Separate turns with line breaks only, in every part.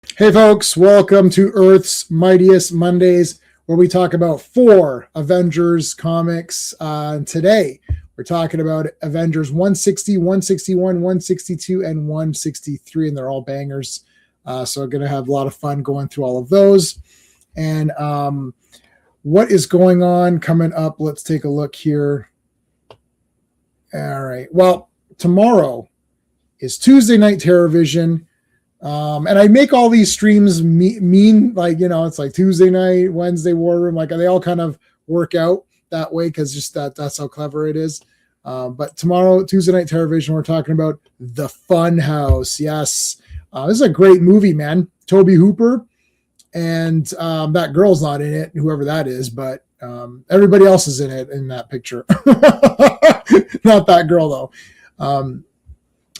Hey folks, welcome to Earth's Mightiest Mondays, where we talk about 4 Avengers comics. Today, we're talking about Avengers 160, 161, 162, and 163, and they're all bangers. So we're going to have a lot of fun going through all of those. And what is going on coming up? Let's take a look here. All right. Well, tomorrow is Tuesday Night Terrorvision. And I make all these streams mean like, it's like Tuesday night, Wednesday War Room, like they all kind of work out that way because just that's how clever it is. But tomorrow, Tuesday Night Terrorvision, we're talking about The Fun House. Yes. This is a great movie, man. Toby Hooper, and that girl's not in it, whoever that is, but everybody else is in it in that picture. Not that girl, though.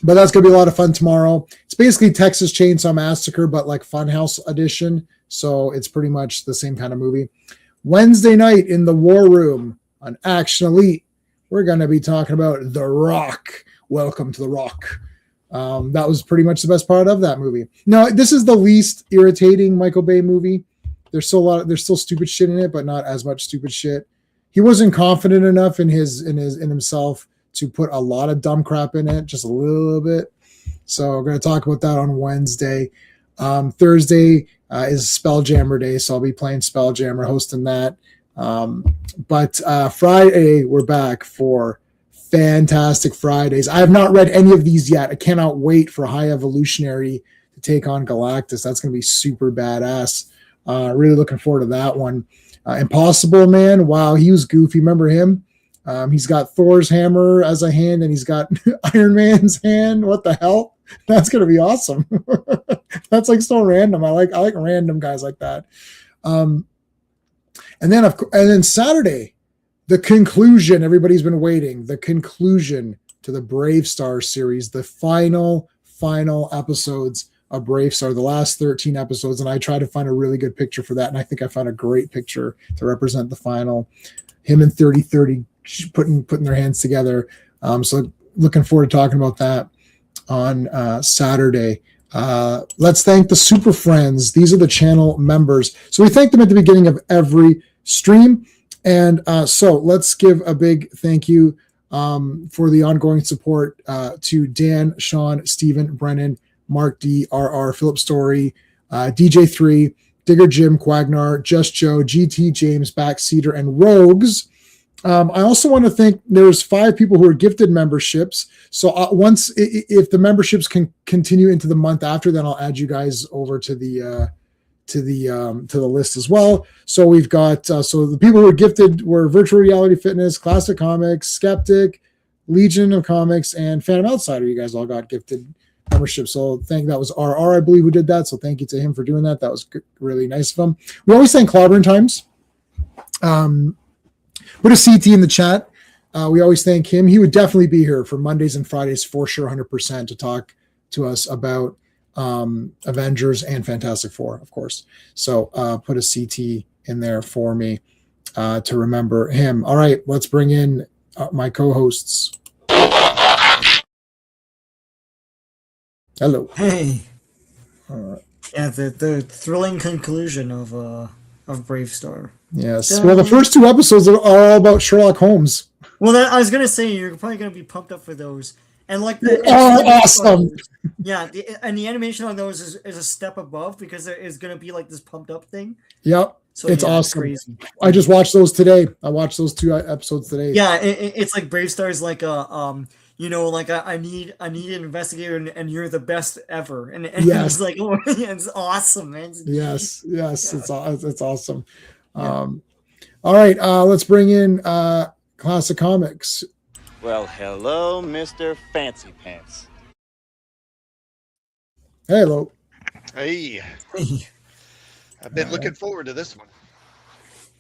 But that's going to be a lot of fun tomorrow. It's basically Texas Chainsaw Massacre, but like Funhouse edition. So it's pretty much the same kind of movie. Wednesday night in the War Room on Action Elite, we're going to be talking about The Rock. Welcome to The Rock. That was pretty much the best part of that movie. No, this is the least irritating Michael Bay movie. There's still stupid shit in it, but not as much stupid shit. He wasn't confident enough in himself to put a lot of dumb crap in it, just a little bit. So we're going to talk about that on Wednesday. Thursday is Spelljammer Day, so I'll be playing Spelljammer, hosting that. But Friday, we're back for Fantastic Fridays. I have not read any of these yet. I cannot wait for High Evolutionary to take on Galactus. That's going to be super badass. Really looking forward to that one. Impossible Man, wow, he was goofy. Remember him? He's got Thor's hammer as a hand, and he's got Iron Man's hand. What the hell? That's gonna be awesome. That's like so random. I like random guys like that. And then Saturday, the conclusion. Everybody's been waiting. The conclusion to the Brave Star series. The final episodes of Brave Star. The last 13 episodes, and I tried to find a really good picture for that, and I think I found a great picture to represent the final. Him and 3030 putting their hands together. So looking forward to talking about that on Saturday. Let's thank the Super Friends. These are the channel members. So we thank them at the beginning of every stream. And so let's give a big thank you for the ongoing support to Dan, Sean, Stephen, Brennan, Mark D, RR, Philip Story, DJ3, Digger Jim, Quagnar, Just Joe, GT, James, Backseater, and Rogues. I also want to thank, there's 5 people who are gifted memberships. So if the memberships can continue into the month after, then I'll add you guys over to the list as well. So we've got, so the people who are gifted were Virtual Reality Fitness, Classic Comics, Skeptic, Legion of Comics, and Phantom Outsider. You guys all got gifted membership. So that was RR, I believe, who did that. So thank you to him for doing that. That was really nice of him. We always thank Clobbering Times. Put a CT in the chat. We always thank him. He would definitely be here for Mondays and Fridays for sure, 100%, to talk to us about Avengers and Fantastic Four, of course. So put a CT in there for me to remember him. All right, let's bring in my co-hosts. Hello.
Hey.
All right.
Yeah, the thrilling conclusion of Brave Star.
Yes. Well, the first 2 episodes are all about Sherlock Holmes.
Well, I was gonna say you're probably gonna be pumped up for those, and like
awesome.
Yeah, and the animation on those is a step above because there is gonna be like this pumped up thing.
Yep.
So
it's awesome.
It's crazy.
I just watched those today. I watched those 2 episodes today.
Yeah, it's like Brave Star is like a like I need an investigator, and you're the best ever, and
yes.
It's like, oh, it's awesome, man.
Yes, yeah. It's awesome. All right, let's bring in Classic Comics.
Well, hello, Mr. Fancy Pants.
Hello.
Hey. I've been looking forward to this one.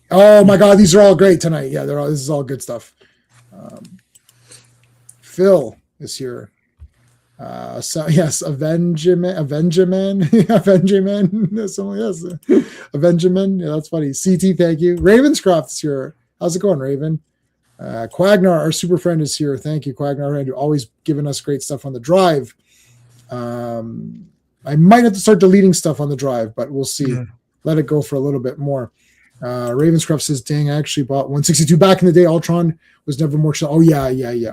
Oh my God, these are all great tonight. Yeah, this is all good stuff. Phil is here. So yes, Avengerman. Yes, Avengerman. Yeah, that's funny. CT, thank you. Ravenscroft is here. How's it going, Raven? Quagnar, our super friend, is here. Thank you, Quagnar, always giving us great stuff on the drive. I might have to start deleting stuff on the drive, but we'll see.
Yeah.
Let it go for a little bit more. Ravenscroft says, dang, I actually bought 162 back in the day. Ultron was never more. Oh, yeah.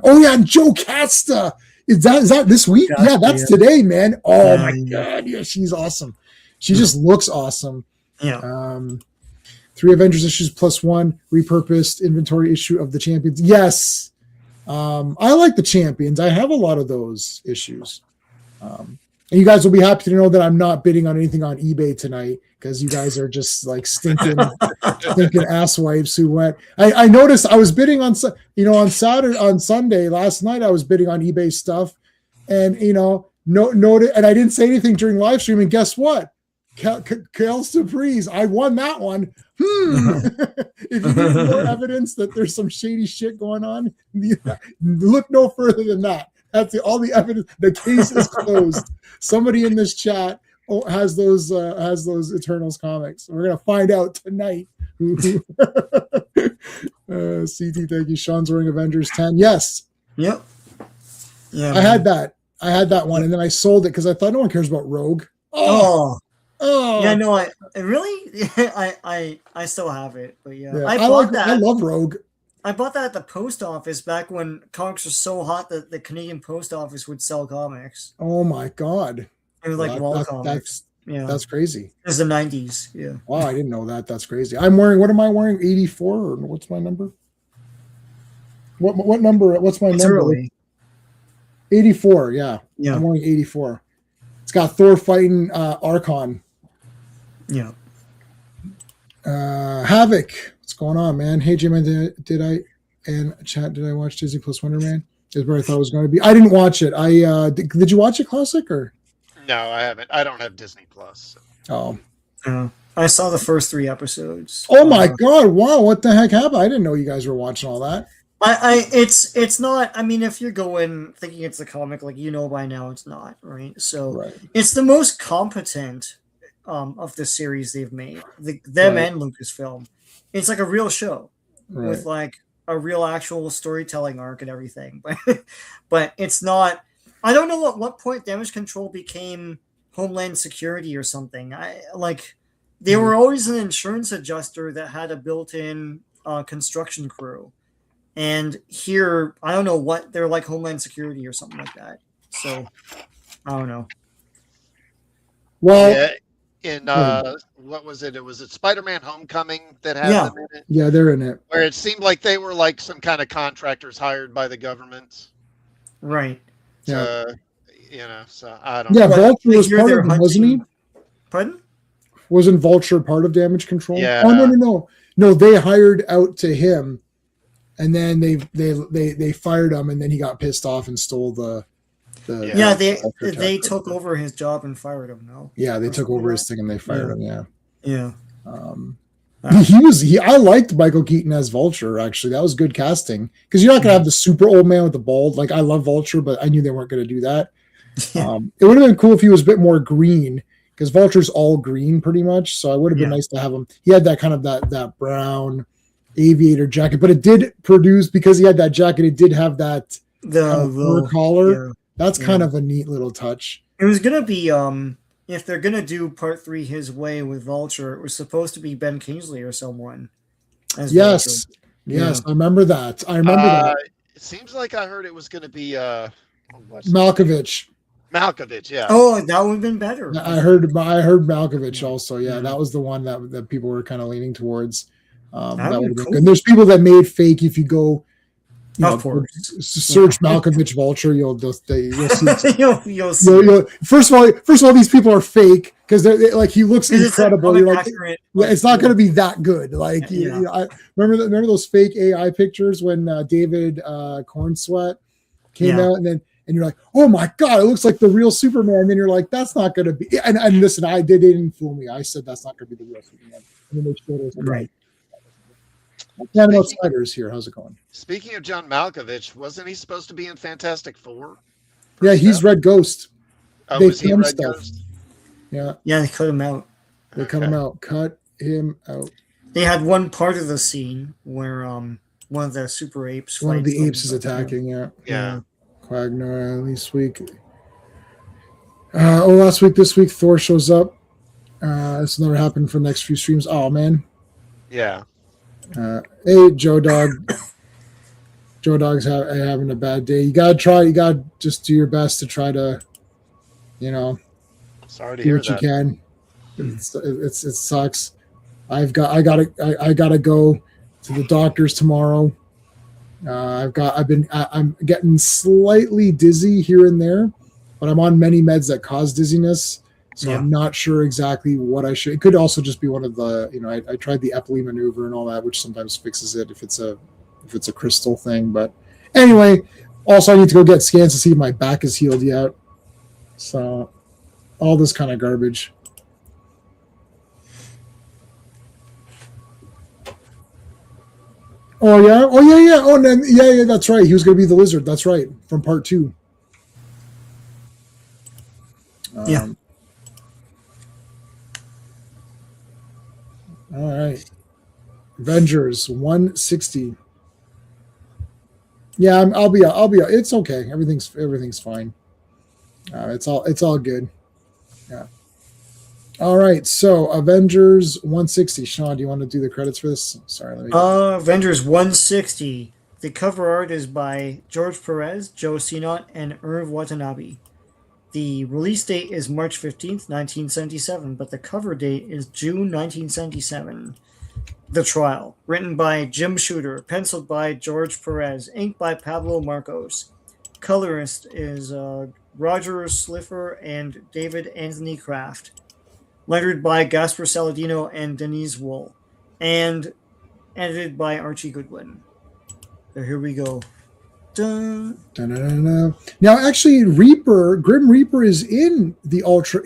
Oh, yeah. And Joe Casta. Is that this week?
Casta,
yeah, that's today, man. Oh, my God. Yeah, she's awesome. She just looks awesome.
Yeah.
3 Avengers issues plus 1 repurposed inventory issue of the Champions. Yes. I like the Champions. I have a lot of those issues. And you guys will be happy to know that I'm not bidding on anything on eBay tonight because you guys are just like stinking asswipes who went. I noticed I was bidding on Sunday last night. I was bidding on eBay stuff, and noted, and I didn't say anything during live stream. And guess what? Kelsey Breeze, I won that one. If you need more evidence that there's some shady shit going on, look no further than that. That's all the evidence. The case is closed. Somebody in this chat has those Eternals comics. We're gonna find out tonight. CT, thank you. Sean's wearing Avengers 10. Yes.
Yep. Yeah.
I had that one, and then I sold it because I thought no one cares about Rogue.
Oh. Yeah, no, I really, I still have it, but yeah. I bought that.
I love Rogue.
I bought that at the post office back when comics were so hot that the Canadian post office would sell comics.
Oh my God.
It was like wall comics.
That's crazy.
It was the 90s. Yeah.
Wow, I didn't know that. That's crazy. What am I wearing? 84 or what's my number? What number? What's my number?
Early.
84, yeah. I'm wearing 84. It's got Thor fighting Archon.
Yeah.
Havoc. What's going on, man? Hey, Jim, did I watch Disney Plus Wonder Man? Is where I thought it was going to be. I didn't watch it. Did you watch it, Classic, or?
No, I haven't. I don't have Disney Plus.
So.
Oh. I saw the first 3 episodes.
Oh my God! Wow, what the heck happened? I didn't know you guys were watching all that.
It's not. I mean, if you're going thinking it's a comic, like by now, it's not, right? So It's the most competent of the series they've made. Them and Lucasfilm. It's like a real show with like a real actual storytelling arc and everything. But it's not. I don't know at what point Damage Control became Homeland Security or something. They were always an insurance adjuster that had a built-in construction crew. And here, I don't know what they're like, Homeland Security or something like that. So, I don't know.
Well,
what was it? It was Spider-Man: Homecoming that had them in it.
Yeah, they're in it.
Where it seemed like they were like some kind of contractors hired by the government.
Right.
Yeah.
So I don't know.
Yeah, Vulture was part of it, wasn't he?
Pardon?
Wasn't Vulture part of Damage Control?
Yeah.
Oh, no. No, they hired out to him. And then they fired him, and then he got pissed off and stole the
they took over his job and fired him. No.
Yeah, they took over his thing and they fired him. Yeah.
Yeah.
I liked Michael Keaton as Vulture. Actually, that was good casting because you're not gonna have the super old man with the bald. Like I love Vulture, but I knew they weren't gonna do that. It would have been cool if he was a bit more green because Vulture's all green pretty much. So it would have been nice to have him. He had that kind of that brown aviator jacket, but it did produce because he had that jacket. It did have that fur collar. That's kind of a neat little touch.
It was gonna be if they're gonna do part 3 his way with Vulture, it was supposed to be Ben Kingsley or someone.
Yes, I remember that.
It seems like I heard it was gonna be
Malkovich.
Malkovich, yeah.
Oh, that would have been better.
I heard Malkovich also. Yeah, that was the one that people were kind of leaning towards. That would have been good. And there's people that made fake. If you go, search Malkovich Vulture, you'll see.
you'll see.
First of all, these people are fake because they're like he looks incredible. You're like, it's not going to be that good. Like, I remember those fake AI pictures when David Cornsweat came out, and you're like, oh my God, it looks like the real Superman. And then you're like, that's not going to be. And listen, they didn't fool me. I said that's not going to be the real Superman. And then they showed us
right.
Canada Outsiders here. How's it going?
Speaking of John Malkovich, wasn't he supposed to be in Fantastic Four?
Yeah, he's Red Ghost.
Oh, was he Red Ghost?
Yeah.
Yeah, they cut him out.
They cut him out. Cut him out.
They had one part of the scene where one of the super apes.
One of the apes is attacking.
Yeah.
Quagmire this week. Last week, this week, Thor shows up. This never happened for the next few streams. Oh man.
Yeah.
Hey, Joe Dog. Joe Dog's having a bad day. You gotta try. You gotta just do your best to try to,
Sorry to
do
hear
what you
that.
can. It sucks. I gotta go to the doctors tomorrow. I'm getting slightly dizzy here and there, but I'm on many meds that cause dizziness. So I'm not sure exactly what I should. It could also just be one of the, I tried the Epley maneuver and all that, which sometimes fixes it if it's a crystal thing. But anyway, also I need to go get scans to see if my back is healed yet. So all this kind of garbage. Oh yeah. Oh, and then, yeah. That's right. He was going to be the lizard. That's right. From part 2.
Yeah.
All right. Avengers 160. Yeah, I'll be. It's okay. Everything's fine. It's all good. Yeah. All right. So Avengers 160. Sean, do you want to do the credits for this? Sorry. Let me.
Avengers 160. The cover art is by George Perez, Joe Sinot, and Irv Watanabe. The release date is March 15th, 1977, but the cover date is June 1977. The Trial, written by Jim Shooter, penciled by George Perez, inked by Pablo Marcos. Colorist is Roger Sliffer and David Anthony Kraft. Lettered by Gaspar Saladino and Denise Wool. And edited by Archie Goodwin. So here we go. Dun.
Dun. Now, actually, Grim Reaper is in the Ultra.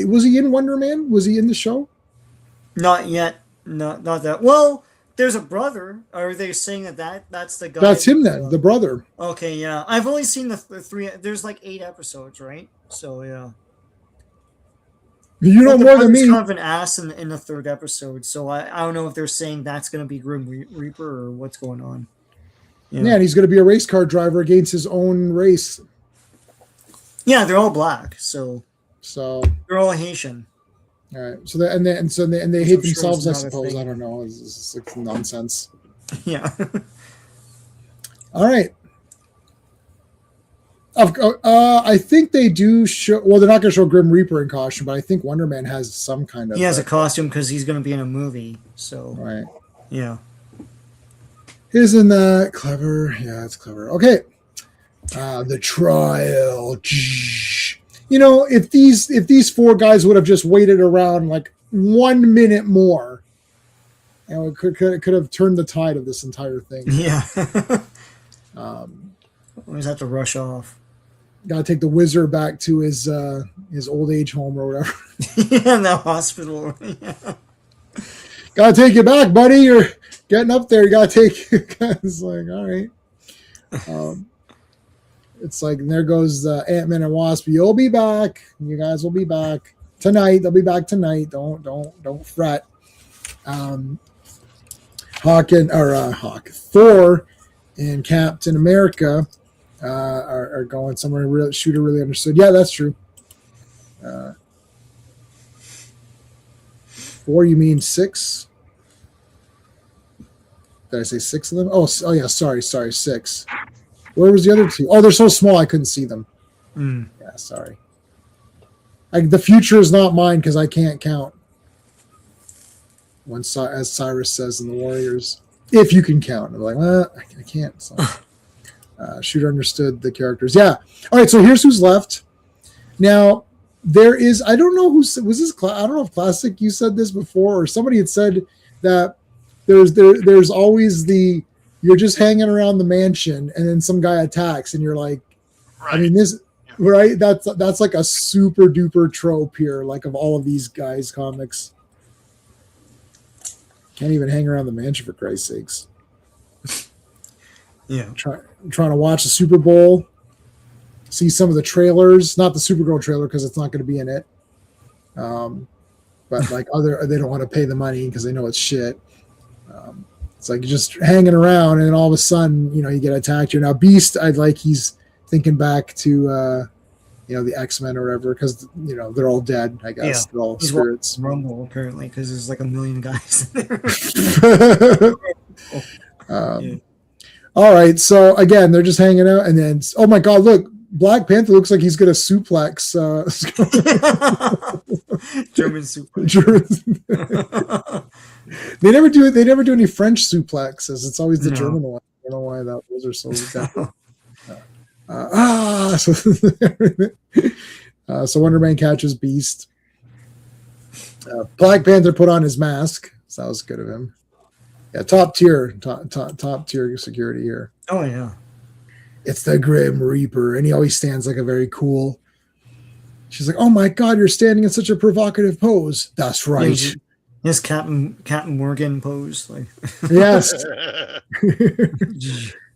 Was he in Wonder Man? Was he in the show?
Not yet. Not that. Well, there's a brother. Are they saying that's the guy?
That's him then, the brother.
Okay, yeah. I've only seen the 3. There's like 8 episodes, right? So yeah.
You know more than me.
Kind of an ass in the 3rd episode, so I don't know if they're saying that's going to be Grim Reaper or what's going on.
Yeah, and he's going to be a race car driver against his own race.
Yeah, they're all black, so they're all Haitian.
All right, so they hate themselves, I suppose. I don't know. It's like nonsense.
Yeah.
All right. I think they do show. Well, they're not going to show Grim Reaper in costume, but I think Wonder Man has some kind of.
He has a costume because he's going to be in a movie. So.
Right.
Yeah.
Isn't that clever? Yeah, it's clever. Okay. The Trial. If these 4 guys would have just waited around like 1 minute more, it could have turned the tide of this entire thing.
Yeah. Always have to rush off.
Got to take the wizard back to his old age home or whatever.
Yeah, in the hospital. Yeah.
Got to take you back, buddy. You're getting up there. You got to take. It's like, all right. It's like, and there goes Ant-Man and Wasp. You'll be back. You guys will be back tonight. They'll be back tonight. Don't fret. Thor and Captain America are going somewhere. Shooter really understood. Yeah, that's true. 4, you mean 6? Did I say 6 of them? Oh yeah. Sorry, 6. Where was the other 2? Oh, they're so small I couldn't see them. Yeah, sorry. The future is not mine because I can't count. As Cyrus says in the Warriors, if you can count. I'm like, well, I can't. So. Shooter understood the characters. Yeah. All right. So here's who's left. Now there is. I don't know was this. I don't know if Classic you said this before or somebody had said that there's always you're just hanging around the mansion and then some guy attacks and you're like, right. I mean this. Right. That's like a super duper trope here. Like of all of these guys comics. Can't even hang around the mansion for Christ's sakes.
Yeah.
Trying to watch the Super Bowl, see some of the trailers, not the Supergirl trailer because it's not going to be in it. But like they don't want to pay the money because they know it's shit. It's like you're just hanging around and then all of a sudden, you get attacked. You're now Beast. He's thinking back to the X-Men or whatever, because they're all dead, I guess. They're all spirits.
Rumble apparently, because there's like a million guys in there.
All right, so again, they're just hanging out, and then oh my god, look, Black Panther looks like he's gonna suplex
German suplex.
They never do any French suplexes. It's always the German one. I don't know why those are so so Wonder Man catches Beast. Black Panther put on his mask, so that was good of him. Yeah, top tier security here.
Oh yeah,
it's the Grim Reaper, and he always stands like a very cool. She's like, "Oh my God, you're standing in such a provocative pose." That's right.
His Captain Morgan pose, like
yes.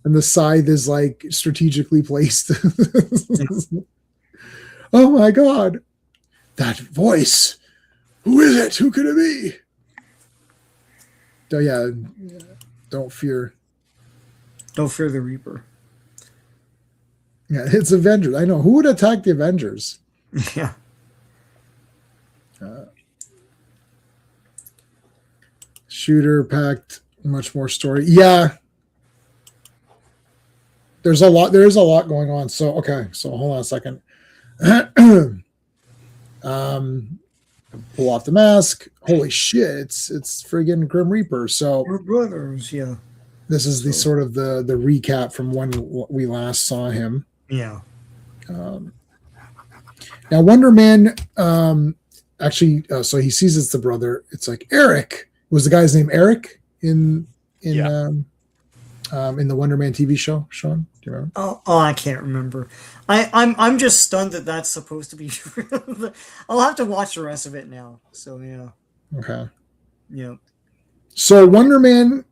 And the scythe is like strategically placed. Oh my God, that voice! Who is it? Who could it be? Oh yeah, don't fear
the Reaper.
Yeah, it's Avengers. I know. Who would attack the Avengers?
Yeah.
Shooter packed much more story. Yeah. There is a lot going on. So hold on a second. Pull off the mask. Holy shit, it's friggin' Grim Reaper. So
we're brothers, yeah.
This is the sort of the recap from when we last saw him.
Yeah.
Now Wonder Man actually so he sees it's the brother. It's like Eric. Was the guy's name Eric in the Wonder Man TV show? Sean, do you remember?
Oh, I can't remember. I'm just stunned that that's supposed to be. I'll have to watch the rest of it now. So yeah.
Okay.
Yeah.
So Wonder Man.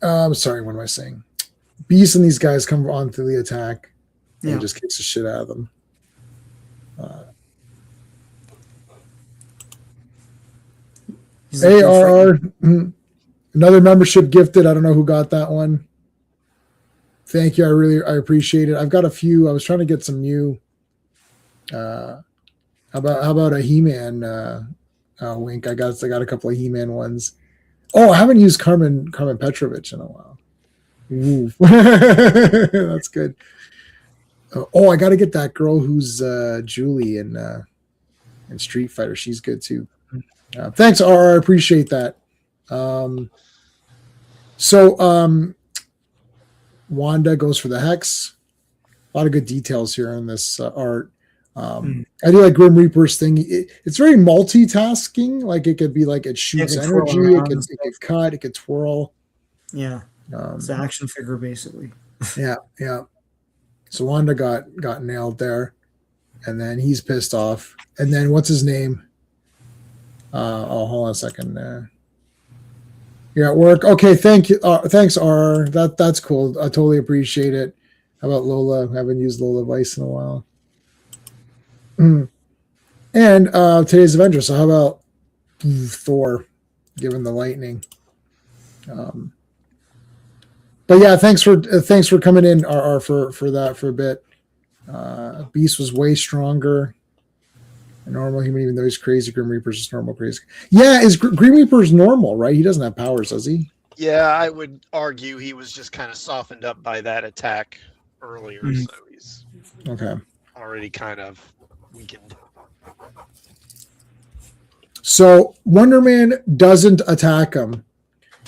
Sorry, what am I saying? Beast and these guys come on through the attack. And he just kicks the shit out of them. ARR, another membership gifted. I don't know who got that one. Thank you. I appreciate it. I've got a few. I was trying to get some new. How about a He-Man wink? I got a couple of He-Man ones. Oh, I haven't used Carmen Petrovich in a while. Ooh. That's good. Oh, I got to get that girl who's Julie in Street Fighter. She's good too. Thanks, R. I appreciate that. Wanda goes for the hex. A lot of good details here on this art. I do like Grim Reaper's thing. It's very multitasking. Like it could be like it shoots energy, it could cut, it could twirl.
Yeah, it's an action figure basically.
Yeah. So Wanda got nailed there, and then he's pissed off. And then what's his name? Hold on a second. You're at work. Okay, thank you. Thanks, R. That's cool. I totally appreciate it. How about Lola? I haven't used Lola Vice in a while. And today's Avengers. So how about Thor giving the lightning? But yeah, thanks for coming in, R. for that for a bit. Beast was way stronger. A normal human, even though he's crazy. Grim Reaper's just normal crazy. Yeah, is Grim Reaper's normal, right? He doesn't have powers, does he?
Yeah, I would argue he was just kind of softened up by that attack earlier, so he's already kind of weakened.
So Wonder Man doesn't attack him.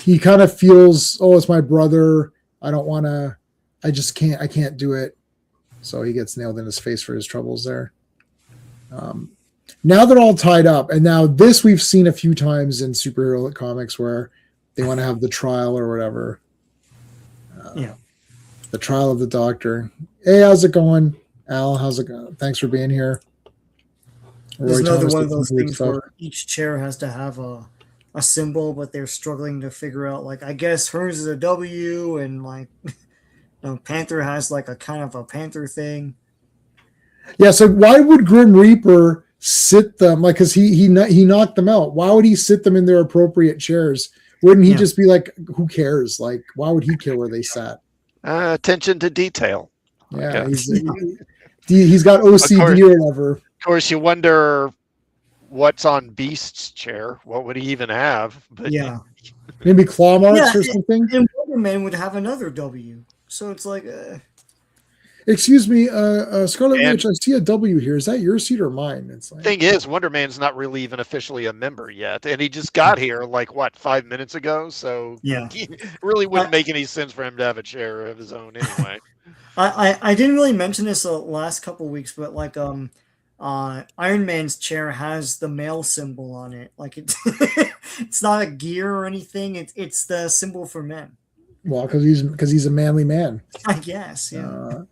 He kind of feels, oh, it's my brother. I can't do it. So he gets nailed in his face for his troubles there. Now they're all tied up, and now this we've seen a few times in superhero comics where they want to have the trial or whatever. The trial of the Doctor. Hey, how's it going, Al? How's it going? Thanks for being here.
There's another one of those things where each chair has to have a symbol, but they're struggling to figure out. Like, I guess hers is a W, and like, Panther has like a kind of a Panther thing.
Yeah, so why would Grim Reaper sit them? Like, because he knocked them out. Why would he sit them in their appropriate chairs? Wouldn't he just be like, who cares? Like, why would he care where they sat?
Attention to detail.
Yeah, He's got OCD or whatever.
Of course, you wonder what's on Beast's chair. What would he even have? But
yeah,
maybe claw marks or something.
And Wonder Man would have another W. So it's like,
excuse me, Scarlet Witch. I see a W here. Is that your seat or mine? It's like,
thing is, Wonder Man's not really even officially a member yet, and he just got here like what 5 minutes ago. So
yeah,
it really wouldn't make any sense for him to have a chair of his own anyway.
I didn't really mention this the last couple of weeks, but like Iron Man's chair has the male symbol on it. Like it's not a gear or anything. It's the symbol for men.
Well, because he's a manly man.
I guess, yeah.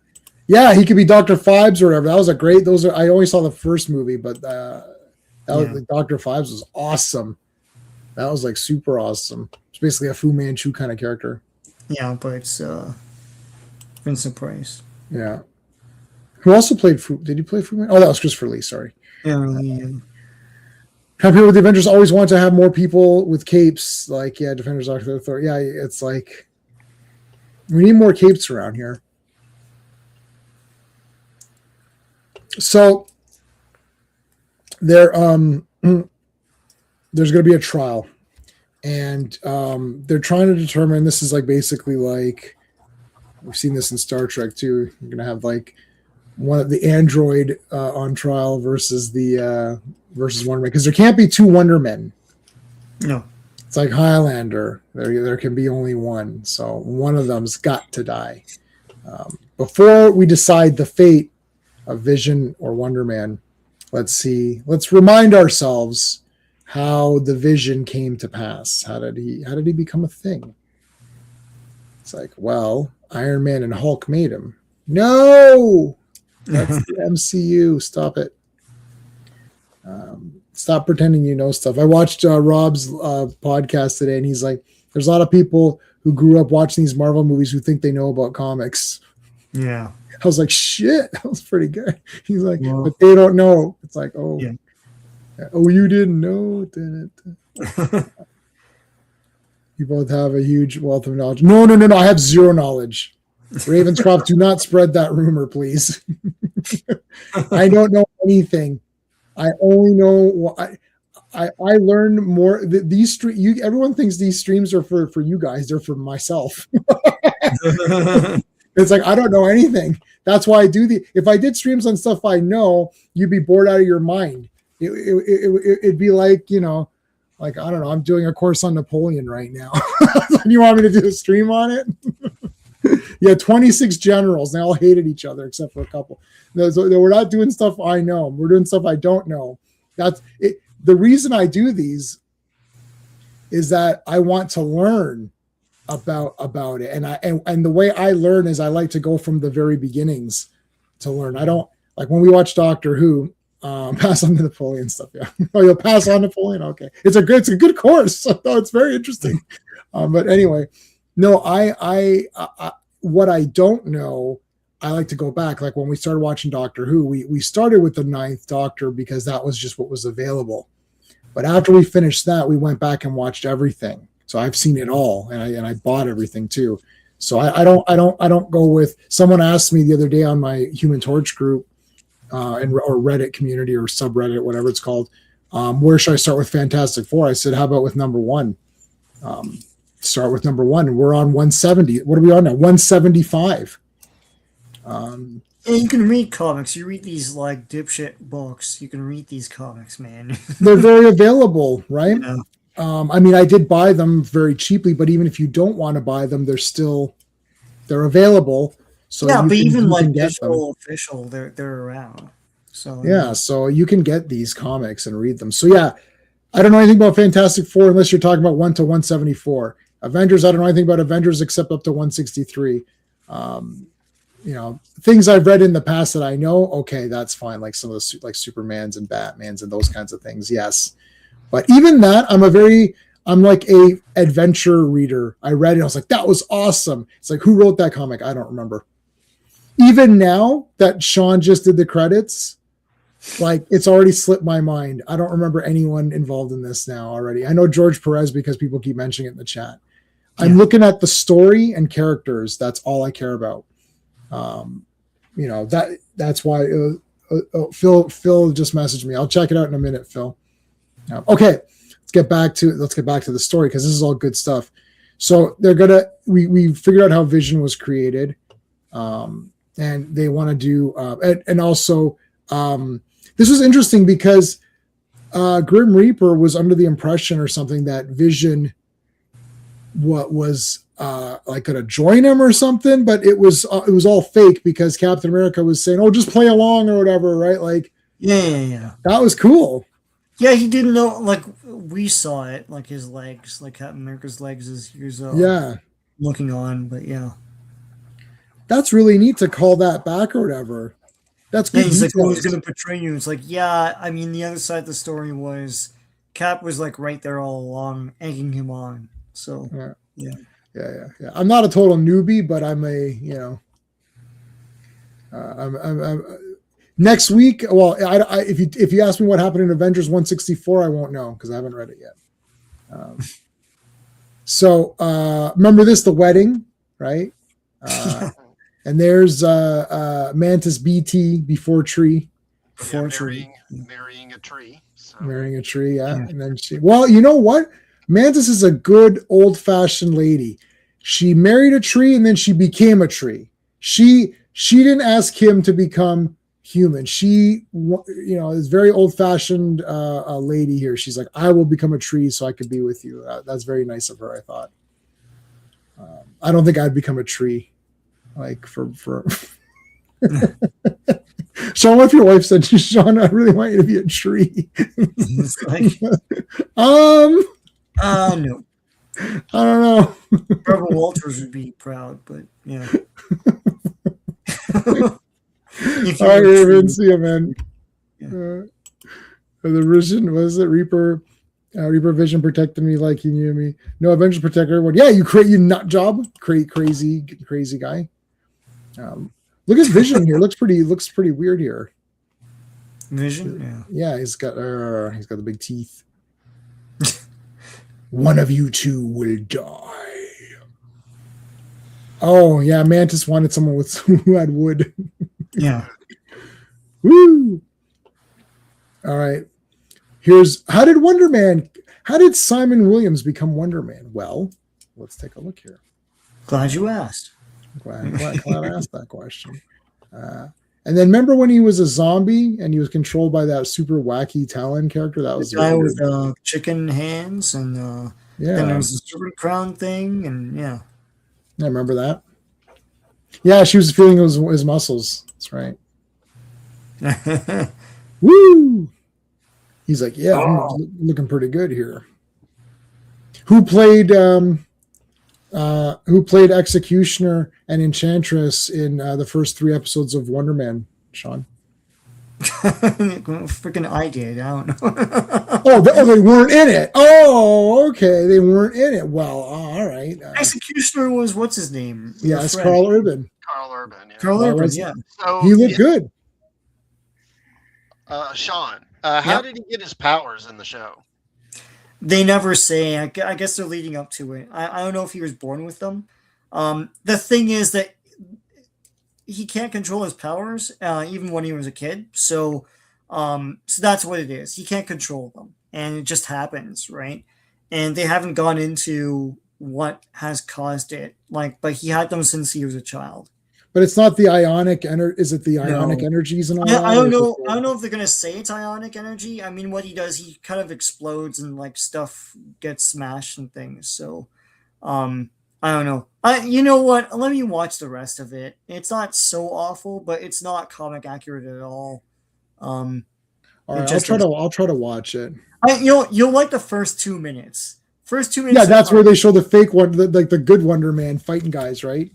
Yeah, he could be Dr. Phibes or whatever. That was a great. I only saw the first movie, but was Dr. Phibes was awesome. That was like super awesome. It's basically a Fu Manchu kind of character.
Yeah, but it's Vincent Price.
Yeah. Who also played Fu? Did he play Fu Manchu? Oh, that was Christopher Lee. Sorry.
Yeah.
Happy with the Avengers always want to have more people with capes. Like, yeah, Defenders, Doctor Thor. Yeah, it's like we need more capes around here. So there's going to be a trial, and they're trying to determine. This is like basically like we've seen this in Star Trek too. You're going to have like one of the android on trial versus Wonder Man, because there can't be two Wonder Men.
No,
it's like Highlander. There can be only one, so one of them's got to die. Before we decide the fate of Vision or Wonder Man, let's remind ourselves how the Vision came to pass. How did he become a thing? It's like, well, Iron Man and Hulk made him. No, that's the MCU. Stop it. Stop pretending you know stuff. I watched Rob's podcast today, and he's like, there's a lot of people who grew up watching these Marvel movies who think they know about comics.
Yeah.
I was like, shit, that was pretty good. He's like, but they don't know. It's like, oh, yeah. Oh, you didn't know, didn't it? You both have a huge wealth of knowledge. No. I have zero knowledge. Ravenscroft, do not spread that rumor, please. I don't know anything. I only know I learned more. Everyone thinks these streams are for you guys. They're for myself. It's like, I don't know anything. That's why I do if I did streams on stuff I know, you'd be bored out of your mind. It'd be like, like, I don't know, I'm doing a course on Napoleon right now. You want me to do a stream on it? Yeah, 26 generals. They all hated each other except for a couple. We're not doing stuff I know. We're doing stuff I don't know. That's it. The reason I do these is that I want to learn about it, and the way I learn is I like to go from the very beginnings to learn. I don't like when we watch Doctor Who. Pass on the Napoleon stuff. Yeah. Oh, you'll pass on Napoleon. Okay, it's a good course. Oh, it's very interesting. But anyway, no, I what I don't know, I like to go back. Like when we started watching Doctor Who, we started with the 9th Doctor because that was just what was available. But after we finished that, we went back and watched everything. So I've seen it all, and I bought everything too. So I don't go with. Someone asked me the other day on my Human Torch group, or Reddit community or subreddit, whatever it's called. Where should I start with Fantastic Four? I said, how about with number 1? Start with number 1, and we're on 170. What are we on now? 175.
And you can read comics. You read these like dipshit books. You can read these comics, man.
They're very available, right?
Yeah.
I mean, I did buy them very cheaply, but even if you don't want to buy them, they're available. So
yeah, but even like digital official, they're around. So
yeah, so you can get these comics and read them. So yeah, I don't know anything about Fantastic Four unless you're talking about 1 to 174. Avengers, I don't know anything about Avengers except up to 163. Things I've read in the past that I know, okay, that's fine. Like some of the like Supermans and Batmans and those kinds of things, yes. But even that, I'm like a adventure reader. I read it, I was like, that was awesome. It's like, who wrote that comic? I don't remember. Even now that Sean just did the credits, like it's already slipped my mind. I don't remember anyone involved in this now already. I know George Perez because people keep mentioning it in the chat. Yeah. I'm looking at the story and characters. That's all I care about. That that's why Phil just messaged me. I'll check it out in a minute, Phil. Okay, let's get back to the story because this is all good stuff. So we figured out how Vision was created, and they want to do and also this was interesting because Grim Reaper was under the impression or something that Vision was like going to join him or something, but it was all fake because Captain America was saying, "Oh, just play along" or whatever, right? Like,
yeah.
That was cool.
Yeah, he didn't know. Like we saw it, like his legs, like Captain America's legs, as he was looking on. But yeah,
that's really neat to call that back or whatever. That's good.
He's like, "Who's going to betray you?" It's like, yeah. I mean, the other side of the story was Cap was like right there all along, egging him on. So yeah. I'm not a total newbie, but I'm I'm next week. Well, if you ask me what happened in Avengers 164, I won't know because I haven't read it yet. So remember this, the wedding, right? And there's Mantis BT before Tree.
Marrying a tree. So.
Marrying a tree, yeah. And then you know what? Mantis is a good old-fashioned lady. She married a tree and then she became a tree. She didn't ask him to become human. She, is very old-fashioned lady here. She's like, I will become a tree so I could be with you. That's very nice of her, I thought. I don't think I'd become a tree. Like for Sean, what if your wife said to Sean, I really want you to be a tree?
Like,
no.
I
don't know.
Barbara Walters would be proud, but yeah.
All right, Raven, see you, man. Yeah. The Vision, was it Reaper? Reaper Vision protected me like he knew me. No, Avengers protect everyone. Yeah, you nut job, crazy guy. Look at Vision here. Looks pretty weird here.
Vision,
yeah. He's got the big teeth. One of you two will die. Oh yeah, Mantis wanted someone who had wood.
Yeah.
Woo! All right. How did Simon Williams become Wonder Man? Well, let's take a look here.
Glad you asked.
Glad I asked that question. And then remember when he was a zombie and he was controlled by that super wacky Talon character? That was
the guy with chicken hands and then there was the serpent crown thing and yeah.
I remember that. Yeah, she was feeling his muscles. That's right. Woo! He's like, yeah, I'm looking pretty good here. Who played Executioner and Enchantress in the first 3 episodes of Wonder Man, Sean?
Freaking I did. I don't know.
They weren't in it. Oh, okay. They weren't in it. Well, all right.
Executioner was, what's his name?
Yeah, it's Carl Urban.
Carl Urban, yeah.
So
he looked good.
Sean, how did he get his powers in the show?
They never say. I guess they're leading up to it. I don't know if he was born with them. The thing is that he can't control his powers, even when he was a kid. So that's what it is. He can't control them, and it just happens, right? And they haven't gone into what has caused it. But he had them since he was a child.
But it's not the ionic energy. Is it the ionic energies and all that?
I don't know. I don't know if they're gonna say it's ionic energy. I mean, what he does, he kind of explodes and stuff gets smashed and things. So, I don't know. You know what? Let me watch the rest of it. It's not so awful, but it's not comic accurate at all.
All right, I'll try to watch it.
You'll like the first 2 minutes.
Yeah, that's where they show the fake one, like the good Wonder Man fighting guys, right?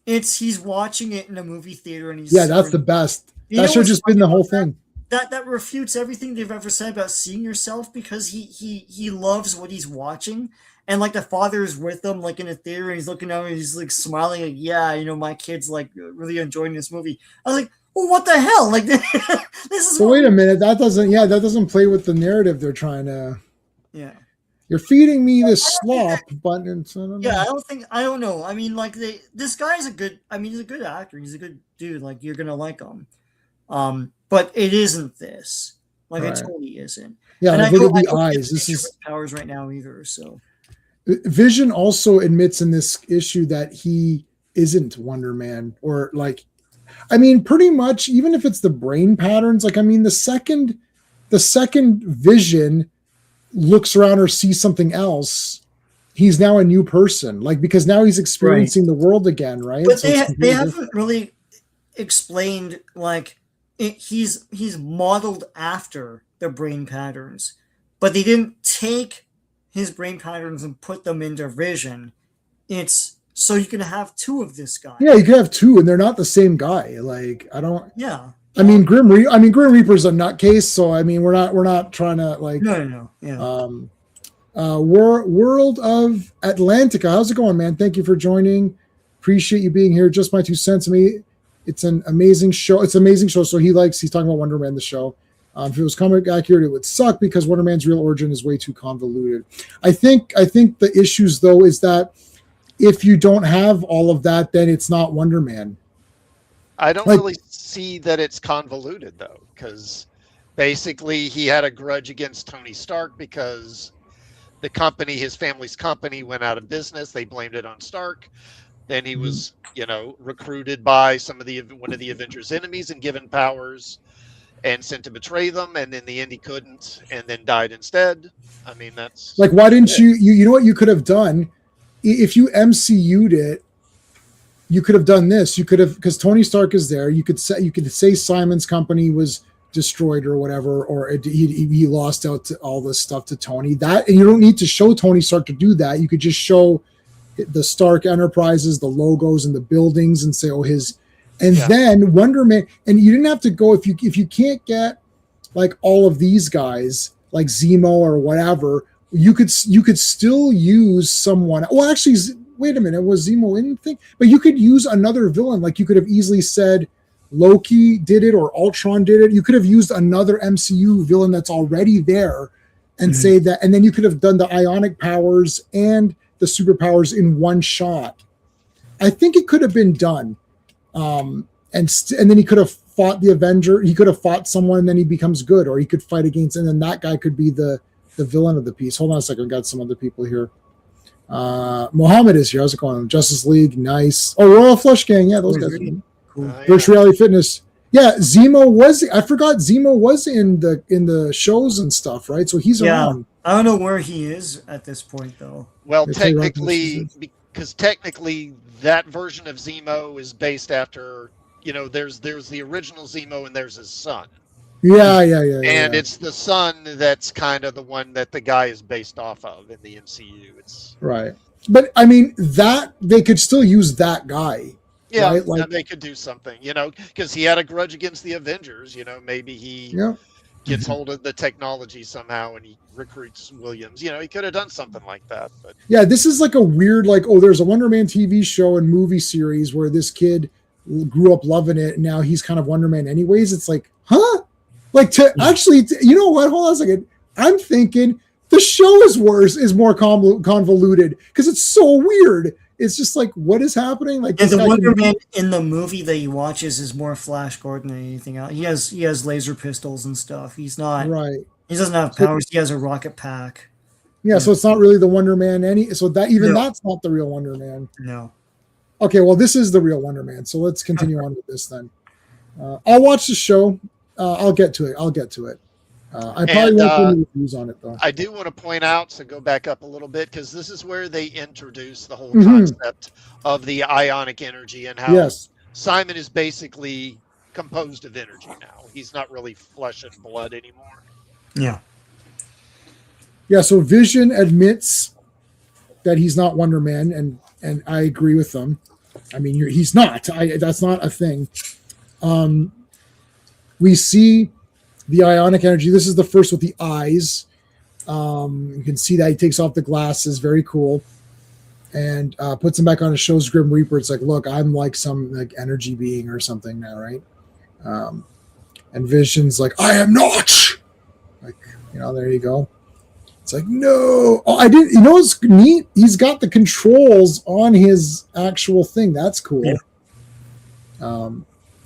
He's watching it in a movie theater and he's
that's the best. That should have just been the whole thing.
That refutes everything they've ever said about seeing yourself because he loves what he's watching and the father is with him in a theater and he's looking at him and he's smiling my kid's really enjoying this movie. I was like, well, what the hell? This is.
So wait a minute, that doesn't play with the narrative they're trying to.
Yeah.
You're feeding me this slop, but
I don't know. I mean, this guy's he's a good actor. He's a good dude. You're gonna like him. But it isn't this. Like
Right.
it totally isn't.
Yeah,
And I
look at
don't
the
get
eyes. This is
powers right now either. So
Vision also admits in this issue that he isn't Wonder Man, or like, I mean, pretty much, even if it's the brain patterns, like, I mean, the second Vision looks around or sees something else, he's now a new person, like, because now he's experiencing the world again, right?
But
So
they haven't really explained, like, he's modeled after the brain patterns, but they didn't take his brain patterns and put them into Vision. It's so you can have two of this guy.
Yeah, you can have two, and they're not the same guy. Like, I don't.
Yeah.
I mean, Grim Reaper's a nutcase, so I mean, we're not trying to like.
No. Yeah.
World of Atlantica. How's it going, man? Thank you for joining. Appreciate you being here. Just my 2 cents. It's an amazing show. It's an amazing show. So he's talking about Wonder Man, the show. If it was comic accurate, it would suck because Wonder Man's real origin is way too convoluted. I think the issues though is that if you don't have all of that, then it's not Wonder Man.
I don't really see that it's convoluted though, because basically he had a grudge against Tony Stark because the company, his family's company, went out of business. They blamed it on Stark. Then he was, recruited by one of the Avengers' enemies and given powers and sent to betray them. And in the end, he couldn't, and then died instead. I mean, that's
like, why didn't you know what you could have done if you MCU'd it? You could have done this. You could have, because Tony Stark is there. You could say Simon's company was destroyed or whatever, or he lost out to all this stuff to Tony. That, and you don't need to show Tony Stark to do that. You could just show the Stark Enterprises, the logos and the buildings, and say, oh, his, and then Wonder Man. And you didn't have to go if you can't get like all of these guys like Zemo or whatever. You could still use someone. Well, actually, wait a minute, was Zemo in the thing? But you could use another villain. Like you could have easily said Loki did it or Ultron did it. You could have used another MCU villain that's already there and say that, and then you could have done the ionic powers and the superpowers in one shot. I think it could have been done. And then he could have fought the Avenger. He could have fought someone and then he becomes good, or he could fight against, and then that guy could be the villain of the piece. Hold on a second. I've got some other people here. Mohammed is here. How's it going? Justice League, nice. Oh, Royal Flush Gang, yeah, those guys. Cool. Virtual Reality Fitness. Yeah, Zemo was. I forgot Zemo was in the shows and stuff, right? So he's around.
I don't know where he is at this point, though.
Well, technically, because technically that version of Zemo is based after, there's the original Zemo and there's his son.
Yeah.
And it's the son that's kind of the one that the guy is based off of in the MCU. It's
right. But I mean, that they could still use that guy.
Yeah,
right? Like,
they could do something, because he had a grudge against the Avengers. Maybe he gets hold of the technology somehow and he recruits Williams. He could have done something like that. But
yeah, this is like a weird, like, oh, there's a Wonder Man TV show and movie series where this kid grew up loving it and now he's kind of Wonder Man anyways. It's like, huh? Like, to actually, you know what? Hold on a second. I'm thinking the show is more convoluted because it's so weird. It's just like, what is happening? Like,
the Wonder Man in the movie that he watches is more Flash Gordon than anything else. He has laser pistols and stuff. He's not right. He doesn't have powers. He has a rocket pack.
Yeah, so it's not really the Wonder Man. That's not the real Wonder Man.
No.
Okay, well, this is the real Wonder Man. So let's continue on with this then. I'll watch the show. I'll get to it. I probably won't do any reviews on it though.
I do want to point out, so go back up a little bit, because this is where they introduce the whole concept of the ionic energy and how Simon is basically composed of energy now. He's not really flesh and blood anymore.
Yeah.
Yeah, so Vision admits that he's not Wonder Man, and I agree with them. I mean, he's not. That's not a thing. We see the ionic energy. This is the first with the eyes. You can see that he takes off the glasses. Very cool. And puts them back on and shows Grim Reaper. It's like, look, I'm like some like energy being or something now, right? And Vision's like, I am not. Like, there you go. It's like, no. Oh, I didn't. It's neat. He's got the controls on his actual thing. That's cool. Yeah.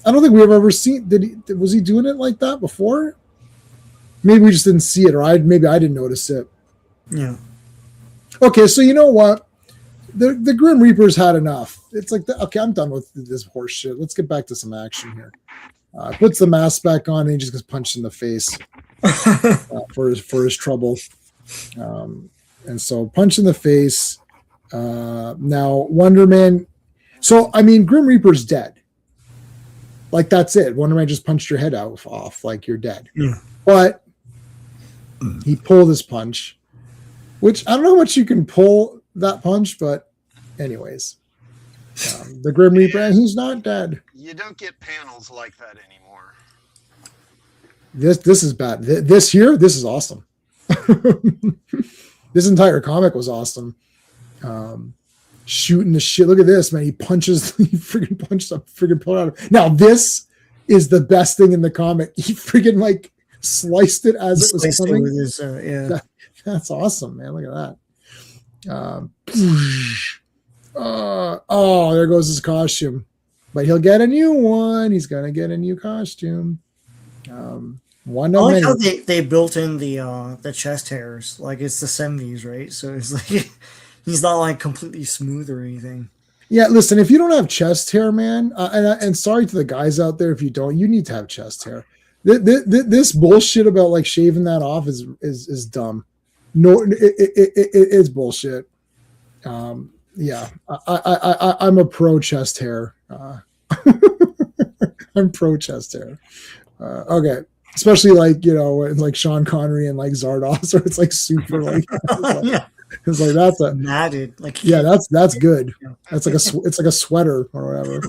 I don't think we've ever seen. Was he doing it like that before? Maybe we just didn't see it, or maybe I didn't notice it.
Yeah.
Okay, so you know what? The Grim Reaper's had enough. It's like, okay, I'm done with this horse shit. Let's get back to some action here. Puts the mask back on and he just gets punched in the face for his trouble. And so punch in the face. Now Wonder Man. So I mean, Grim Reaper's dead. Like that's it. Wonder Man just punched your head off. Like you're dead.
Yeah.
But he pulled his punch, which I don't know how much you can pull that punch, but anyways, the Grim Reaper, he's not dead.
You don't get panels like that anymore.
This is bad. This is awesome. This entire comic was awesome. Shooting the shit. Look at this, man. He freaking punched a freaking pillar out of it. Now this is the best thing in the comic. He freaking like sliced it as it was coming.
With his, yeah.
That's awesome, man. Look at that. There goes his costume. But he'll get a new one. He's gonna get a new costume. One
I
of
like
many.
how they built in the chest hairs, like it's the 70s, right? So it's like he's not like completely smooth or anything.
Yeah, listen, if you don't have chest hair, man, and sorry to the guys out there if you don't, you need to have chest hair. This bullshit about like shaving that off is dumb. No, it's bullshit. Yeah, I'm a pro chest hair. I'm pro chest hair. Okay, especially like like Sean Connery and like Zardoz, or it's like super like.
Yeah.
It's like that's a
matted, like
yeah, that's good. That's like it's like a sweater or whatever.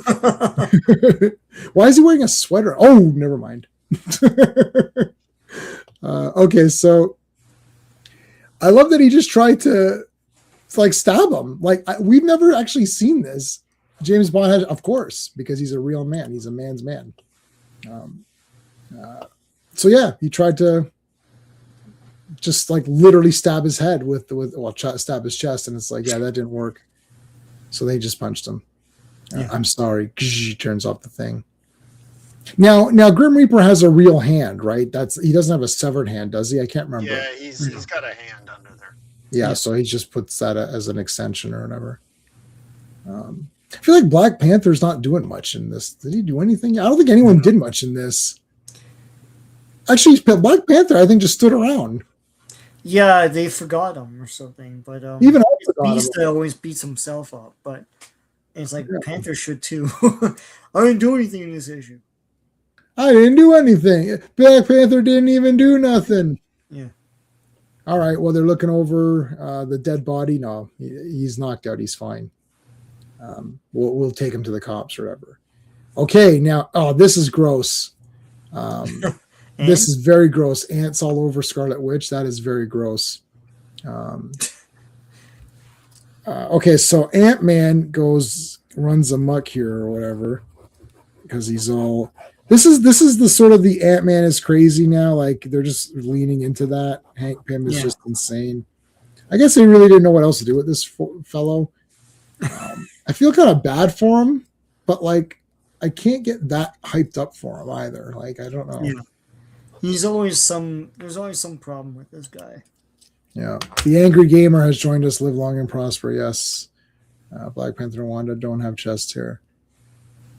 Why is he wearing a sweater? Oh, never mind. Okay, so I love that he just tried to like stab him. Like we've never actually seen this. James Bond has, of course, because he's a real man. He's a man's man. So yeah, he tried to just like literally stab his head stab his chest, and it's like, yeah, that didn't work. So they just punched him.
Yeah.
I'm sorry. Turns off the thing. Now Grim Reaper has a real hand, right? He doesn't have a severed hand, does he? I can't remember.
Yeah, he's got a hand under there.
Yeah, so he just puts that as an extension or whatever. I feel like Black Panther's not doing much in this. Did he do anything? I don't think anyone did much in this. Actually, Black Panther, I think, just stood around.
Yeah, they forgot him or something. But
even I forgot
Beast
him.
always beats himself up, but it's like Panther should too. I didn't do anything in this issue.
I didn't do anything. Black Panther didn't even do nothing.
Yeah.
All right. Well, they're looking over the dead body. No, he's knocked out. He's fine. We'll take him to the cops or whatever. Okay. Now, this is gross. This is very gross. Ants all over Scarlet Witch. That is very gross. Okay. So Ant-Man runs amok here or whatever because he's all. This is the sort of the Ant-Man is crazy now. Like they're just leaning into that. Hank Pym is just insane. I guess they really didn't know what else to do with this fellow. I feel kind of bad for him, but like I can't get that hyped up for him either. Like I don't know.
Yeah. There's always some problem with this guy.
Yeah. The Angry Gamer has joined us. Live long and prosper. Yes. Black Panther and Wanda don't have chest hair.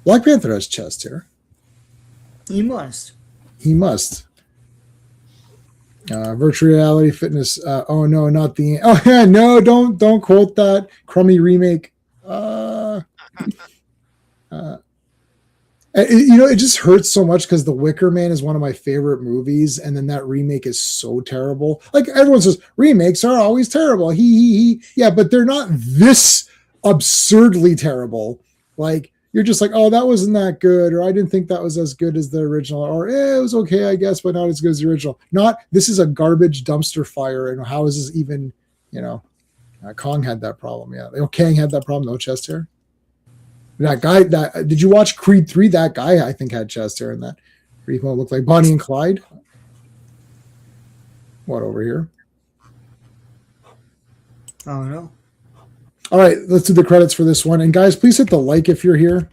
Black Panther has chest hair.
He must.
Virtual reality fitness. Oh no, not the. Oh yeah, no, don't quote that crummy remake. It just hurts so much because The Wicker Man is one of my favorite movies, and then that remake is so terrible. Like everyone says, remakes are always terrible. He. Yeah, but they're not this absurdly terrible. Like. You're just like, oh, that wasn't that good, or I didn't think that was as good as the original, or it was okay, I guess, but not as good as the original. Not, this is a garbage dumpster fire, and how is this even, Kong had that problem, yeah. Kang had that problem, no chest hair. That guy, did you watch Creed 3? That guy, I think, had chest hair in that. People looked like Bonnie and Clyde. What, over here?
I don't know.
All right, let's do the credits for this one. And guys, please hit the like if you're here.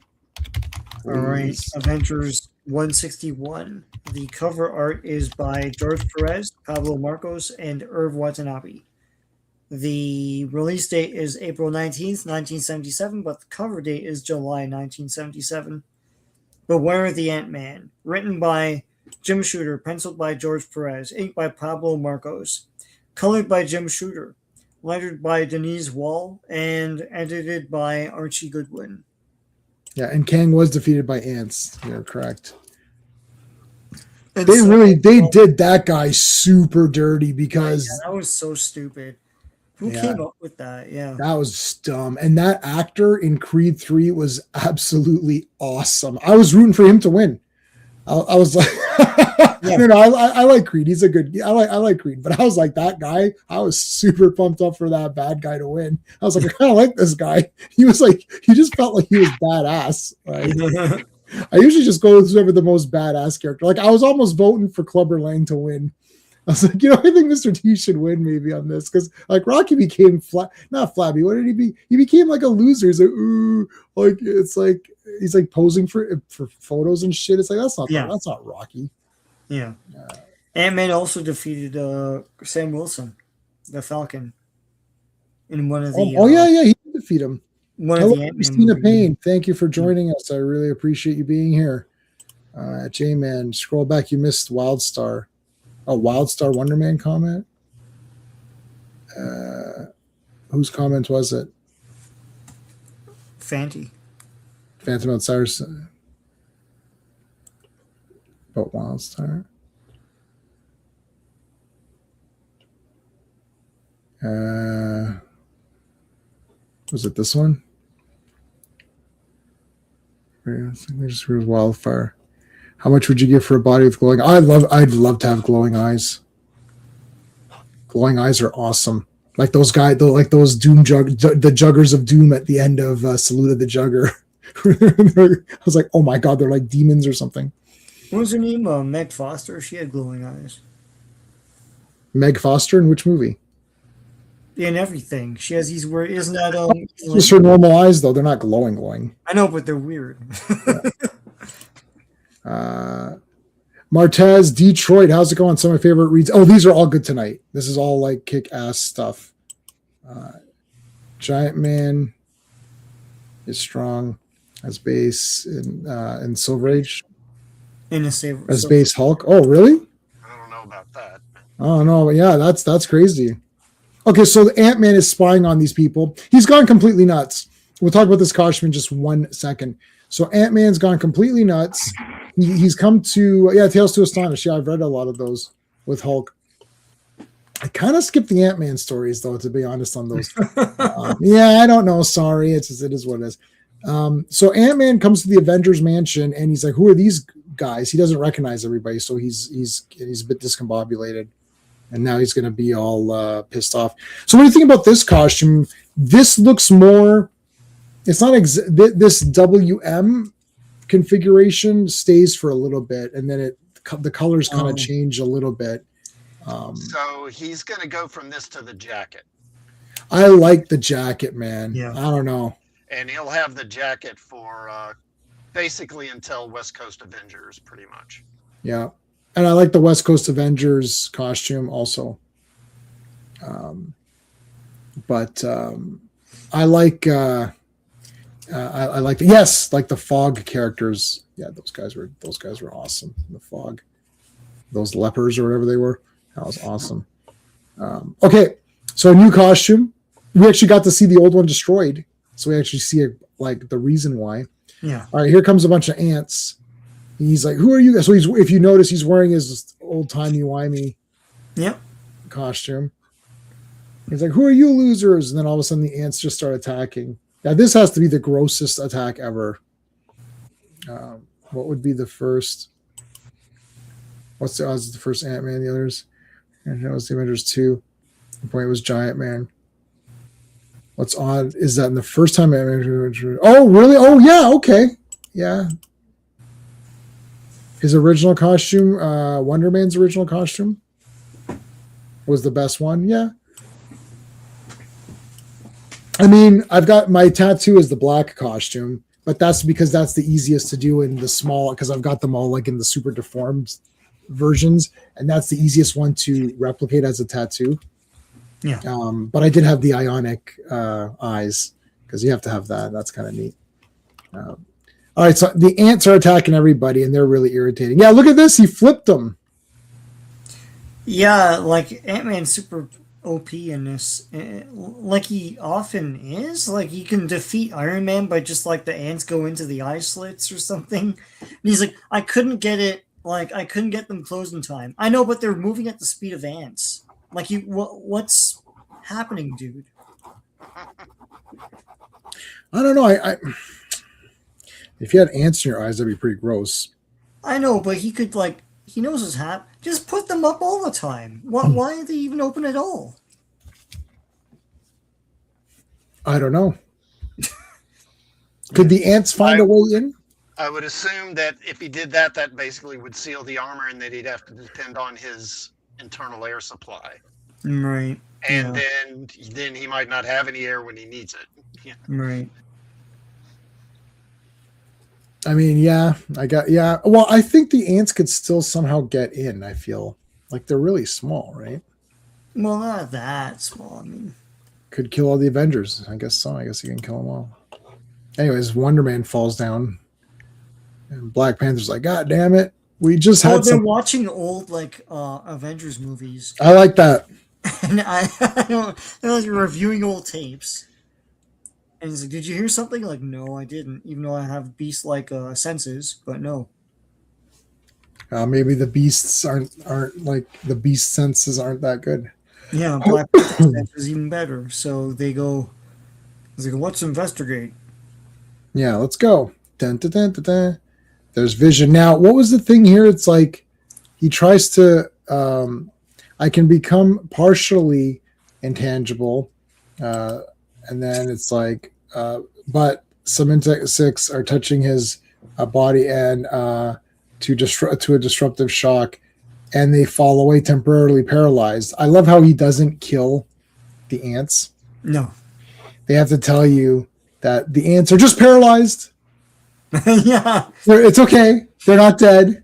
All right, Avengers 161. The cover art is by George Perez, Pablo Marcos, and Irv Watanabe. The release date is April 19th, 1977, but the cover date is July 1977. Beware the Ant-Man. Written by Jim Shooter, penciled by George Perez, inked by Pablo Marcos, colored by Jim Shooter, lettered by Denise Wall, and edited by Archie Goodwin.
Yeah, and Kang was defeated by ants. You're correct.
And
They did that guy super dirty because
that was so stupid. Who came up with that? Yeah,
that was dumb. And that actor in Creed 3 was absolutely awesome. I was rooting for him to win. I was like, I like Creed. He's a good. I like Creed, but I was like that guy. I was super pumped up for that bad guy to win. I was like, I kind of like this guy. He just felt like he was badass. Like, I usually just go with whoever the most badass character. Like I was almost voting for Clubber Lang to win. I was like, I think Mr. T should win maybe on this because like Rocky became not flabby. What did he be? He became like a loser. He's like, ooh, like it's like he's like posing for photos and shit. It's like that's not Rocky.
Yeah. Ant-Man also defeated Sam Wilson, the Falcon, in one of the.
He did defeat him.
Hello,
Christina Payne. Thank you for joining us. I really appreciate you being here. J-Man, scroll back. You missed Wildstar. A Wildstar Wonder Man comment. Whose comment was it?
Phantom
Outsiders. About Wildstar. Was it this one? I think they just heard Wildfire. How much would you give for a body with glowing? I'd love to have glowing eyes. Glowing eyes are awesome. Like those guys, like those the juggers of doom at the end of Salute of the Jugger. I was like, oh my god, they're like demons or something.
What was her name? Meg Foster. She had glowing eyes.
Meg Foster in which movie?
In everything, she has these weird. Isn't that
just her normal eyes though? They're not glowing.
I know, but they're weird.
Martez, Detroit, how's it going? Some of my favorite reads. Oh, these are all good tonight. This is all like kick-ass stuff. Giant Man is strong as base in Silver Age. As base Hulk. Oh, really?
I don't know about that.
Oh no, yeah, that's crazy. Okay, so the Ant-Man is spying on these people. He's gone completely nuts. We'll talk about this costume in just 1 second. So Ant-Man's gone completely nuts. He's come to Tales to Astonish. Yeah, I've read a lot of those with Hulk. I kind of skipped the Ant-Man stories though, to be honest on those. I don't know. Sorry, it is what it is. So Ant-Man comes to the Avengers mansion and he's like, "Who are these guys?" He doesn't recognize everybody, so he's a bit discombobulated, and now he's going to be all pissed off. So what do you think about this costume? This looks more. It's not this WM configuration stays for a little bit, and then the colors kind of change a little bit.
So he's going to go from this to the jacket.
I like the jacket, man.
Yeah.
I don't know.
And he'll have the jacket for basically until West Coast Avengers, pretty much.
Yeah. And I like the West Coast Avengers costume also. But I like I like the Fog characters. Yeah, those guys were awesome. The Fog, those lepers or whatever they were. That was awesome. Okay, so a new costume. We actually got to see the old one destroyed, so we actually see like the reason why.
Yeah.
All right, here comes a bunch of ants. He's like, "Who are you?" So if you notice, he's wearing his old timey wimey costume. He's like, "Who are you losers?" And then all of a sudden, the ants just start attacking. Now, this has to be the grossest attack ever. What would be the first? What's the odds of the first Ant-Man? The others? And that was the Avengers 2. The point was Giant Man. What's odd is that in the first time Ant-Man. Oh, really? Oh, yeah. Okay. Yeah. His original costume, Wonder Man's original costume, was the best one. Yeah. I mean, I've got my tattoo is the black costume. but that's because that's the easiest to do in the small, because I've got them all like in the super deformed versions, and that's the easiest one to replicate as a tattoo.
Yeah.
But I did have the ionic eyes, because you have to have that. That's kind of neat. All right, so the ants are attacking everybody, and they're really irritating. Yeah, look at this. He flipped them.
Yeah, like Ant-Man's super OP in this, like he often is. Like he can defeat Iron Man by just like the ants go into the eye slits or something. And he's like, I couldn't get them closed in time. I know, but they're moving at the speed of ants. Like what's happening, dude?
I don't know. I if you had ants in your eyes, that'd be pretty gross.
I know, but he could he knows what's happening. Just put them up all the time. Why are they even open at all?
I don't know. Could the ants find a way in?
I would assume that if he did that, that basically would seal the armor, and that he'd have to depend on his internal air supply.
Right.
And then he might not have any air when he needs it. Yeah.
Right.
I mean, well, I think the ants could still somehow get in. I feel like they're really small, right?
Well, not that small. I mean,
could kill all the Avengers. I guess so. I guess you can kill them all. Anyways, Wonder Man falls down, and Black Panther's like, God damn it. We just had
they're watching old Avengers movies.
I like that.
And they're like reviewing old tapes. And he's like, did you hear something? Like, no, I didn't. Even though I have beast-like senses, but no.
Maybe the beasts aren't like the beast senses aren't that good.
Yeah, Black Panther sense is even better. So they go. He's like, let's investigate.
Yeah, let's go. Dun, dun, dun, dun, dun. There's Vision. Now, what was the thing here? It's like he tries to. I can become partially intangible, and then it's like, but some insects are touching his body and to a disruptive shock, and they fall away temporarily paralyzed. I love how he doesn't kill the ants.
No,
they have to tell you that the ants are just paralyzed.
Yeah,
it's okay. They're not dead.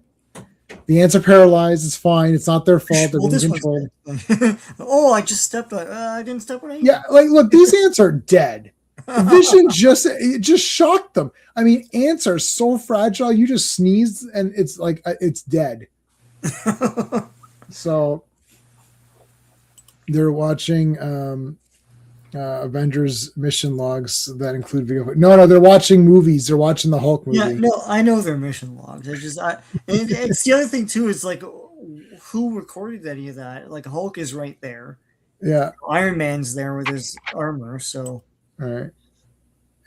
The ants are paralyzed. It's fine. It's not their fault. They're being controlled.
Oh, I just stepped on. I didn't step on anything.
Yeah, like look, these ants are dead. Vision just shocked them. I mean, ants are so fragile. You just sneeze and it's like it's dead. So they're watching Avengers mission logs that include video. No, they're watching movies. They're watching the Hulk movie.
Yeah, no, I know they're mission logs. It's the other thing too. Is like who recorded any of that? Like Hulk is right there.
Yeah,
Iron Man's there with his armor. So.
All right.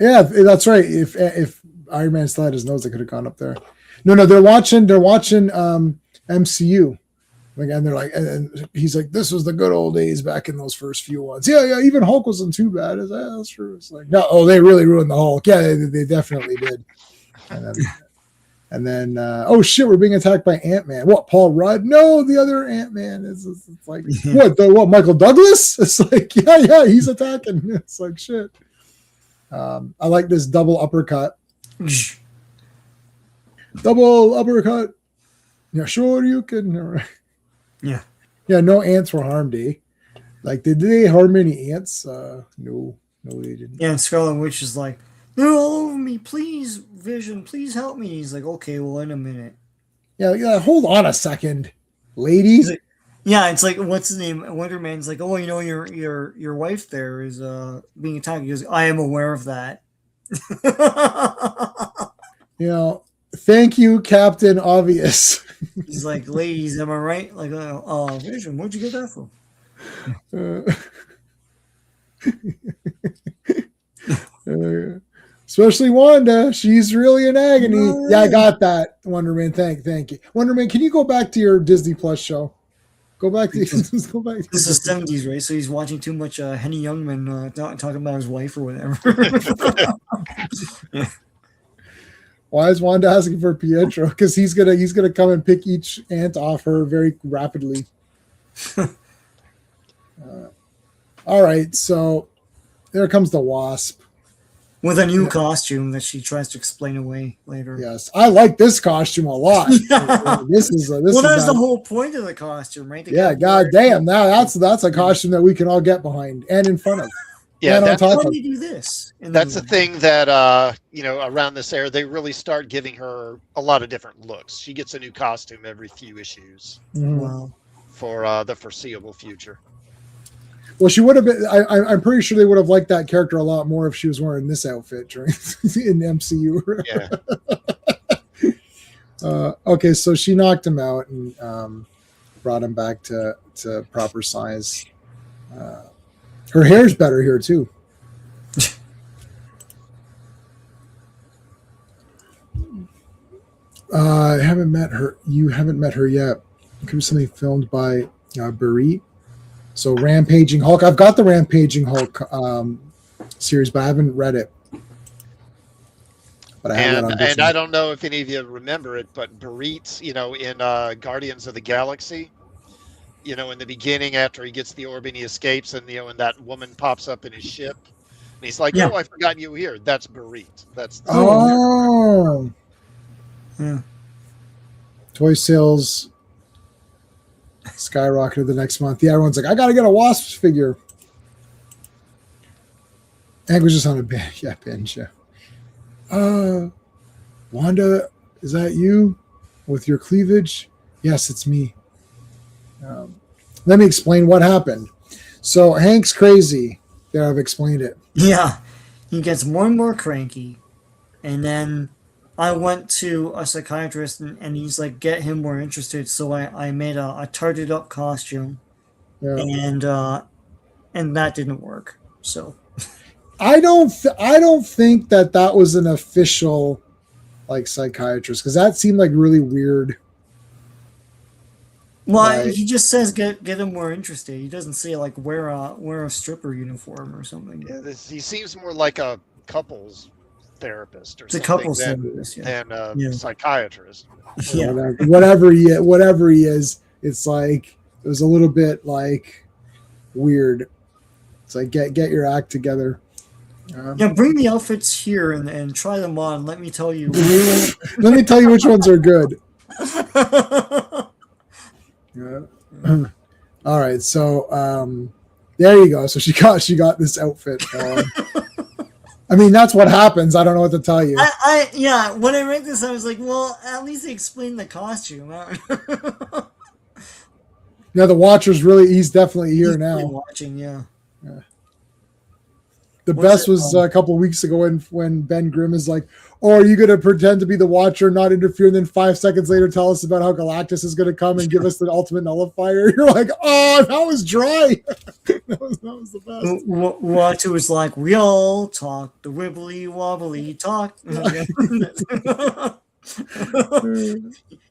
Yeah, that's right. If Iron Man still had his nose, they could have gone up there. No, they're watching MCU. And they're like, and he's like, this was the good old days back in those first few ones. Yeah, even Hulk wasn't too bad. That's true. It's like, no, they really ruined the Hulk. Yeah, they definitely did. And then oh shit, we're being attacked by Ant-Man. What, Paul Rudd? No, the other Ant-Man. It's like, what, Michael Douglas? It's like, yeah, he's attacking. It's like, shit. I like this double uppercut. Double uppercut. Yeah, sure you can.
Yeah,
no ants were harmed, eh? Like, did they harm any ants? No, they didn't.
Yeah, and Scarlet Witch is like, they're all over me. Please, Vision, please help me. He's like, okay, well, in a minute.
Yeah, hold on a second, lady.
Like, yeah, it's like, what's his name? Wonder Man's like, oh, your wife there is being attacked. He goes, I am aware of that.
Thank you, Captain Obvious.
He's like, ladies, am I right? Like, Vision, where'd you get that from?
Especially Wanda, she's really in agony. Yeah, I got that, Wonder Man. Thank you, Wonder Man. Can you go back to your Disney Plus show? Go back to.
This is the 70s, right? So he's watching too much Henny Youngman talking about his wife or whatever. Yeah.
Why is Wanda asking for Pietro? Because he's gonna come and pick each ant off her very rapidly. All right, so there comes the Wasp.
with a new costume that she tries to explain away later.
Yes, I like this costume a lot. This is
that's the whole point of the costume, right?
God damn! Now that's a costume that we can all get behind and in front of.
Yeah,
that's why you do this.
That's the thing that around this era they really start giving her a lot of different looks. She gets a new costume every few issues for the foreseeable future.
Well, she would have been. I'm pretty sure they would have liked that character a lot more if she was wearing this outfit during in the MCU.
Yeah.
Okay, so she knocked him out and brought him back to proper size. Her hair's better here too. I haven't met her. You haven't met her yet. It could be something filmed by Barit. So Rampaging Hulk. I've got the Rampaging Hulk series, but I haven't read it. But I have
and I don't know if any of you remember it, but Barit, in Guardians of the Galaxy, in the beginning after he gets the orb and he escapes, and and that woman pops up in his ship, and he's like, "Oh, I forgot you were here." That's Barit. That's
yeah.
Toy sales skyrocketed the next month. Yeah, everyone's like, I gotta get a Wasp figure. Hank was just on a binge. Wanda, is that you with your cleavage? Yes, it's me. Let me explain what happened. So Hank's crazy. There, I've explained it.
Yeah, he gets more and more cranky, and then I went to a psychiatrist, and he's like, get him more interested. So I made a tarted up costume, and that didn't work. So
I don't think that was an official psychiatrist, because that seemed like really weird.
Well, he just says get him more interested. He doesn't say wear a stripper uniform or something.
Yeah, he seems more like a couples therapist or
something
than a psychiatrist.
Yeah, whatever he is, it's like it was a little bit weird. It's like get your act together.
Bring the outfits here and try them on. Let me tell you.
Let me tell you which ones are good. All right, so there you go. So she got this outfit. I mean, that's what happens. I don't know what to tell you.
When I read this, I was like, well, at least they explained the costume.
Yeah, the Watcher's he's definitely here now.
Watching, yeah.
The best was a couple of weeks ago when Ben Grimm is like, "Oh, are you going to pretend to be the Watcher, not interfere, and then 5 seconds later tell us about how Galactus is going to come and give us the ultimate nullifier?" You're like, "Oh, that was dry." that was the best.
Watcher was like, "We all talk the wibbly wobbly talk."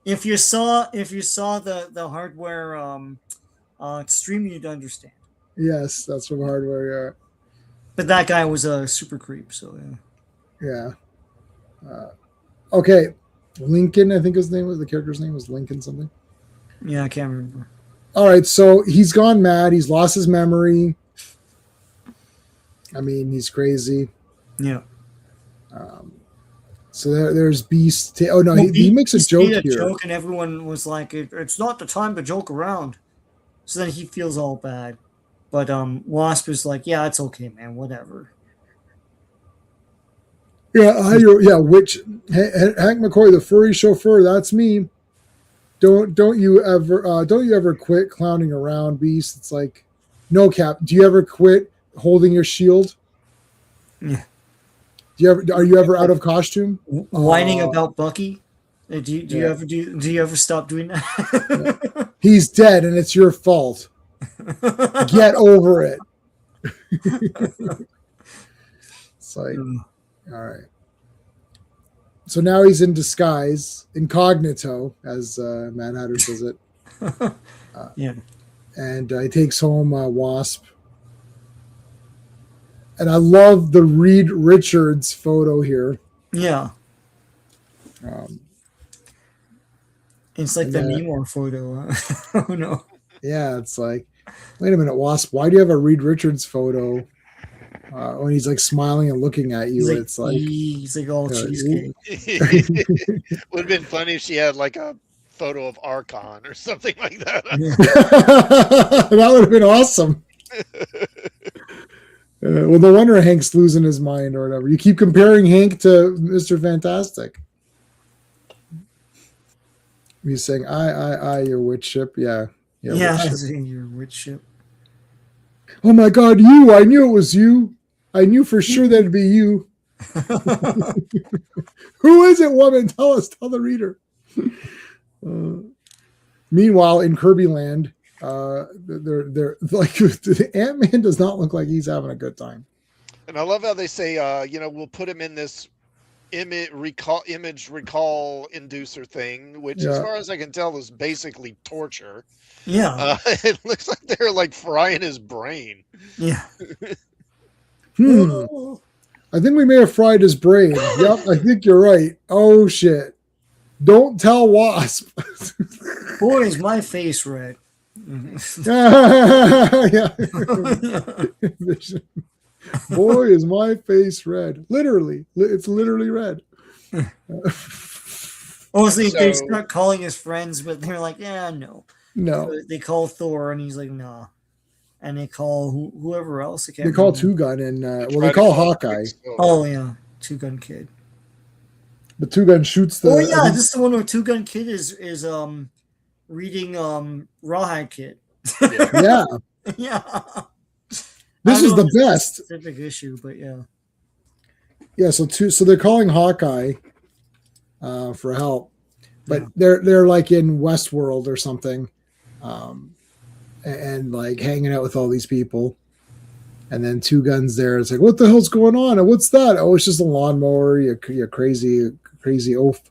If you saw the Hardware stream, you'd understand.
Yes, that's from Hardware. Yeah.
But that guy was a super creep, so
yeah. Okay, Lincoln, I think the character's name was Lincoln something.
Yeah, I can't remember.
All right, so he's gone mad. He's lost his memory. I mean, he's crazy.
Yeah.
So there's Beast. Oh no, he makes a joke here.
Joke, and everyone was like, "It's not the time to joke around." So then he feels all bad. But Wasp is like, yeah, it's okay, man, whatever.
Yeah, which Hank McCoy, the furry chauffeur, that's me. Don't you ever quit clowning around, Beast? It's like, no, Cap. Do you ever quit holding your shield?
Yeah.
Are you ever out of costume?
Whining about Bucky? Do you ever stop doing that?
Yeah. He's dead, and it's your fault. Get over it. It's like, all right. So now he's in disguise, incognito, as Mad Hatter says it.
Yeah.
And he takes home Wasp. And I love the Reed Richards photo here.
Yeah. It's like the Namor photo. Oh, no.
Yeah, it's like, wait a minute, Wasp, why do you have a Reed Richards photo when he's like smiling and looking at you,
he's like all cheesecake.
Would have been funny if she had like a photo of Archon or something like that.
That would have been awesome. Well, no wonder Hank's losing his mind or whatever. You keep comparing Hank to Mr. Fantastic. He's saying, I, your witch ship. Yeah.
Yeah, your witch ship.
Oh my God, you! I knew it was you. I knew for sure that'd be you. Who is it, woman? Tell the reader. Meanwhile, in Kirby Land, they're like Ant-Man does not look like he's having a good time.
And I love how they say, we'll put him in this image recall inducer thing, which, as far as I can tell, is basically torture.
Yeah,
it looks like they're like frying his brain.
Yeah.
I think we may have fried his brain. Yep, I think you're right. Oh shit! Don't tell Wasp.
Boy, is my face red.
Yeah. Boy, is my face red. Literally, it's literally red.
They start calling his friends, but they're like, yeah, no.
No.
So they call Thor, and he's like, nah. And they call whoever else.
They call Two Gun, and they call Hawkeye.
Oh yeah, Two Gun Kid.
But Two Gun shoots the.
Oh yeah, this is the one where Two Gun Kid is reading Rawhide Kid.
Yeah.
Yeah.
This is the best
specific issue, but yeah.
Yeah, so they're calling Hawkeye for help, but they're like in Westworld or something, and like hanging out with all these people, and then Two Guns there. It's like, what the hell's going on? And what's that? Oh, it's just a lawnmower. You crazy oaf.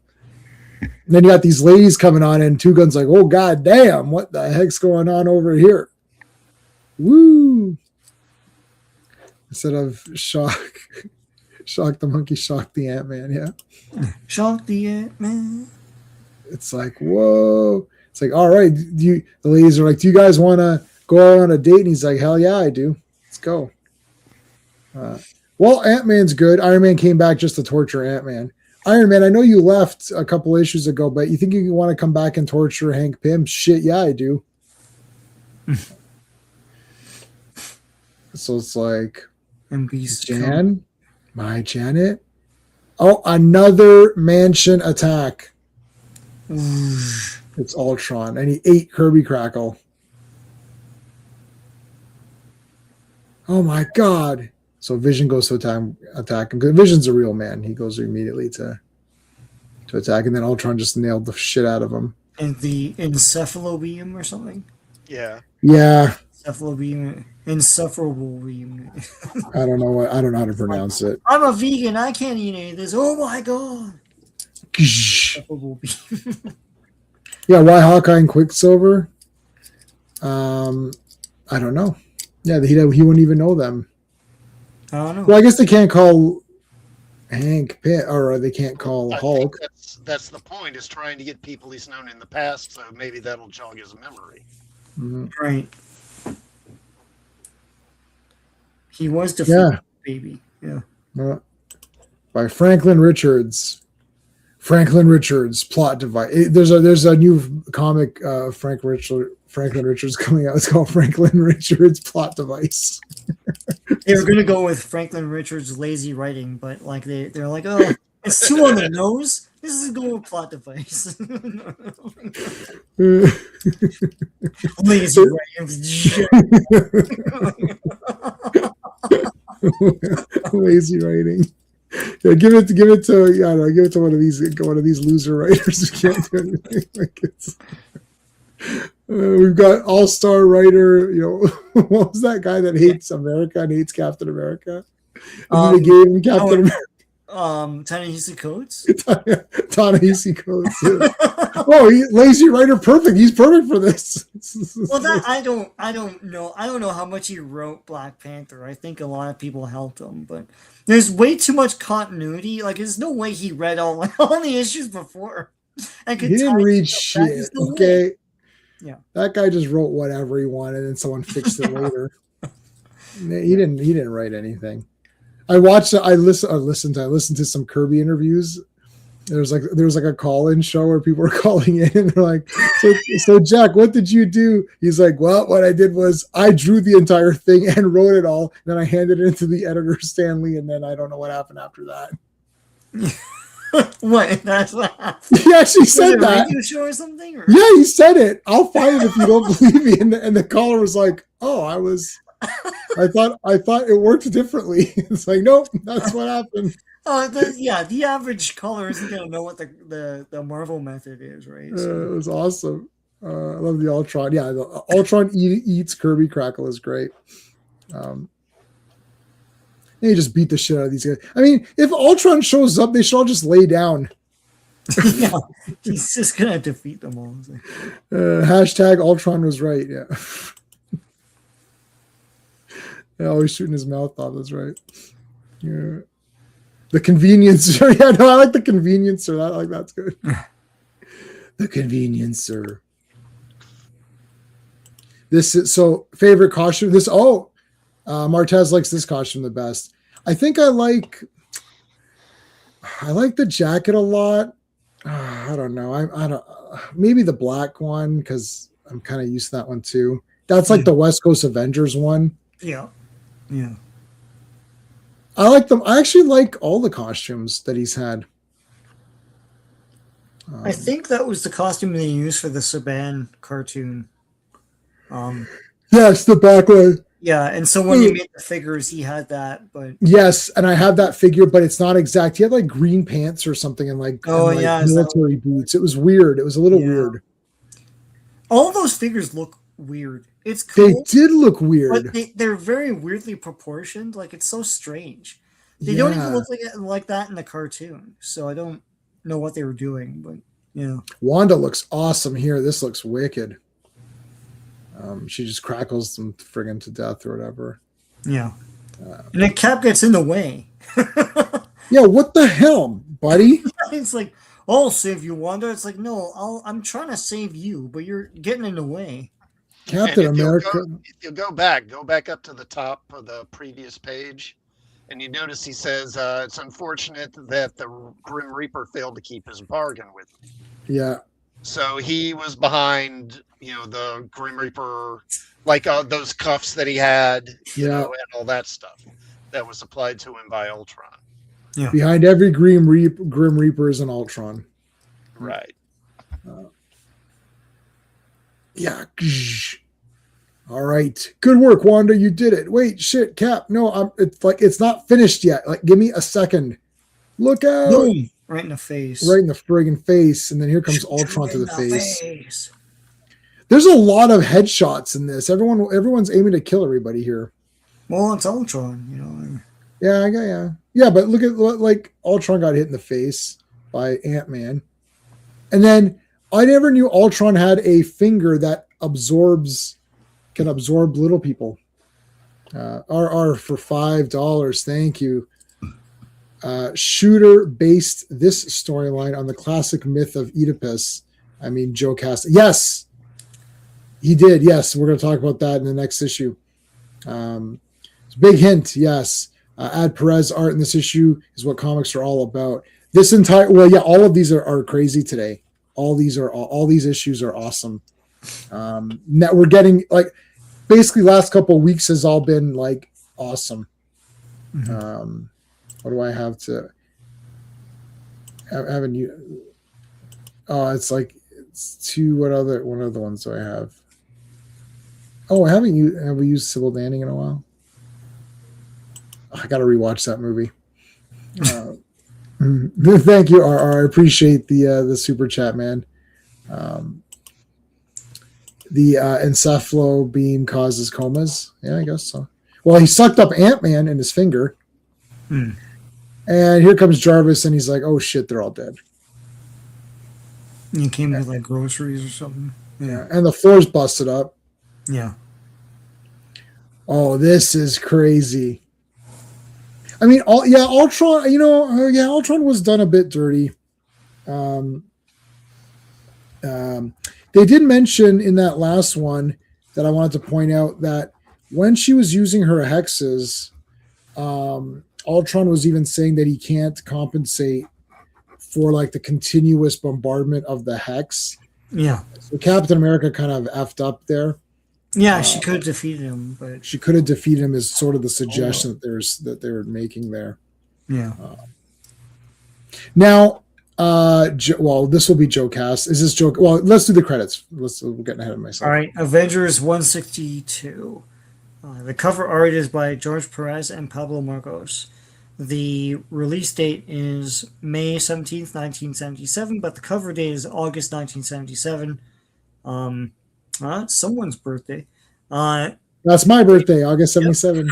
And then you got these ladies coming on, and Two Guns like, oh god damn, what the heck's going on over here? Woo! Instead of shock the monkey, shock the Ant-Man, yeah.
Shock the Ant-Man.
It's like, whoa. It's like, all right, the ladies are like, do you guys want to go out on a date? And he's like, hell yeah, I do. Let's go. Well, Ant-Man's good. Iron Man came back just to torture Ant-Man. Iron Man, I know you left a couple issues ago, but you think you want to come back and torture Hank Pym? Shit, yeah, I do. So it's like, Jan, my Janet. Oh, another mansion attack. It's Ultron, and he ate Kirby Crackle. Oh my god! So Vision goes to attack him. Vision's a real man. He goes immediately to attack, and then Ultron just nailed the shit out of him.
And the encephalobeam or something.
Yeah.
Yeah.
Encephalobeam. Insufferable beam.
I don't know how to pronounce it.
I'm a vegan. I can't eat any of this. Oh my god.
Yeah, why Hawkeye and Quicksilver? I don't know. Yeah, he wouldn't even know them.
I don't know.
Well, I guess they can't call Hank Pym, or they can't call Hulk.
That's the point, is trying to get people he's known in the past, so maybe that'll jog his memory.
Mm-hmm.
Right. He was defeated, baby. Yeah.
By Franklin Richards. Franklin Richards plot device. There's a new comic Franklin Richards coming out. It's called Franklin Richards Plot Device.
They were gonna go with Franklin Richards lazy writing, but like they're like, oh, it's too on the nose. This is going with plot device. Lazy
writing. Lazy writing. Yeah, give it to one of these loser writers who can't do anything. Like it's, we've got all-star writer. What was that guy that hates America and hates Captain America? And they gave him Captain America.
Ta-Nehisi Coates.
Ta-Nehisi Coates. Yeah. Oh, lazy writer, perfect. He's perfect for this.
Well, that I don't know. I don't know how much he wrote Black Panther. I think a lot of people helped him, but there's way too much continuity. Like, there's no way he read all the issues before.
He didn't read shit. Okay.
Yeah.
That guy just wrote whatever he wanted, and someone fixed it later. He didn't write anything. I listened to some Kirby interviews. There was like a call-in show where people were calling in and they're like, so Jack, what did you do? He's like, well, what I did was I drew the entire thing and wrote it all. Then I handed it to the editor, Stanley, and then I don't know what happened after that.
What? That's what happened.
He actually said that.
Radio show or something? Or?
Yeah, he said it. I'll find it if you don't believe me. And the caller was like, oh, I thought it worked differently. It's like, nope, that's what happened.
The average caller isn't gonna know what the Marvel method is, right? So.
It was awesome. I love the Ultron. Yeah, the Ultron eats Kirby Crackle is great. They just beat the shit out of these guys. I mean, if Ultron shows up, they should all just lay down.
Yeah, he's just gonna defeat them all.
Hashtag Ultron was right. Yeah. Yeah, always shooting his mouth off. That's right. Yeah. The conveniencer. Yeah, no, I like the conveniencer. That's good. The conveniencer. This is so favorite costume. Martez likes this costume the best. I think I like the jacket a lot. I don't know. I don't. Maybe the black one because I'm kind of used to that one too. That's like the West Coast Avengers one.
Yeah. Yeah.
I like them. I actually like all the costumes that he's had.
I think that was the costume they used for the Saban cartoon.
Yes, the back one.
Yeah, and so when you made the figures, he had that, but
yes, and I have that figure, but it's not exact. He had like green pants or something and military boots. It was weird. It was a little weird.
All of those figures look weird. It's cool.
They did look weird.
But they're very weirdly proportioned. Like, it's so strange. They don't even look like that in the cartoon. So I don't know what they were doing, but yeah.
Wanda looks awesome here. This looks wicked. She just crackles them friggin' to death or whatever.
Yeah. And then Cap gets in the way.
Yeah, what the hell, buddy?
It's like, I'll save you, Wanda. It's like, no, I'm trying to save you, but you're getting in the way.
Captain America.
If you go back up to the top of the previous page, and you notice he says it's unfortunate that the Grim Reaper failed to keep his bargain with him.
Yeah.
So he was behind, the Grim Reaper, like those cuffs that he had, and all that stuff that was applied to him by Ultron.
Yeah. Behind every Grim Reaper is an Ultron.
Right.
Yeah. All right. Good work, Wanda. You did it. Wait, shit, Cap. No, it's not finished yet. Like, give me a second. Look out.
Boom. Right in the face.
Right in the friggin' face. And then here comes Ultron to the face. There's a lot of headshots in this. Everyone's aiming to kill everybody here.
Well, it's Ultron,
Yeah. Yeah, but look at like Ultron got hit in the face by Ant-Man. And then I never knew Ultron had a finger that can absorb little people. RR for $5. Thank you. Shooter based this storyline on the classic myth of Oedipus. I mean, Joe Cast. Yes, he did. Yes, we're going to talk about that in the next issue. Big hint. Yes. Ad Perez art in this issue is what comics are all about. All of these are crazy today. All these issues are awesome. Now we're getting basically last couple of weeks has all been like awesome. Mm-hmm. What do I have to? Haven't you? Oh, it's two. What other ones do I have? Oh, have we used Sybil Danning in a while? I got to rewatch that movie. Thank you, RR. I appreciate the super chat, man. The encephalo beam causes comas. Yeah, I guess so. Well, he sucked up Ant-Man in his finger. And here comes Jarvis, and he's like, oh, shit, they're all dead.
You came with like groceries or something.
Yeah, and the floor's busted up.
Yeah.
Oh, this is crazy. I mean, Ultron, Ultron was done a bit dirty. They did mention in that last one that I wanted to point out that when she was using her hexes, Ultron was even saying that he can't compensate for like the continuous bombardment of the hex.
Yeah.
So Captain America kind of effed up there.
Yeah, she could have defeated him, but
she could have defeated him is sort of the suggestion that they're making there.
Yeah.
Now, well, this will be Joe Cast. Is this Joe? Well, let's do the credits. We're getting ahead of myself.
All right, Avengers 162. The cover art is by George Perez and Pablo Marcos. The release date is May 17th, 1977, but the cover date is August 1977. Someone's birthday.
That's my birthday, August 77.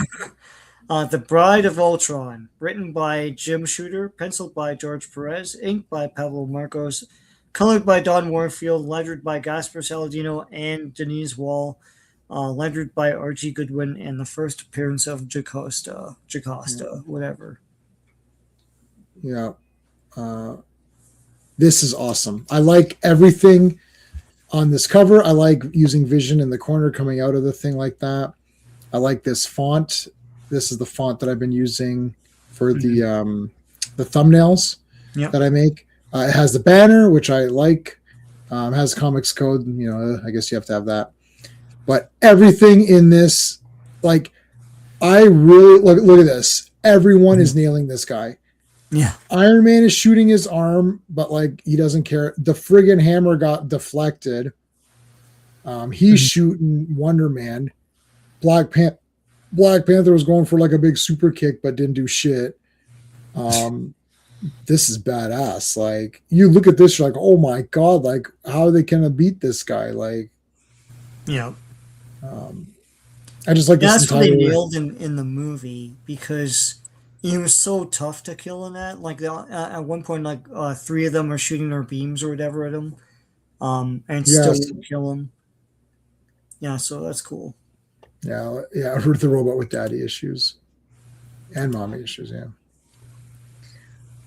The Bride of Ultron, written by Jim Shooter, penciled by George Perez, inked by Pablo Marcos, colored by Don Warfield, lettered by Gaspar Saladino and Denise Wall, lettered by Archie Goodwin, and the first appearance of Jocasta, whatever.
Yeah. This is awesome. I like everything on this cover. I like using Vision in the corner coming out of the thing like that. I like this font. This is the font that I've been using for the thumbnails that I make. It has the banner, which I like. Has comics code. I guess you have to have that. But everything in this, like, I really look at this. Everyone is nailing this guy.
Yeah.
Iron Man is shooting his arm, but like he doesn't care. The friggin' hammer got deflected. He's shooting Wonder Man. Black Panther was going for like a big super kick, but didn't do shit. This is badass. Like, you look at this, you're like, oh my god, like how are they gonna beat this guy? Like,
yeah.
I just like this
that's
entire.
What they nailed in the movie, because he was so tough to kill in that. Like at one point, like three of them are shooting their beams or whatever at him, and still kill him. Yeah, so that's cool.
Yeah, the robot with daddy issues and mommy issues. Yeah,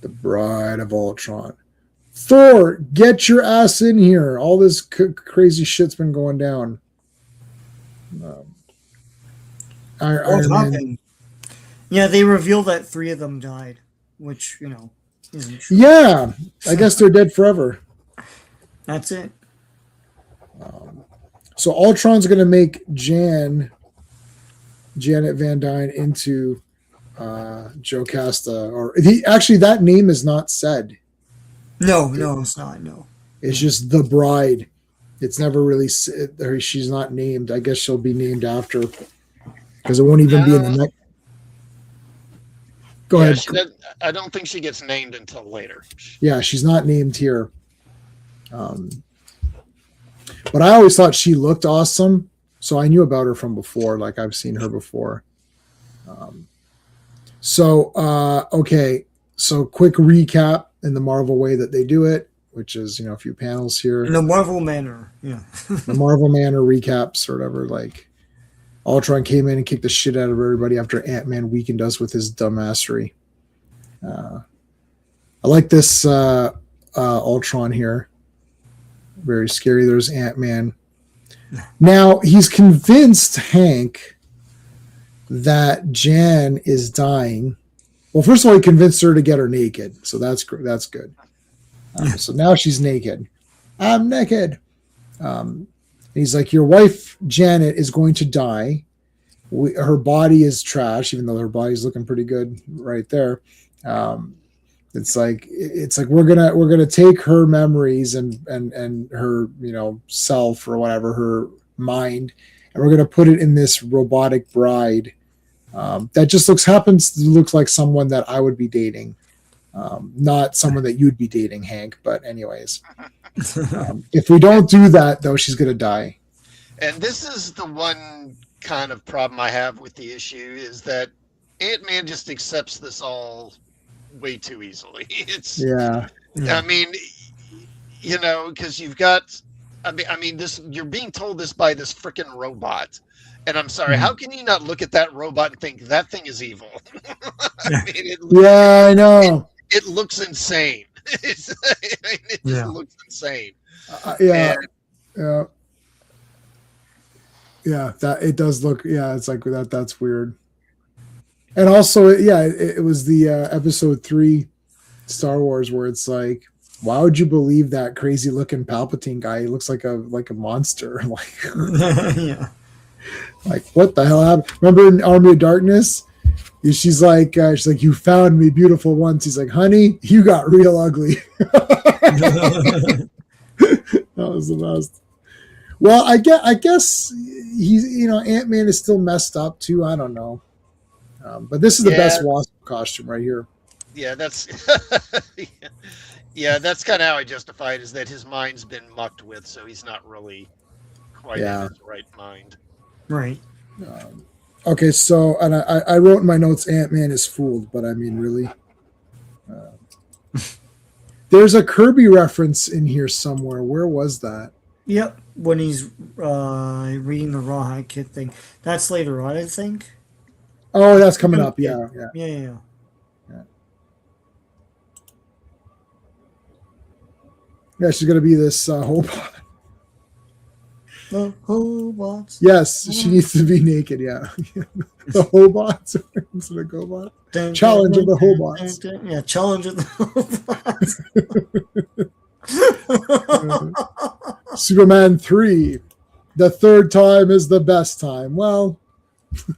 the Bride of Ultron. Thor, get your ass in here! All this crazy shit's been going down. Iron Man.
Yeah, they revealed that three of them died, which isn't true.
Yeah, I guess they're dead forever.
That's it.
So Ultron's going to make Janet Van Dyne into Jocasta, or actually that name is not said.
No, it's not. No,
it's just the Bride. It's never really. She's not named. I guess she'll be named after, because it won't even be in the next. Go ahead.
I don't think she gets named until later.
Yeah, she's not named here. But I always thought she looked awesome, so I knew about her from before. Like, I've seen her before. Okay. So quick recap in the Marvel way that they do it, which is, a few panels here.
In the Marvel manner, yeah.
The Marvel manner recaps or whatever. Like, Ultron came in and kicked the shit out of everybody after Ant-Man weakened us with his dumbassery. I like this Ultron here. Very scary. There's Ant-Man. Now, he's convinced Hank that Jan is dying. Well, first of all, he convinced her to get her naked. So that's good. So now she's naked. I'm naked. He's like, your wife, Janet, is going to die. Her body is trash, even though her body's looking pretty good right there. It's like we're gonna take her memories and her self or whatever, her mind, and we're gonna put it in this robotic bride that just looks like someone that I would be dating, not someone that you'd be dating, Hank. But anyways, if we don't do that, though, she's gonna die.
And this is the one kind of problem I have with the issue, is that Ant-Man just accepts this all way too easily. I mean, because you've got, this, you're being told this by this freaking robot, and I'm sorry, how can you not look at that robot and think that thing is evil?
I know.
It looks insane. It just looks insane.
Yeah, that it does look. Yeah, it's like that. That's weird. And also, yeah, it was the episode 3 Star Wars where it's like, why would you believe that crazy looking Palpatine guy? He looks like a monster. Like,
Yeah.
like what the hell happened? Remember in Army of Darkness? She's like, you found me beautiful once. He's like, honey, you got real ugly. That was the best. Well, I guess he's, Ant-Man is still messed up too. I don't know. But this is the best Wasp costume right here.
Yeah, that's that's kind of how I justify it, is that his mind's been mucked with, so he's not really quite in his right mind.
Right.
Okay, so, and I wrote in my notes, Ant-Man is fooled, but I mean, really? There's a Kirby reference in here somewhere. Where was that?
Yep, when he's reading the Rawhide Kid thing. That's later on, I think.
Oh, that's coming up. Yeah. Yeah, she's going to be this Hobot.
The Hobots.
Yes, she needs to be naked, yeah. The Hobots instead of GoBot. Challenge of the Hobots.
Yeah, challenge of the Hobots.
Superman 3. The third time is the best time. Well,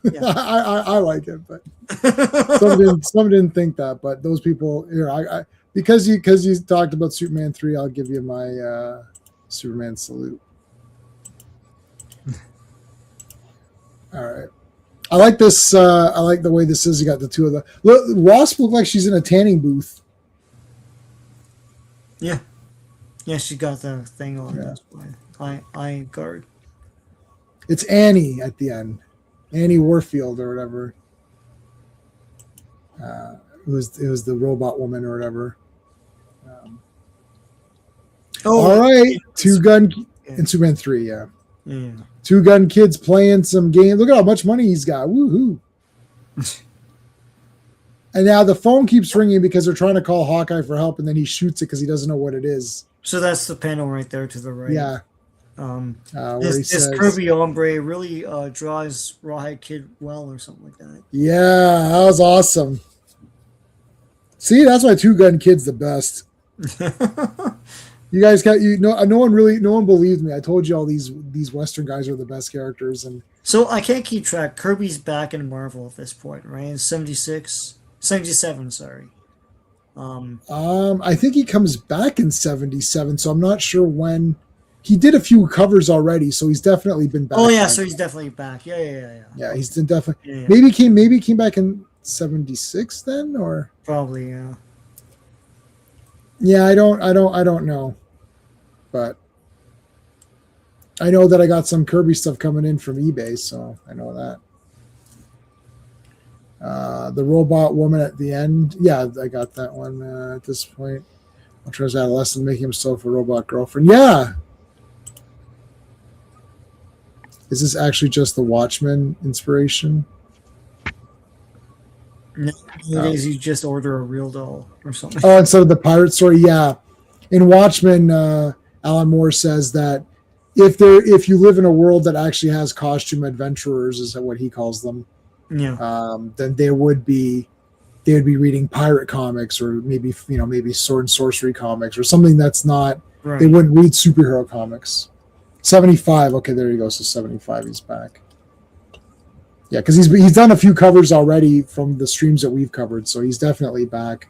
yeah. I like it, but some didn't think that. But those people here, because you talked about Superman 3, I'll give you my Superman salute. All right. I like this. I like the way this is. You got the two of the Wasp look like she's in a tanning booth.
Yeah. Yeah, she got the thing on. Yeah. Eye guard.
It's Annie at the end. Annie Warfield or whatever. It was the robot woman or whatever. All right. Two Gun in Superman 3, yeah.
Yeah.
Two Gun Kid's playing some game. Look at how much money he's got. Woohoo. And now the phone keeps ringing because they're trying to call Hawkeye for help, and then he shoots it because he doesn't know what it is.
So that's the panel right there to the right.
Yeah.
This Kirby ombre really draws Rawhide Kid well or something like that.
Yeah, that was awesome. See, that's why Two Gun Kid's the best. You guys got no one believed me. I told you all these Western guys are the best characters, and
so I can't keep track. Kirby's back in Marvel at this point, right? In 77, sorry.
I think he comes back in 77, so I'm not sure when. He did a few covers already, so he's definitely been back.
Oh yeah, so he's definitely back. Yeah.
Yeah, he's been definitely.
Yeah.
Maybe he came back in 76 then, or
probably, yeah.
Yeah, I don't know, but I know that I got some Kirby stuff coming in from eBay, so I know that. The robot woman at the end, yeah, I got that one at this point. Ultra's adolescent making himself a robot girlfriend. Yeah. Is this actually just the Watchmen inspiration?
No, nowadays you just order a real doll or something.
Oh, instead of the pirate story, yeah. In Watchmen, Alan Moore says that if you live in a world that actually has costume adventurers, is what he calls them, then they would be reading pirate comics or maybe sword and sorcery comics or something that's not. Right. They wouldn't read superhero comics. 75. Okay, there you go. So 75, he's back. Yeah, because he's done a few covers already from the streams that we've covered, so he's definitely back.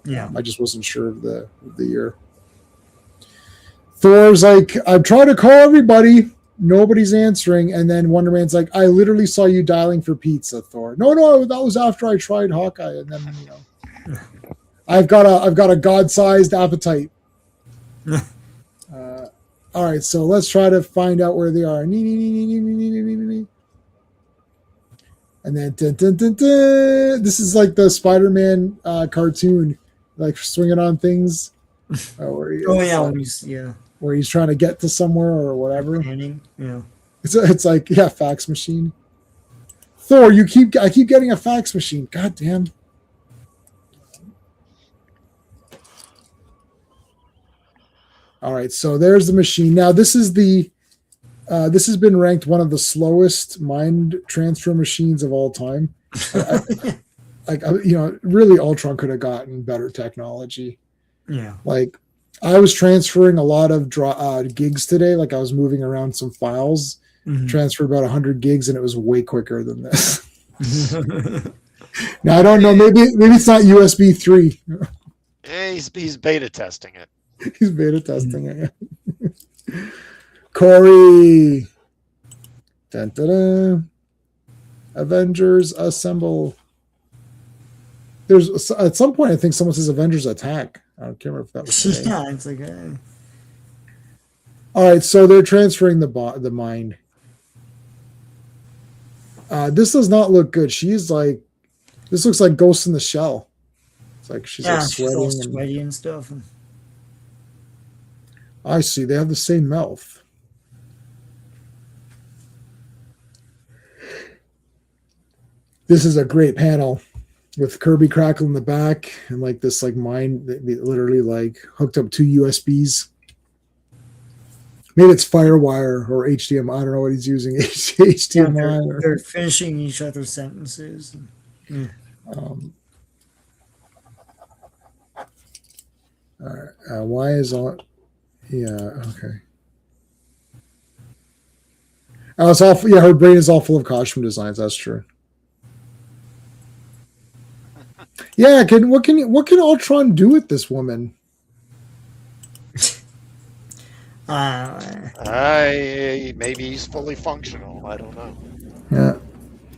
Yeah,
I just wasn't sure of the year. Thor's like, I'm trying to call everybody, nobody's answering, and then Wonder Man's like, I literally saw you dialing for pizza, Thor. No, that was after I tried Hawkeye, and then I've got a god-sized appetite. All right, so let's try to find out where they are. And then this is like the Spider-Man cartoon, like swinging on things. Where he's trying to get to somewhere or whatever.
Yeah,
it's like fax machine. Thor, I keep getting a fax machine. God damn. All right, so there's the machine. Now this is the This has been ranked one of the slowest mind transfer machines of all time. Really, Ultron could have gotten better technology.
Yeah.
Like, I was transferring a lot of gigs today. Like, I was moving around some files, transferred about 100 gigs, and it was way quicker than this. Now, I don't know. Maybe it's not USB 3.
Yeah, he's beta testing it.
He's beta testing it. Corey. Dun, dun, dun. Avengers assemble. There's at some point I think someone says Avengers attack. I don't remember if that was today.
Yeah, it's like.
All right, so they're transferring the mind. This does not look good. She's like, this looks like Ghost in the Shell. It's like she's like
she's all sweaty and stuff.
I see. They have the same mouth. This is a great panel with Kirby Crackle in the back and like this like mind that literally like hooked up 2 USBs. Maybe it's Firewire or HDMI. I don't know what he's using. HDMI.
Yeah, they're finishing each other's sentences.
Why is all? Yeah. Okay. Oh, it's all. Yeah, her brain is all full of costume designs. That's true. Yeah. What can Ultron do with this woman?
Maybe he's fully functional. I don't know.
Yeah.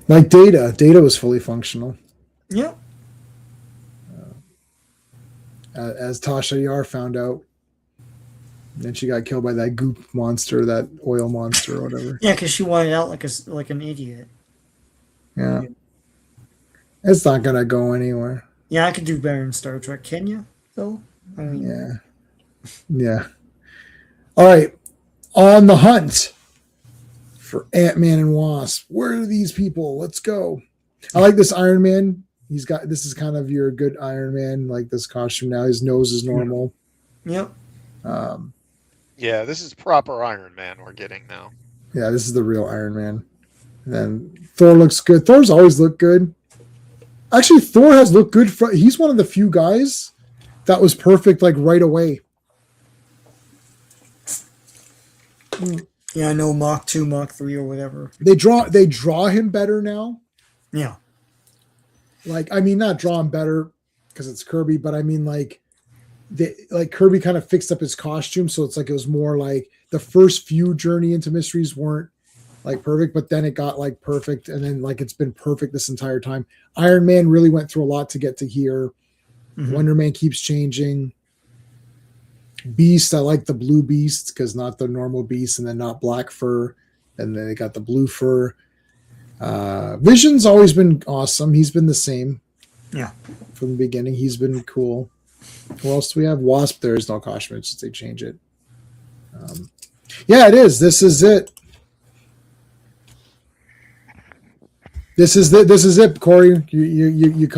Like Data. Data was fully functional.
Yeah.
As Tasha Yar found out. Then she got killed by that goop monster, that oil monster or whatever.
Yeah, because she wanted out like an idiot.
Yeah. It's not going to go anywhere.
Yeah, I could do better in Star Trek. Can you, though? I mean,
yeah. Yeah. All right. On the hunt for Ant-Man and Wasp. Where are these people? Let's go. I like this Iron Man. This is kind of your good Iron Man, like this costume now. His nose is normal.
Yep.
Yeah, this is proper Iron Man we're getting now.
Yeah, this is the real Iron Man. And then Thor looks good. Thor's always looked good. Actually, Thor has looked good. He's one of the few guys that was perfect like right away.
Yeah, I know Mach 2, Mach 3 or whatever.
They draw him better now.
Yeah.
Like, I mean, not draw him better because it's Kirby, but I mean like Kirby kind of fixed up his costume, so it's like it was more like the first few Journey into Mysteries weren't like perfect, but then it got like perfect, and then like it's been perfect this entire time. Iron Man really went through a lot to get to here. Wonder Man keeps changing. Beast, I like the blue Beast because not the normal Beast, and then not black fur, and then they got the blue fur. Vision's always been awesome. He's been the same.
Yeah.
From the beginning, he's been cool. Who else do we have? Wasp. There is no costume. It's just they change it. Yeah, it is. This is it. This is it, Corey. You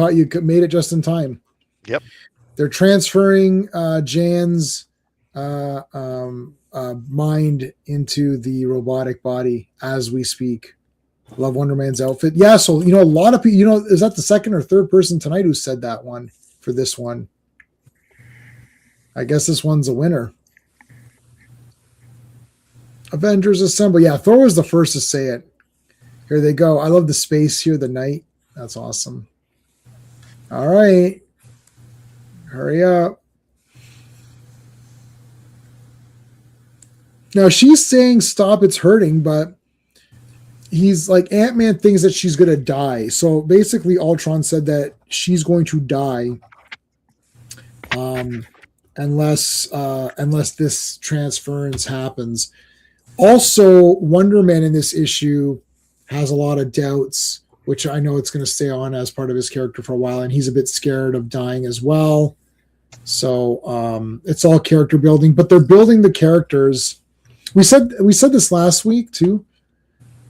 made it just in time.
Yep.
They're transferring Jan's mind into the robotic body as we speak. Love Wonder Man's outfit. Yeah, so a lot of people. Is that the second or third person tonight who said that one for this one? I guess this one's a winner. Avengers Assemble. Yeah, Thor was the first to say it. Here they go. I love the space here, the night. That's awesome. All right. Hurry up. Now she's saying stop, it's hurting, but he's like, Ant-Man thinks that she's going to die. So basically Ultron said that she's going to die unless this transference happens. Also, Wonder Man in this issue has a lot of doubts, which I know it's going to stay on as part of his character for a while, and he's a bit scared of dying as well. So it's all character building, but they're building the characters. We said this last week too.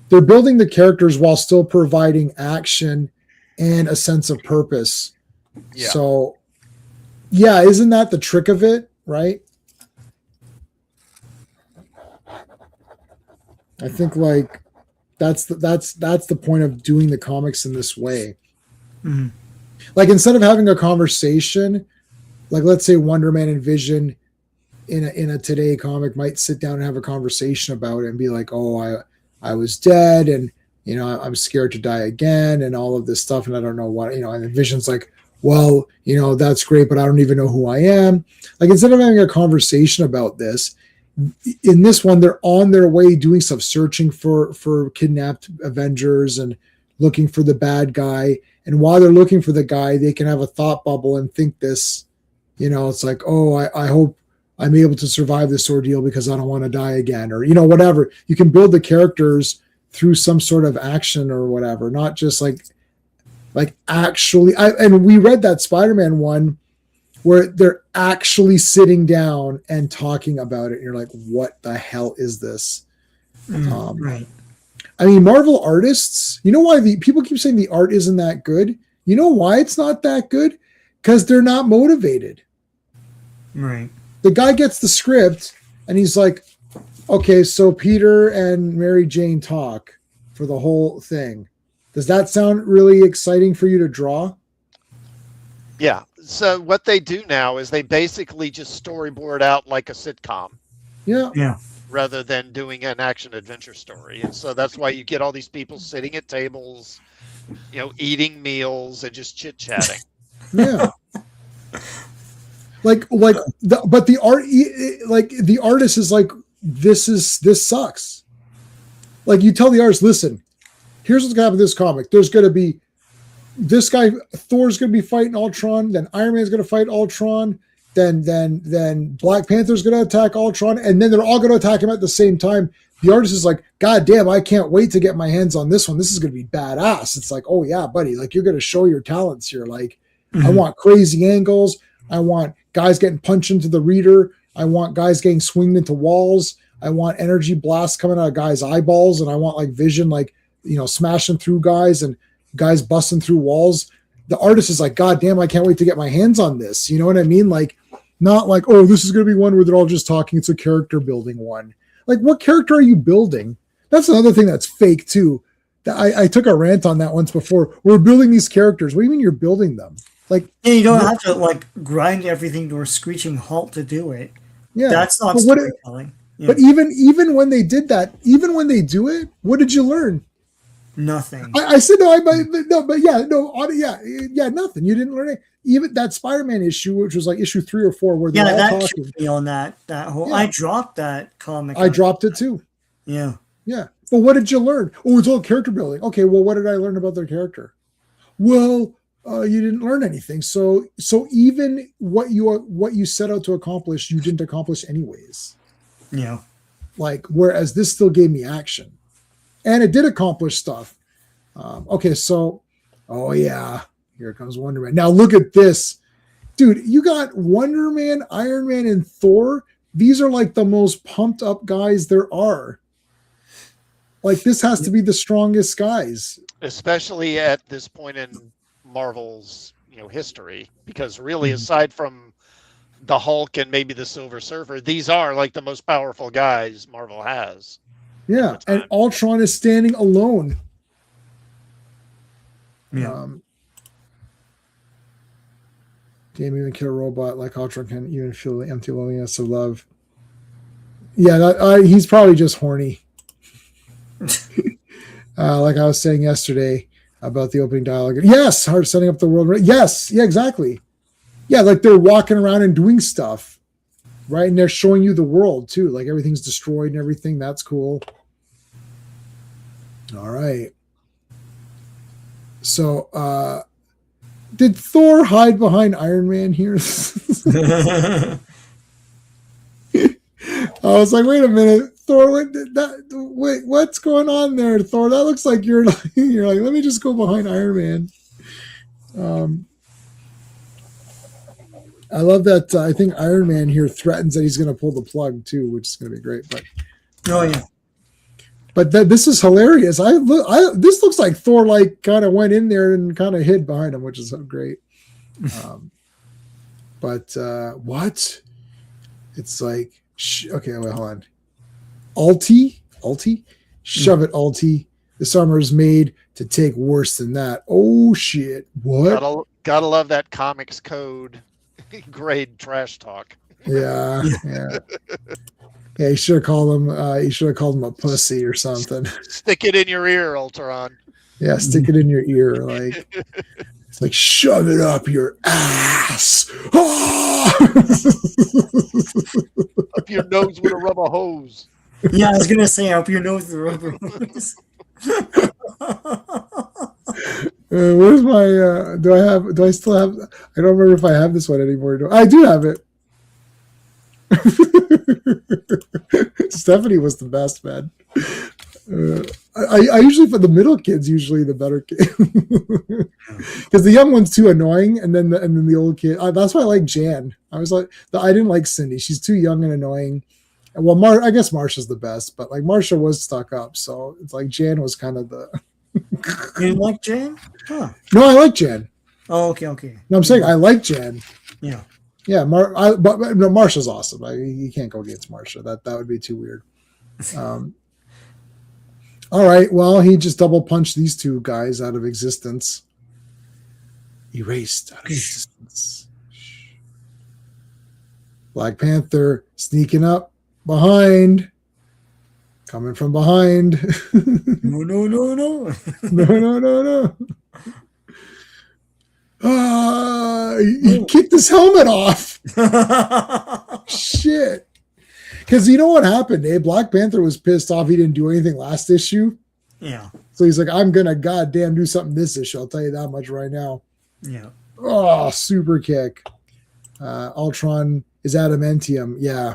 They're building the characters while still providing action and a sense of purpose.
Yeah.
So, yeah, isn't that the trick of it, right? I think like that's the point of doing the comics in this way.
Mm-hmm.
Like instead of having a conversation, like let's say Wonder Man and Vision in a today comic might sit down and have a conversation about it and be like, oh, I was dead and I'm scared to die again and all of this stuff and I don't know what, and then Vision's like, well, that's great, but I don't even know who I am. Like instead of having a conversation about this, in this one, they're on their way doing stuff, searching for kidnapped Avengers and looking for the bad guy. And while they're looking for the guy, they can have a thought bubble and think this, it's like, oh, I hope I'm able to survive this ordeal because I don't want to die again, or whatever. You can build the characters through some sort of action or whatever, not just like actually. And we read that Spider-Man one where they're actually sitting down and talking about it, and you're like, what the hell is this?
Right.
I mean, Marvel artists, you know why people keep saying the art isn't that good? You know why it's not that good? Because they're not motivated.
Right.
The guy gets the script and he's like, okay, so Peter and Mary Jane talk for the whole thing. Does that sound really exciting for you to draw?
Yeah. So what they do now is they basically just storyboard out like a sitcom.
Yeah.
Yeah.
Rather than doing an action adventure story. And so that's why you get all these people sitting at tables, eating meals and just chit-chatting.
Yeah. but the art, like the artist is like, this sucks. Like you tell the artist, listen, here's what's gonna happen in this comic. There's gonna be this guy, Thor's gonna be fighting Ultron, then Iron Man's gonna fight Ultron, then Black Panther's gonna attack Ultron, and then they're all gonna attack him at the same time. The artist is like, God damn, I can't wait to get my hands on this one. This is gonna be badass. It's like, oh yeah, buddy, like you're gonna show your talents here. Like, I want crazy angles. I want guys getting punched into the reader. I want guys getting swinged into walls. I want energy blasts coming out of guys' eyeballs, and I want like Vision, like smashing through guys and guys busting through walls. The artist is like, God damn, I can't wait to get my hands on this. You know what I mean? Like, not like, oh, this is going to be one where they're all just talking. It's a character building one. Like, what character are you building? That's another thing that's fake too. I took a rant on that once before. We're building these characters. What do you mean you're building them? Like,
yeah, you don't have to like grind everything to a screeching halt to do it.
Yeah,
that's not storytelling.
Yeah. But even when they did that, even when they do it, what did you learn?
Nothing.
I said no, nothing. You didn't learn it. Even that Spider-Man issue, which was like issue 3 or 4, where they're all talking.
Me on that whole. Yeah. I dropped that comic.
I dropped it too.
Yeah.
Yeah. But what did you learn? Oh, it's all character building. Okay, well, what did I learn about their character? Well, you didn't learn anything. So even what you set out to accomplish, you didn't accomplish anyways.
Yeah.
Like, whereas this still gave me action. And it did accomplish stuff. Okay, so, oh yeah, here comes Wonder Man. Now look at this. Dude, you got Wonder Man, Iron Man, and Thor. These are like the most pumped up guys there are. Like, this has to be the strongest guys.
Especially at this point in Marvel's history. Because really, aside from the Hulk and maybe the Silver Surfer, these are like the most powerful guys Marvel has.
Yeah, and Ultron is standing alone.
Yeah.
Can't even kill a robot like Ultron can even feel the empty loneliness of love. Yeah, he's probably just horny. Like I was saying yesterday about the opening dialogue. Yes, hard setting up the world. Yes, yeah, exactly. Yeah, like they're walking around and doing stuff, right? And they're showing you the world too. Like everything's destroyed and everything. That's cool. All right. So, did Thor hide behind Iron Man here? I was like, wait a minute, Thor, wait, what's going on there, Thor? That looks like you're like, let me just go behind Iron Man. I love that. I think Iron Man here threatens that he's going to pull the plug too, which is going to be great. But
oh yeah.
But this is hilarious. This looks like Thor like kind of went in there and kind of hid behind him, which is so great. But what? It's like okay, wait, hold on. Alti. Shove it, Alti. This armor is made to take worse than that. Oh shit! What?
Gotta love that comics code grade trash talk.
Yeah. Yeah, he should have called him. He should have called him a pussy or something.
Stick it in your ear, Ultron.
Yeah, stick it in your ear, like it's like shove it up your ass.
Up your nose with a rubber hose.
Yeah, I was gonna say up your nose with a rubber hose.
Where's my? Do I still have? I don't remember if I have this one anymore. I do have it. Stephanie was the best, man. I usually, for the middle kids, usually the better kid, because the young one's too annoying, and then the old kid. That's why I like Jan. I didn't like Cindy. She's too young and annoying. Well, I guess Marsha's the best, but like Marsha was stuck up, so it's like Jan was kind of the.
You didn't like Jan? Huh.
No, I like Jan.
Oh, okay.
No, I'm saying I like Jan.
Yeah.
Yeah, but no, Marsha's awesome. You can't go against Marsha. That would be too weird. All right. Well, he just double punched these two guys out of existence. Erased out of existence. Black Panther sneaking up behind. Coming from behind.
No.
No. He kicked his helmet off. Shit. Because you know what happened, eh? Black Panther was pissed off he didn't do anything last issue.
Yeah.
So he's like, I'm going to goddamn do something this issue. I'll tell you that much right now.
Yeah.
Oh, super kick. Ultron is adamantium. Yeah.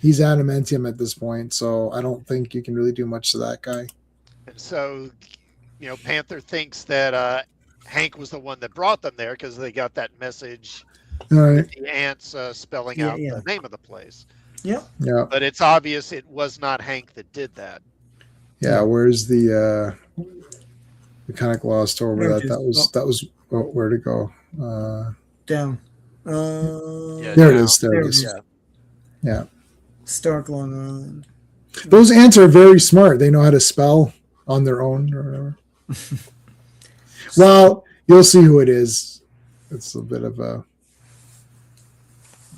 He's adamantium at this point. So I don't think you can really do much to that guy.
And so, Panther thinks that Hank was the one that brought them there because they got that message.
All right.
The ants spelling out the name of the place.
Yeah.
Yeah.
But it's obvious it was not Hank that did that.
Yeah. Where's the we kind of glossed over that. That was where to go.
Down.
There it is. There it is. Yeah.
Stark Long Island.
Those ants are very smart. They know how to spell on their own or whatever. Well, you'll see who it is. It's a bit of a.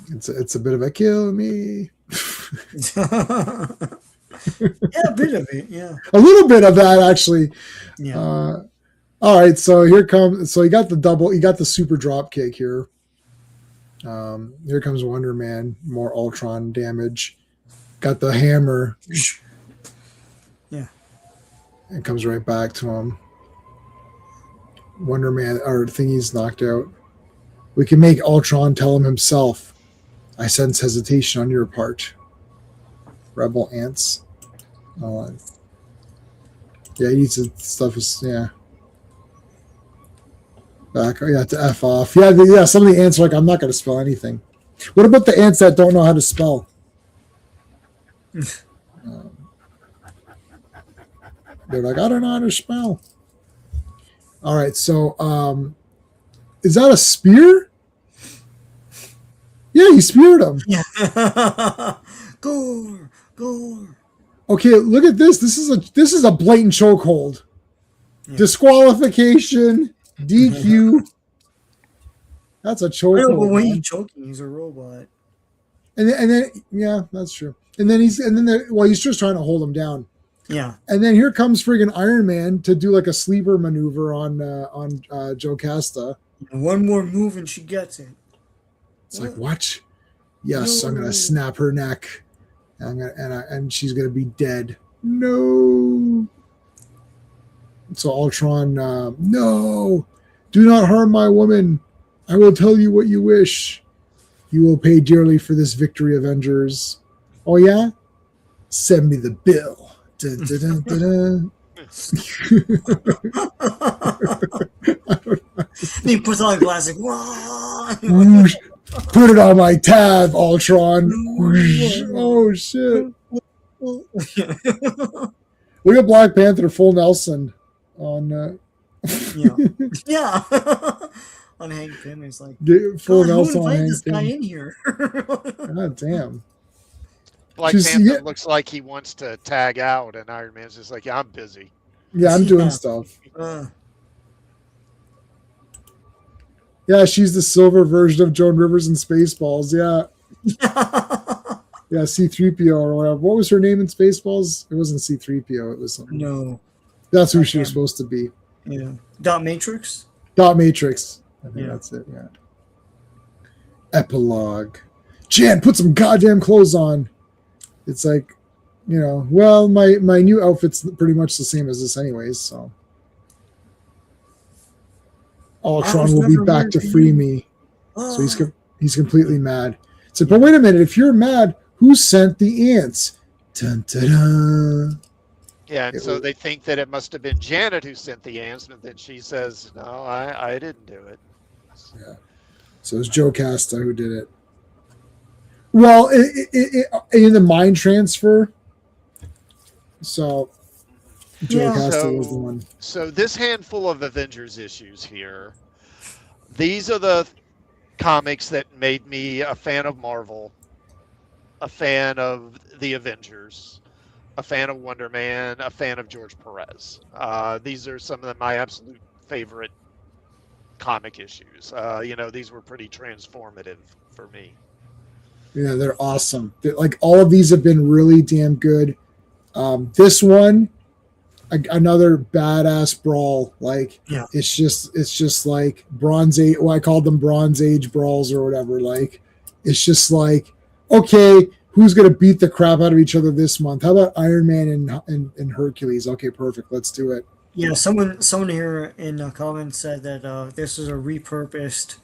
It's a bit of a kill me.
Yeah, a bit of it. Yeah,
a little bit of that actually.
Yeah.
All right, so here comes. So you got the double. You got the super drop kick here. Here comes Wonder Man. More Ultron damage. Got the hammer.
Yeah.
And comes right back to him. Wonder Man, or thingy's knocked out. We can make Ultron tell him himself. I sense hesitation on your part. Rebel ants. Yeah, he needs to stuff his back. Oh, yeah, to F off. Yeah, some of the ants are like, I'm not going to spell anything. What about the ants that don't know how to spell? They're like, I don't know how to spell. All right, so is that a spear? Yeah, he speared him.
Yeah. Gore.
Okay, look at this. This is a blatant chokehold. Yeah. Disqualification, DQ. That's a chokehold.
But when he's choking, he's a robot.
And then yeah, that's true. And then he's just trying to hold him down.
Yeah.
And then here comes friggin' Iron Man to do like a sleeper maneuver on Jocasta.
One more move and she gets it.
It's like, what? Yes, no. I'm gonna snap her neck, and she's gonna be dead. No. So Ultron, no, do not harm my woman. I will tell you what you wish. You will pay dearly for this victory, Avengers. Oh yeah, send me the bill. Dun, dun, dun, dun, dun.
He puts on glasses.
Put it on my tab, Ultron. Oh shit! Look at Black Panther full Nelson on.
Yeah. On Hank Pym, it's like
full Nelson
who
on Hank
this
Pym.
guy in here?
God damn.
Black Panther looks like he wants to tag out, and Iron Man's just like, yeah, I'm busy.
Yeah, I'm doing stuff. Yeah, she's the silver version of Joan Rivers in Spaceballs. Yeah. Yeah, C-3PO or whatever. What was her name in Spaceballs? It wasn't C-3PO. It was something.
No.
That's who she was supposed to be.
Yeah. Dot Matrix?
Dot Matrix. I think that's it, yeah. Epilogue. Jan, put some goddamn clothes on. It's like, well, my new outfit's pretty much the same as this anyways, so. Ultron will be back to free me. So he's completely mad. So, but wait a minute, if you're mad, who sent the ants? Dun, dun, dun.
Yeah, and so they think that it must have been Janet who sent the ants, and then she says, no, I didn't do it.
Yeah. So it was Joe Casta who did it. Well, in the mind transfer. So Joe Casta was the one.
So this handful of Avengers issues here, these are the comics that made me a fan of Marvel, a fan of the Avengers, a fan of Wonder Man, a fan of George Perez. These are some of my absolute favorite comic issues. These were pretty transformative for me.
Yeah, they're awesome. Like all of these have been really damn good. This one, another badass brawl. Like it's just like Bronze Age. Well, I called them Bronze Age brawls or whatever. Like it's just like, okay, who's gonna beat the crap out of each other this month? How about Iron Man and Hercules? Okay, perfect. Let's do it.
Yeah, someone here in the comments said that this is a repurposed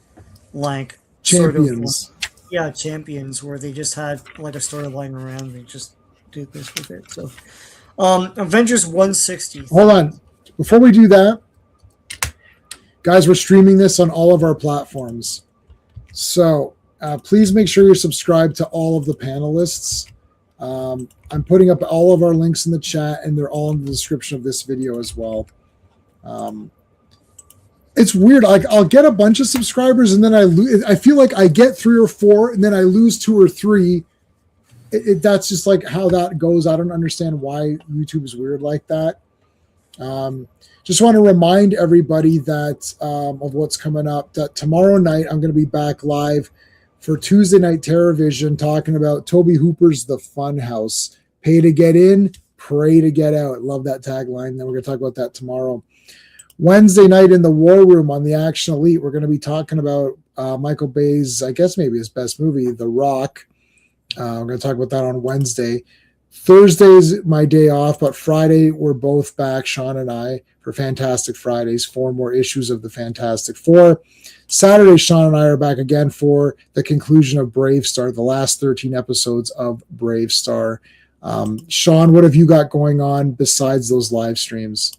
like
Champions.
Champions, where they just had like a storyline around. They just did this with it. So, Avengers 160.
Hold on, before we do that, guys, we're streaming this on all of our platforms. So please make sure you're subscribed to all of the panelists. I'm putting up all of our links in the chat, and they're all in the description of this video as well. It's weird. Like I'll get a bunch of subscribers, and then I feel like I get 3 or 4, and then I lose 2 or 3. That's just like how that goes. I don't understand why YouTube is weird like that. Just want to remind everybody that of what's coming up. That tomorrow night I'm going to be back live for Tuesday Night TerrorVision talking about Toby Hooper's The Fun House. Pay to get in, pray to get out. Love that tagline. Then we're going to talk about that tomorrow. Wednesday night in the War Room on the Action Elite, we're going to be talking about Michael Bay's, I guess maybe his best movie, The Rock. We're going to talk about that on Wednesday. Thursday's my day off, but Friday we're both back, Sean and I, for Fantastic Fridays, 4 more issues of the Fantastic Four. Saturday, Sean and I are back again for the conclusion of Brave Star, the last 13 episodes of Brave Star. Sean, what have you got going on besides those live streams?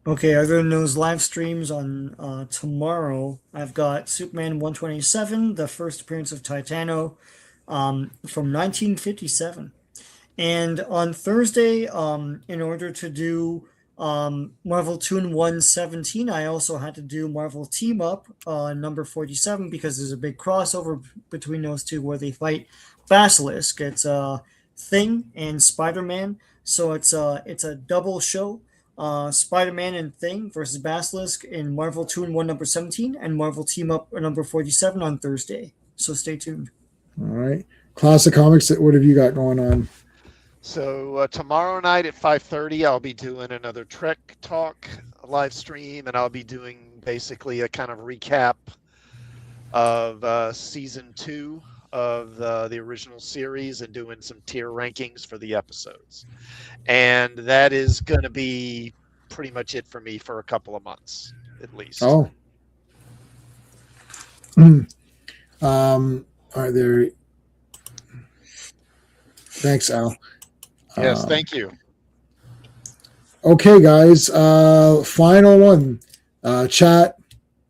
Okay, other than those live streams on tomorrow, I've got Superman 127, the first appearance of Titano from 1957. And on Thursday, in order to do Marvel Toon 117, I also had to do Marvel Team Up number 47 because there's a big crossover between those two where they fight Basilisk. It's Thing and Spider-Man, so it's a double show. Spider-Man and Thing versus Basilisk in Marvel Toon 1 number 17 and Marvel Team Up number 47 on Thursday. So stay tuned.
All right. Classic Comics, what have you got going on?
So tomorrow night at 5:30, I'll be doing another Trek Talk live stream, and I'll be doing basically a kind of recap of season 2 of the original series and doing some tier rankings for the episodes. And that is going to be pretty much it for me for a couple of months, at least.
Oh. Are there... Thanks, Al.
Yes, thank you.
Okay, guys. Final one. Chat,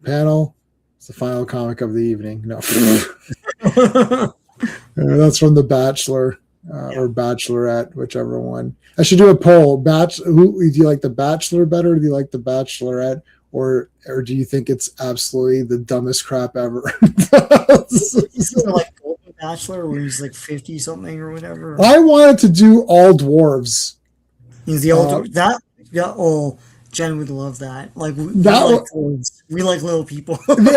panel. It's the final comic of the evening. No. That's from The Bachelor or Bachelorette, whichever one. I should do a poll. Do you like The Bachelor better, or do you like The Bachelorette, or do you think it's absolutely the dumbest crap ever?
Like Bachelor where he's like 50 something or whatever?
I wanted to do all dwarves.
He's the older that yeah. Oh, Jen would love that. Like we
That
like
wa-
dwarves. We like little people.
and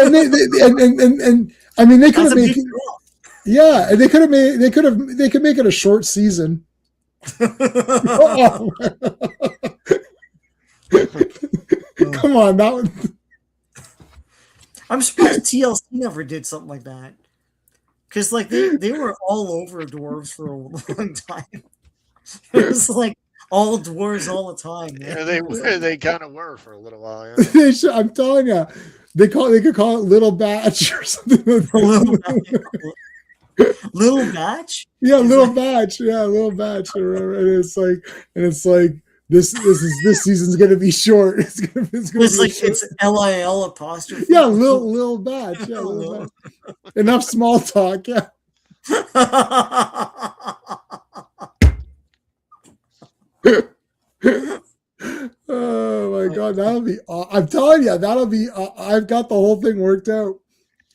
I mean they could
That's
have
a
made
big draw.
yeah, and they could make it a short season. Oh. Come on, that one.
I'm surprised TLC never did something like that. Because like they were all over dwarves for a long time. It was like all dwarves all the time.
Yeah, they kind of were for a little while. Yeah.
I'm telling you, they could call it Little Batch or something.
Little Batch?
Yeah, Little Batch. Yeah, Little Batch. And it's like this season's gonna be short. It's gonna be
it's LIL apostrophe.
Yeah, Little Batch. Yeah, Little Batch. Enough small talk. Yeah. Oh my god, that'll be. I'm telling you, that'll be. I've got the whole thing worked out.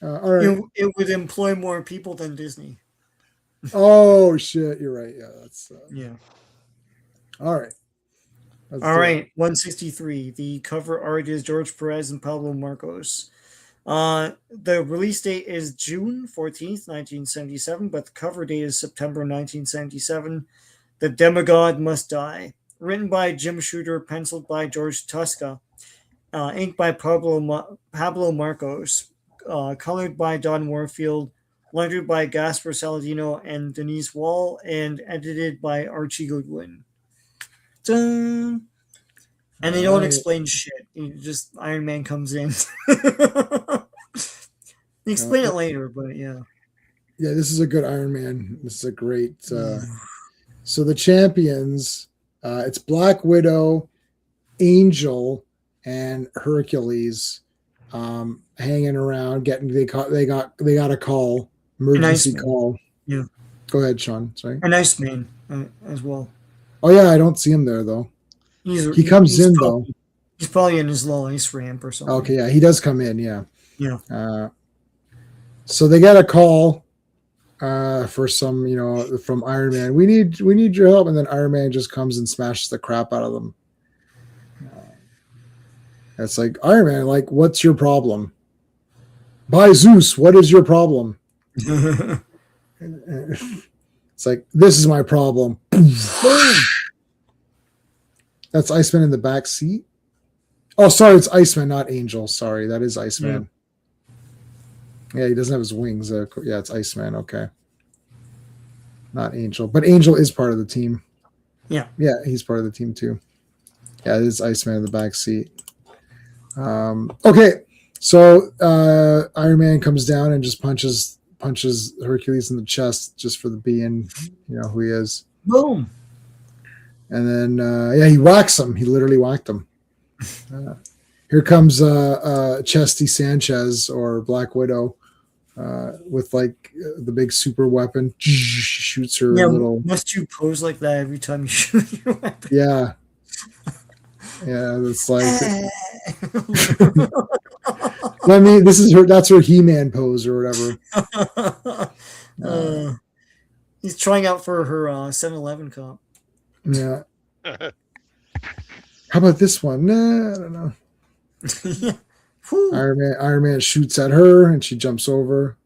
All right.
It would employ more people than Disney.
Oh shit, you're right. Yeah, that's.
Yeah.
All right.
All right, 163. The cover art is George Perez and Pablo Marcos. The release date is June 14th, 1977, but the cover date is September 1977. The Demigod Must Die. Written by Jim Shooter, penciled by George Tuska. Inked by Pablo Marcos. Colored by Don Warfield. Lettered by Gaspar Saladino and Denise Wall. And edited by Archie Goodwin. Dun. And they don't explain shit. Just Iron Man comes in. They explain it later, but yeah.
Yeah, this is a good Iron Man. This is a great. So the champions, it's Black Widow, Angel, and Hercules, hanging around. They got a call, emergency call.
Yeah.
Go ahead, Sean. Sorry.
And Iceman as well.
Oh yeah, I don't see him there though. He comes in though.
He's probably in his little ice ramp or something.
Okay, yeah, he does come in. Yeah.
Yeah.
So they get a call for some, from Iron Man. We need your help, and then Iron Man just comes and smashes the crap out of them. It's like, Iron Man, like, what's your problem? By Zeus, what is your problem? It's like, this is my problem. Boom. That's Iceman in the back seat. Oh, sorry, it's Iceman, not Angel. Sorry, that is Iceman. Yeah, he doesn't have his wings. Yeah, it's Iceman. Okay. Not Angel. But Angel is part of the team.
Yeah.
Yeah, he's part of the team too. Yeah, it is Iceman in the back seat. Okay, so Iron Man comes down and just punches Hercules in the chest just for the being, who he is.
Boom.
And then, he whacks him. He literally whacked him. Here comes Chesty Sanchez or Black Widow with like the big super weapon. Shoots her little.
Must you pose like that every time you shoot your weapon?
Yeah. Yeah, it's like. That's her He-Man pose or whatever.
He's trying out for her 7-Eleven cup.
Yeah. How about this one? Nah, I don't know. Iron Man shoots at her and she jumps over.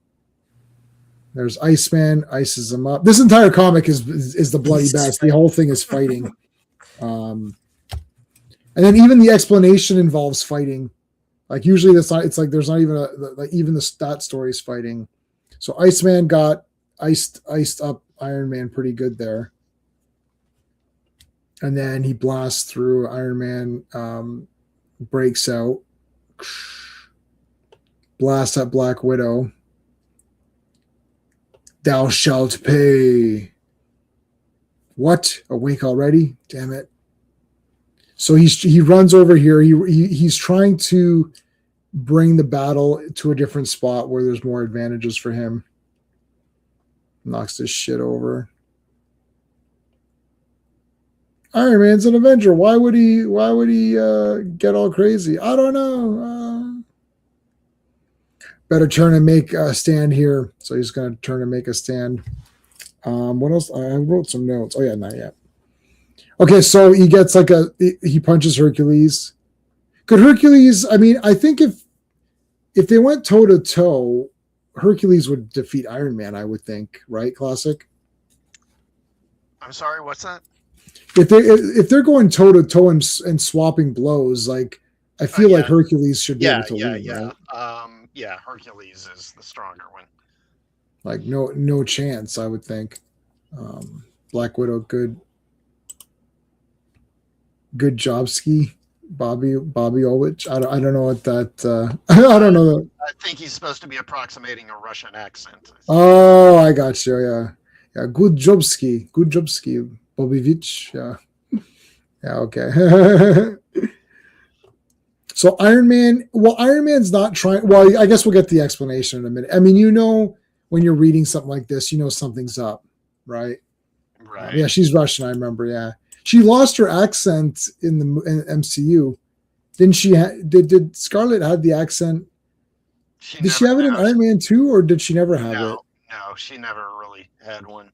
There's Iceman, ices him up. This entire comic is the bloody best. The whole thing is fighting. And then even the explanation involves fighting. Like usually that's not. It's like there's not even that story is fighting. So Iceman got iced up Iron Man pretty good there. And then he blasts through. Iron Man breaks out. Blast at Black Widow. Thou shalt pay. What? Awake already? Damn it. So he runs over here. He's trying to bring the battle to a different spot where there's more advantages for him. Knocks this shit over. Iron Man's an Avenger. Why would he get all crazy? I don't know. better turn and make a stand here. So he's going to turn and make a stand. What else? I wrote some notes. Oh yeah, not yet. Okay, so he gets he punches Hercules. Could Hercules? I mean, I think if they went toe to toe, Hercules would defeat Iron Man. I would think, right? Classic.
I'm sorry, what's that?
If they're going toe to toe and swapping blows, like I feel like Hercules should be able to win. Right?
Hercules is the stronger one.
Like no chance, I would think. Black Widow, good job, ski. Bobby Olwich. I don't know what that. I don't know.
I think he's supposed to be approximating a Russian accent.
Oh, I got you. Yeah. Good job, ski. Bobbyvich. Yeah. Okay. So Iron Man. Well, Iron Man's not trying. Well, I guess we'll get the explanation in a minute. I mean, when you're reading something like this, something's up, right?
Right.
Yeah, she's Russian. I remember. Yeah. She lost her accent in the MCU. Didn't she? Did Scarlett have the accent? Did she have it in Iron Man 2, or did she never have it?
No, she never really had one.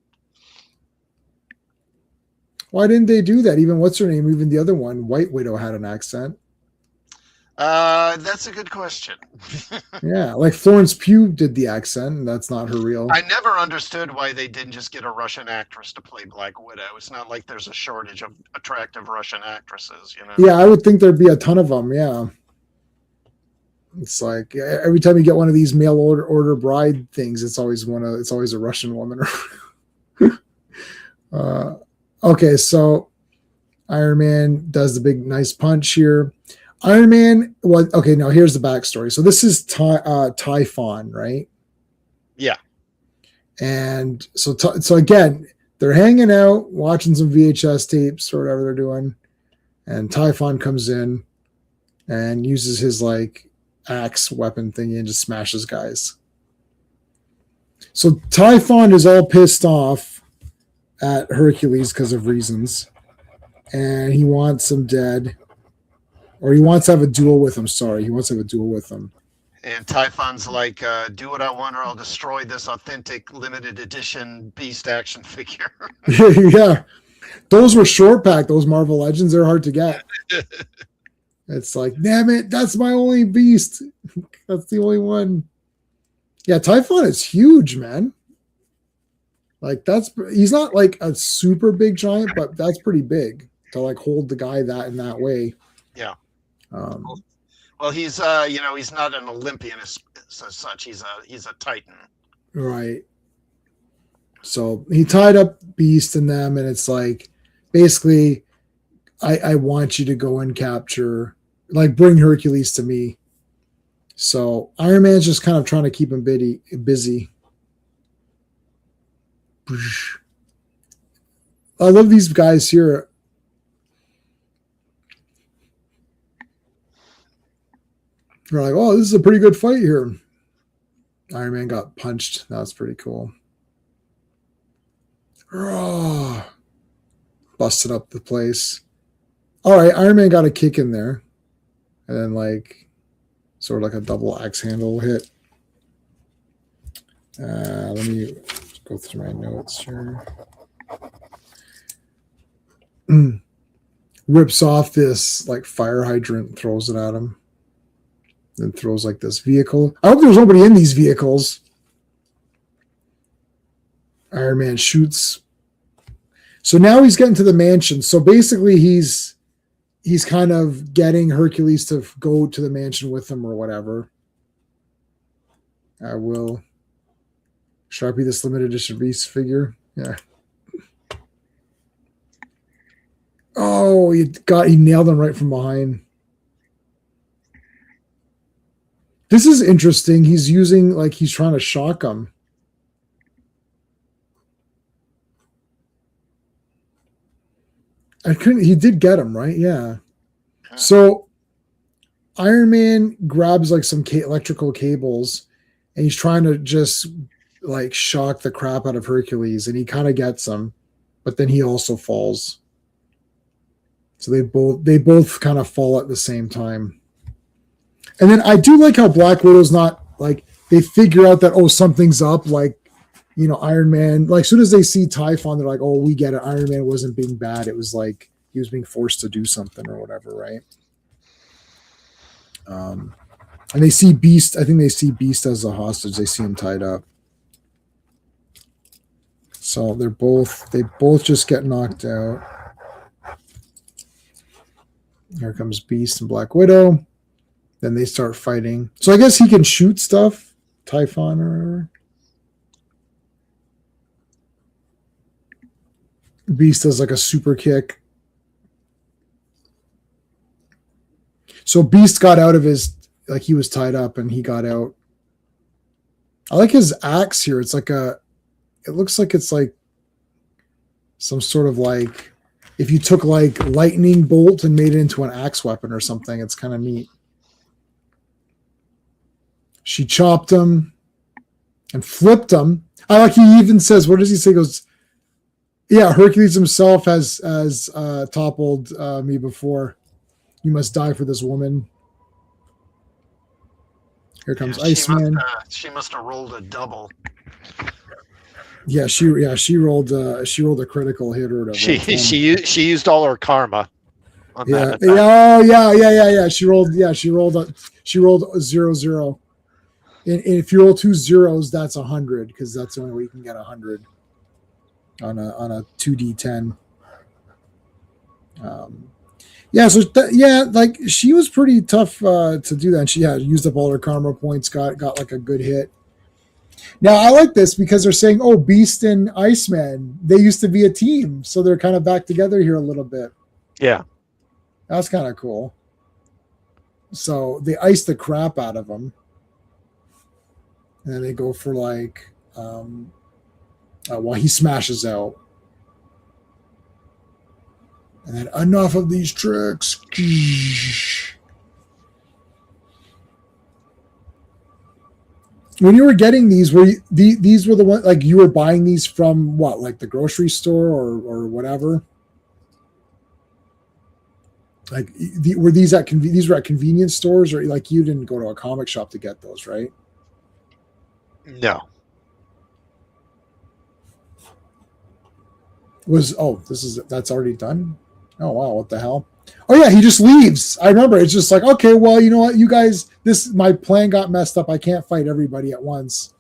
Why didn't they do that? Even what's her name? Even the other one, White Widow, had an accent.
That's a good question.
Yeah, like Florence Pugh did the accent, and that's not her real.
I never understood why they didn't just get a Russian actress to play Black Widow. It's not like there's a shortage of attractive Russian actresses,
Yeah, I would think there'd be a ton of them. Yeah, it's like every time you get one of these mail order bride things, it's always a Russian woman. Okay, so Iron Man does the big nice punch here. Iron Man, okay, now here's the backstory. So this is Typhon, right?
Yeah.
And so again, they're hanging out, watching some VHS tapes or whatever they're doing, and Typhon comes in and uses his axe weapon thingy and just smashes guys. So Typhon is all pissed off at Hercules because of reasons, and he wants him dead. Or he wants to have a duel with him. Sorry, he wants to have a duel with him.
And Typhon's like, do what I want or I'll destroy this authentic limited edition Beast action figure.
Yeah. Those were short pack, those Marvel Legends. They're hard to get. It's like, damn it, that's my only Beast. That's the only one. Yeah, Typhon is huge, man. He's not like a super big giant, but that's pretty big to hold the guy in that way.
Yeah. Well, he's he's not an Olympian as such. He's a Titan.
Right. So he tied up Beast and them, and it's like basically, I want you to go and capture, bring Hercules to me. So Iron Man's just kind of trying to keep him busy. I love these guys here. They're like, oh, this is a pretty good fight here. Iron Man got punched. That was pretty cool. Oh, busted up the place. All right, Iron Man got a kick in there. And then sort of like a double axe handle hit. Let me go through my notes here. Rips off this fire hydrant and throws it at him. Then throws this vehicle. I hope there's nobody in these vehicles. Iron Man shoots. So now he's getting to the mansion. So basically he's kind of getting Hercules to go to the mansion with him or whatever. I will Sharpie this limited edition Beast figure. Yeah. Oh, he nailed him right from behind. This is interesting. He's using he's trying to shock him. He did get him, right? Yeah. So Iron Man grabs some electrical cables and he's trying to just shock the crap out of Hercules, and he kind of gets him, but then he also falls. So they both kind of fall at the same time. And then I do like how Black Widow's not they figure out that, oh, something's up. Like, Iron Man, like as soon as they see Typhon, they're like, oh, we get it. Iron Man wasn't being bad. It was like he was being forced to do something or whatever, right? And they see Beast. I think they see Beast as a hostage. They see him tied up. So they both just get knocked out. Here comes Beast and Black Widow. Then they start fighting. So I guess he can shoot stuff, Typhon or whatever. Beast does like a super kick. So Beast got out of his, like he was tied up and he got out. I like his axe here. It's like it looks like it's like some sort of like, if you took like lightning bolt and made it into an axe weapon or something, it's kind of neat. She chopped him and flipped him. I like he even says, what does he say? He goes, yeah, Hercules himself has toppled me before. You must die for this woman. Here comes Iceman.
She must have rolled a double.
Yeah, she rolled a critical hit or whatever.
She used all her karma on that.
Yeah. She rolled 0-0. And if you roll 2 zeros, that's 100 because that's the only way you can get 100 on a 2d10. Like she was pretty tough to do that. And she used up all her karma points, got like a good hit. Now I like this because they're saying, oh, Beast and Iceman, they used to be a team, so they're kind of back together here a little bit.
Yeah,
that's kind of cool. So they ice the crap out of him, and then they go for like, he smashes out, and then enough of these tricks. When you were getting these, these were the ones like you were buying these from what, like the grocery store or whatever? Like were these at convenience stores, or like you didn't go to a comic shop to get those, right?
No.
That's already done? Oh wow, what the hell? Oh yeah, he just leaves. I remember it's just like, okay, well, you know what, you guys, my plan got messed up. I can't fight everybody at once.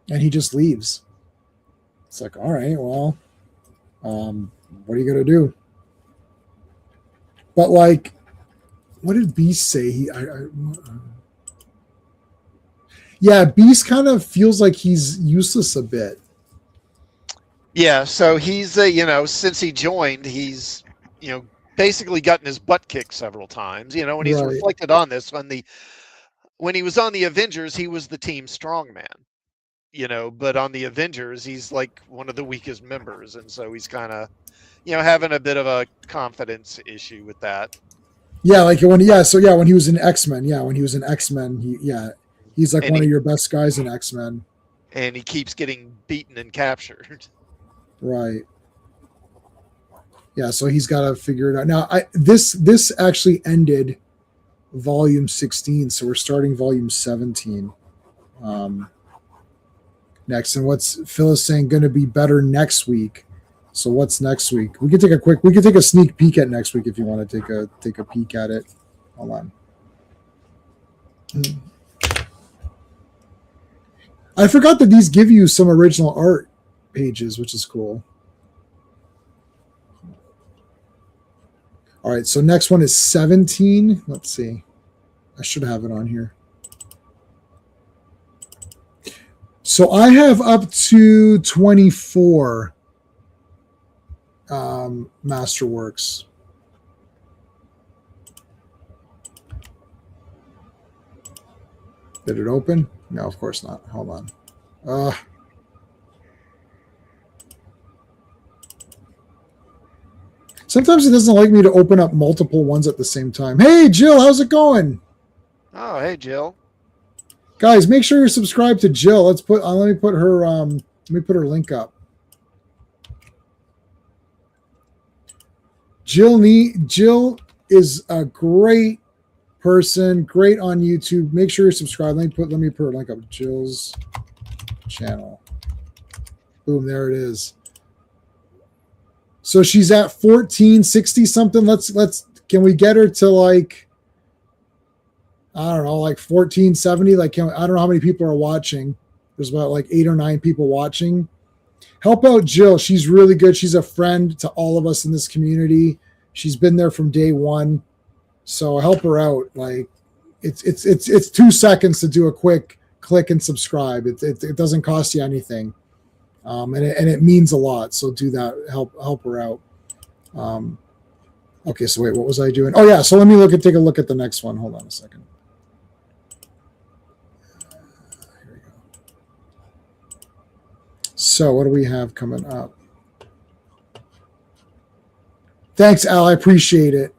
And he just leaves. It's like, all right, well, what are you gonna do? But like, what did Beast say? Beast kind of feels like he's useless a bit.
Yeah, so he's since he joined, he's basically gotten his butt kicked several times. When he's reflected on this, when he was on the Avengers, he was the team strongman. But on the Avengers, he's like one of the weakest members, and so he's kind of having a bit of a confidence issue with that.
Yeah, like when he was in X-Men. Yeah, when he was in X-Men, he's like one of your best guys in X-Men.
And he keeps getting beaten and captured.
Right. Yeah, so he's got to figure it out. Now, this actually ended volume 16, so we're starting volume 17 next. And what's Phil is saying going to be better next week. So what's next week? We could take a sneak peek at next week if you want to take a peek at it. Hold on. I forgot that these give you some original art pages, which is cool. All right, so next one is 17. Let's see. I should have it on here. So I have up to 24 Masterworks. Did it open? No, of course not. Hold on. Sometimes it doesn't like me to open up multiple ones at the same time. Hey, Jill, how's it going?
Oh, hey, Jill.
Guys, make sure you're subscribed to Jill. Let me put her link up. Jill is a great person, great on YouTube. Make sure you're subscribed. Let me put a link up. Jill's channel. Boom, there it is. So she's at 1460 something. Can we get her to like, I don't know, like 1470? Like, I don't know how many people are watching. There's about like 8 or 9 people watching. Help out Jill. She's really good. She's a friend to all of us in this community. She's been there from day one. So help her out. Like, it's 2 seconds to do a quick click and subscribe. It doesn't cost you anything. And it means a lot. So do that. Help her out. Okay. So wait, what was I doing? Oh yeah. So let me take a look at the next one. Hold on a second. Here we go. So what do we have coming up? Thanks, Al. I appreciate it.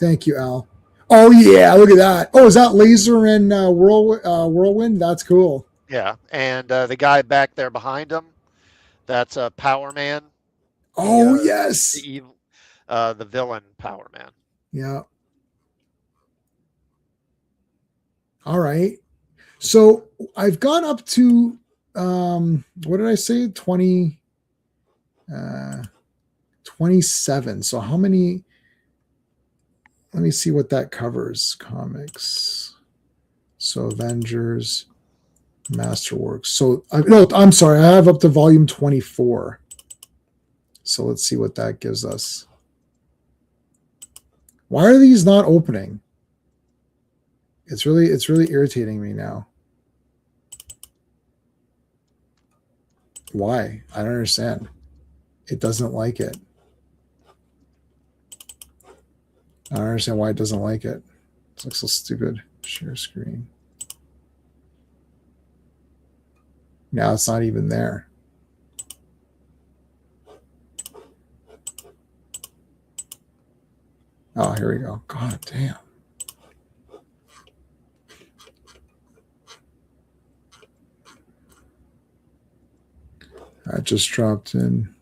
Thank you, Al. Oh yeah, look at that. Oh, is that Laser and Whirlwind? That's cool.
Yeah, and the guy back there behind him, that's Power Man.
Oh yes,
the villain Power Man.
Yeah. All right. So I've gone up to what did I say? 27. So how many? Let me see what that covers. Comics. So Avengers. Masterworks. So I'm sorry, I have up to volume 24. So let's see what that gives us. Why are these not opening? It's really irritating me now. Why? I don't understand. It doesn't like it. I don't understand why it doesn't like it. It looks so stupid. Share screen. Now it's not even there. Oh, here we go. God damn. I just dropped in.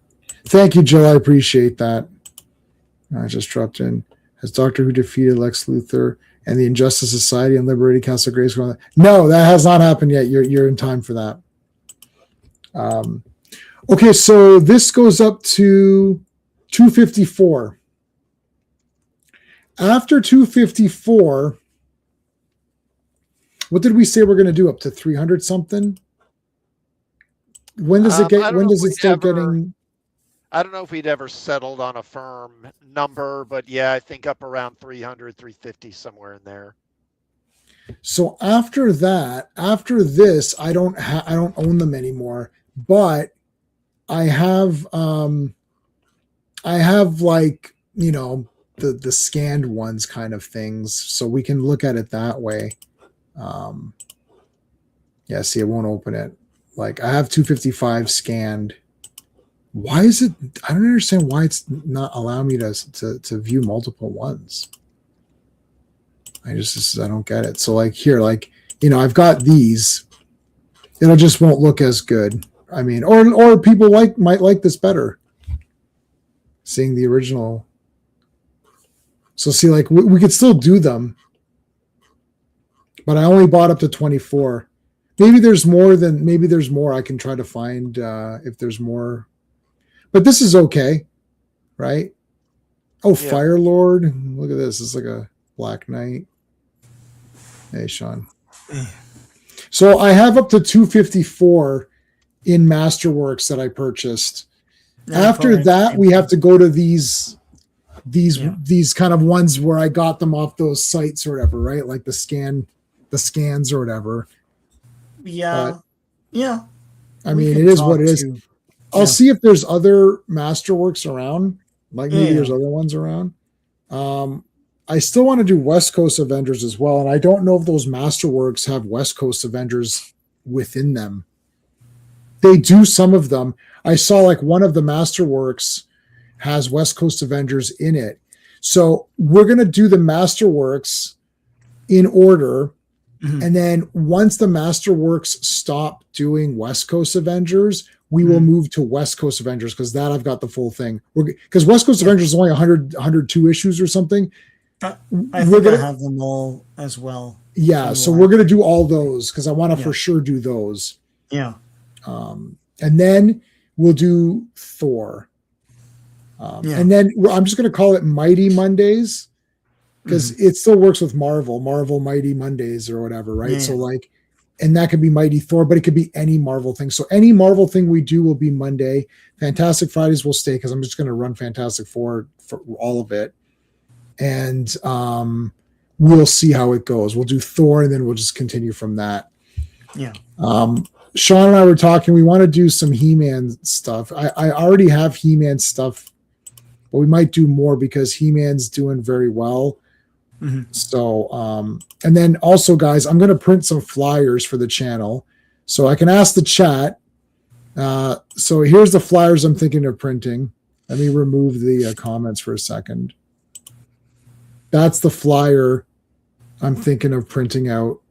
Thank you, Jill. I appreciate that. I just dropped in. Has Doctor Who defeated Lex Luthor and the Injustice Society and liberated Castle Grayskull? No, that has not happened yet. You're in time for that. Okay, so this goes up to 254. After 254, what did we say we're going to do? Up to 300 something? When does it get? When does it start getting?
I don't know if we'd ever settled on a firm number, but yeah, I think up around 300, 350, somewhere in there.
So after that, after this, I don't own them anymore. But I have like, you know, the scanned ones kind of things, so we can look at it that way. Yeah, see, it won't open it. Like, I have 255 scanned. Why is it? I don't understand why it's not allowing me to view multiple ones. I don't get it. So like here, like, you know, I've got these. It'll just won't look as good. I mean, or people might like this better. Seeing the original. So see, like we could still do them, but I only bought up to 24. Maybe there's more. I can try to find if there's more. But this is okay, right? Oh, yeah. Fire Lord! Look at this. It's like a Black Knight. Hey, Sean. So I have up to 254 in Masterworks that I purchased. After that, we have to go to these kind of ones where I got them off those sites or whatever, right? Like the scans or whatever.
Yeah.
But,
yeah.
I mean, it is what it is. I'll see if there's other Masterworks around. Like maybe there's other ones around. I still want to do West Coast Avengers as well. And I don't know if those Masterworks have West Coast Avengers within them. They do some of them. I saw like one of the Masterworks has West Coast Avengers in it. So we're going to do the Masterworks in order. Mm-hmm. And then once the Masterworks stop doing West Coast Avengers, we will move to West Coast Avengers, because that I've got the full thing. Because West Coast Avengers is only 102 issues or something.
I think I have them all as well.
Yeah, so we're gonna do all those because I want to for sure do those.
Yeah.
And then we'll do Thor. And then I'm just gonna call it Mighty Mondays because it still works with Marvel Mighty Mondays or whatever, right?
Yeah.
So like, and that could be Mighty Thor, but it could be any Marvel thing. So any Marvel thing we do will be Monday. Fantastic Fridays will stay because I'm just going to run Fantastic Four for all of it. And we'll see how it goes. We'll do Thor and then we'll just continue from that.
Yeah.
Sean and I were talking, we want to do some He-Man stuff. I already have He-Man stuff, but we might do more because He-Man's doing very well. So, and then also, guys, I'm going to print some flyers for the channel so I can ask the chat. So here's the flyers I'm thinking of printing. Let me remove the comments for a second. That's the flyer I'm thinking of printing out.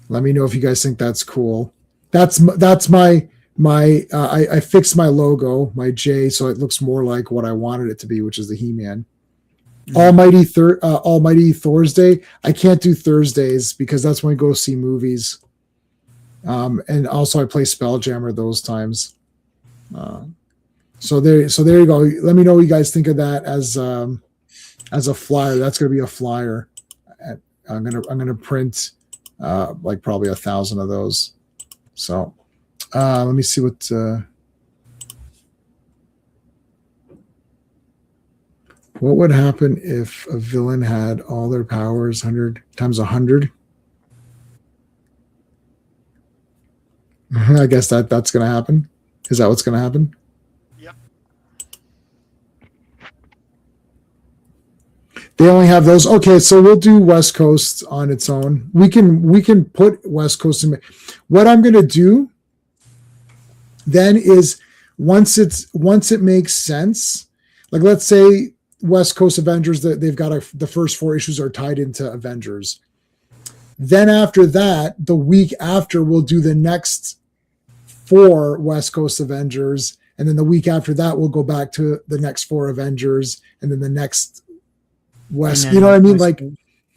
Let me know if you guys think that's cool. That's my I fixed my logo, my J, so it looks more like what I wanted it to be, which is the He-Man. Almighty Thursday. I can't do Thursdays because that's when I go see movies. And also I play Spelljammer those times. So there you go. Let me know what you guys think of that as a flyer. That's going to be a flyer. I'm gonna print like probably 1,000 of those. So let me see what. What would happen if a villain had all their powers 100 times 100? I guess that's going to happen. Is that what's going to happen?
Yep.
They only have those. Okay, so we'll do West Coast on its own. We can put West Coast in. What I'm going to do then is once it makes sense, like let's say West Coast Avengers, that they've got the first 4 issues are tied into Avengers. Then after that, the week after, we'll do the next 4 West Coast Avengers, and then the week after that, we'll go back to the next 4 Avengers, and then the next West. You know what I mean? Like,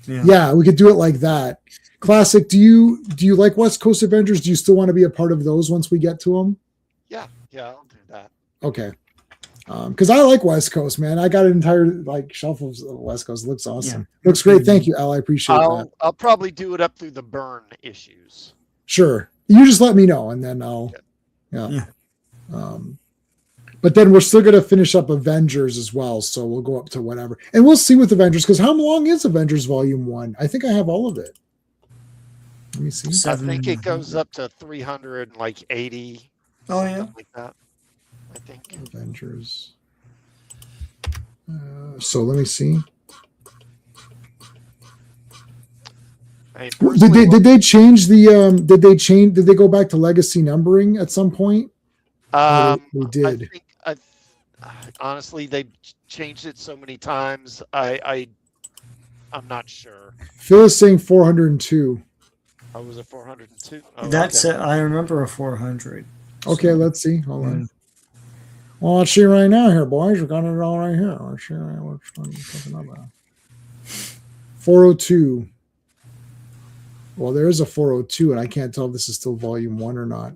yeah, we could do it like that. Classic. Do you like West Coast Avengers? Do you still want to be a part of those once we get to them?
Yeah, I'll do that.
Okay. Because I like West Coast, man. I got an entire like shelf of West Coast. Looks awesome. Yeah. Looks great. Thank you, Al. I appreciate that.
I'll probably do it up through the burn issues.
Sure. You just let me know, and then I'll. Yeah. But then we're still going to finish up Avengers as well, so we'll go up to whatever, and we'll see with Avengers. Because how long is Avengers Volume 1? I think I have all of it. Let me see.
I think it goes up to 380.
Oh yeah,
like that. I think
Avengers. So let me see. Did they change the? Did they go back to legacy numbering at some point?
They
did.
Honestly, they changed it so many times. I'm not sure.
Phil is saying 402.
Oh, was it 402? Oh,
that's it. I remember a 400.
Okay, let's see. Hold on. Well, let's see right now here, boys. We've got it all right here. Let's see which one you're talking about. 402. Well, there is a 402, and I can't tell if this is still volume 1 or not.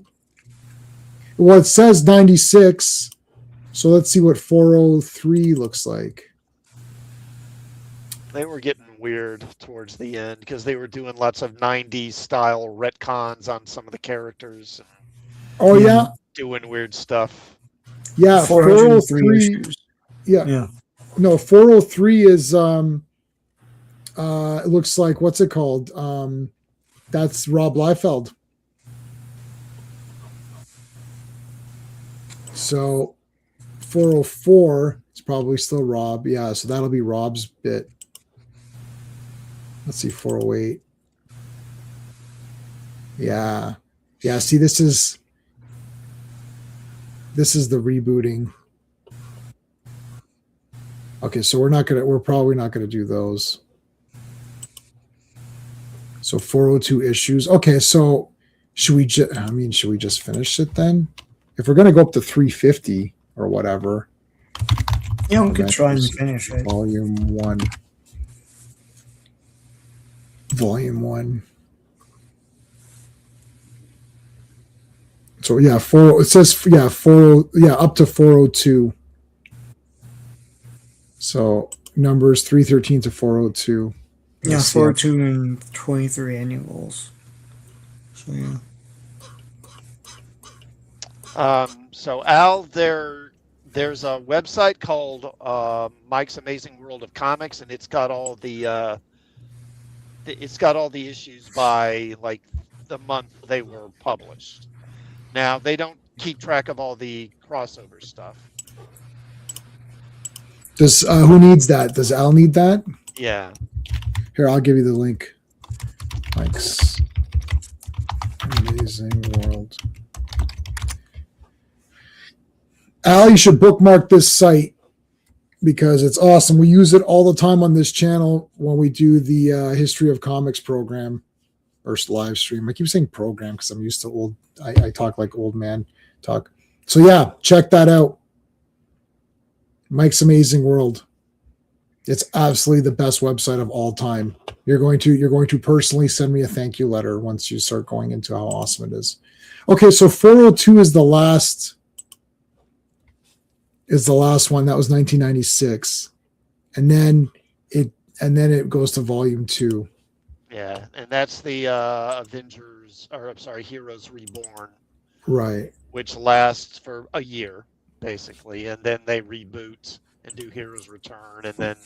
Well, it says 96. So let's see what 403 looks like.
They were getting weird towards the end because they were doing lots of 90s style retcons on some of the characters.
Oh, yeah.
Doing weird stuff.
Yeah, 403. Yeah. No, 403 is it looks like, what's it called? That's Rob Liefeld. So 404 is probably still Rob. Yeah, so that'll be Rob's bit. Let's see, 408. Yeah. Yeah, see, this is the rebooting. Okay, so we're probably not gonna do those. So 402 issues. Okay, so should we just finish it then? If we're gonna go up to 350 or whatever.
Yeah, we could try and finish it.
Volume 1. Volume 1. So yeah, it says 4, up to 402. So numbers 313 to 402.
Yeah, 402 and 23 annuals. So yeah.
So Al, there's a website called Mike's Amazing World of Comics, and it's got all the issues by like the month they were published. Now they don't keep track of all the crossover stuff.
Does who needs that? Does Al need that?
Yeah.
Here, I'll give you the link. Mike's Amazing World. Al, you should bookmark this site because it's awesome. We use it all the time on this channel when we do the History of Comics program or live stream. I keep saying program because I'm used to old. I talk like old man talk. So yeah, check that out. Mike's Amazing World. It's absolutely the best website of all time. You're going to personally send me a thank you letter once you start going into how awesome it is. Okay, so 402 is the last one. That was 1996. And then it goes to volume 2.
Yeah, and that's the Avengers, or I'm sorry, Heroes Reborn.
Right.
Which lasts for a year, basically, and then they reboot and do Heroes Return, and then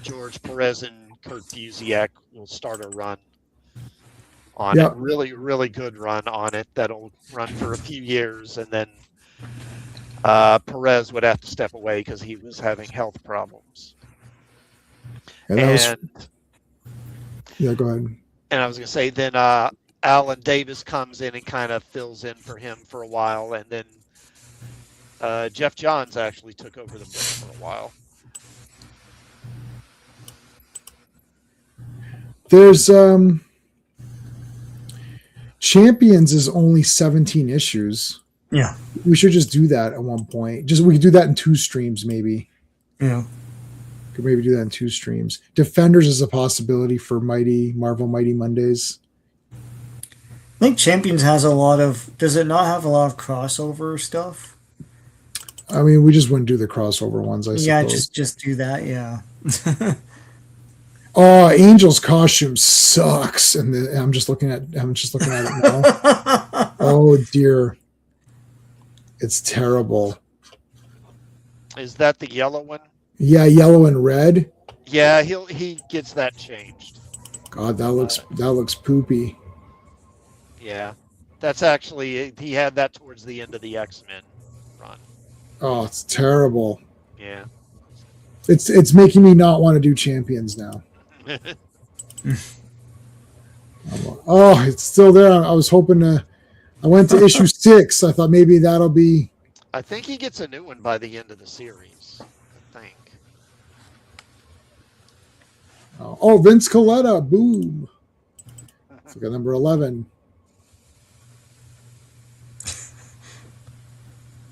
George Perez and Kurt Busiek will start a run on it. Really, really good run on it. That'll run for a few years, and then Perez would have to step away because he was having health problems.
Yeah, go ahead.
And I was going to say, then Alan Davis comes in and kind of fills in for him for a while, and then Jeff Johns actually took over the book for a while.
There's Champions is only 17 issues.
Yeah.
We should just do that at one point. We could do that in 2 streams, maybe.
Yeah.
Could maybe do that in 2 streams. Defenders is a possibility for Marvel Mighty Mondays.
I think Champions has does it not have a lot of crossover stuff?
I mean, we just wouldn't do the crossover ones, I suppose.
Yeah, just do that, yeah.
Oh, Angel's costume sucks. And I'm just looking at it now. Oh dear. It's terrible.
Is that the yellow one?
Yeah, yellow and red.
Yeah, he gets that changed.
God, that looks poopy.
Yeah. That's actually, he had that towards the end of the X-Men run. Oh,
it's terrible.
Yeah.
It's making me not want to do Champions now. Oh, it's still there. I was hoping I went to issue 6. I thought maybe that'll be.
I think he gets a new one by the end of the series. I think.
Oh, Vince Coletta. Boom. Let's look at number 11.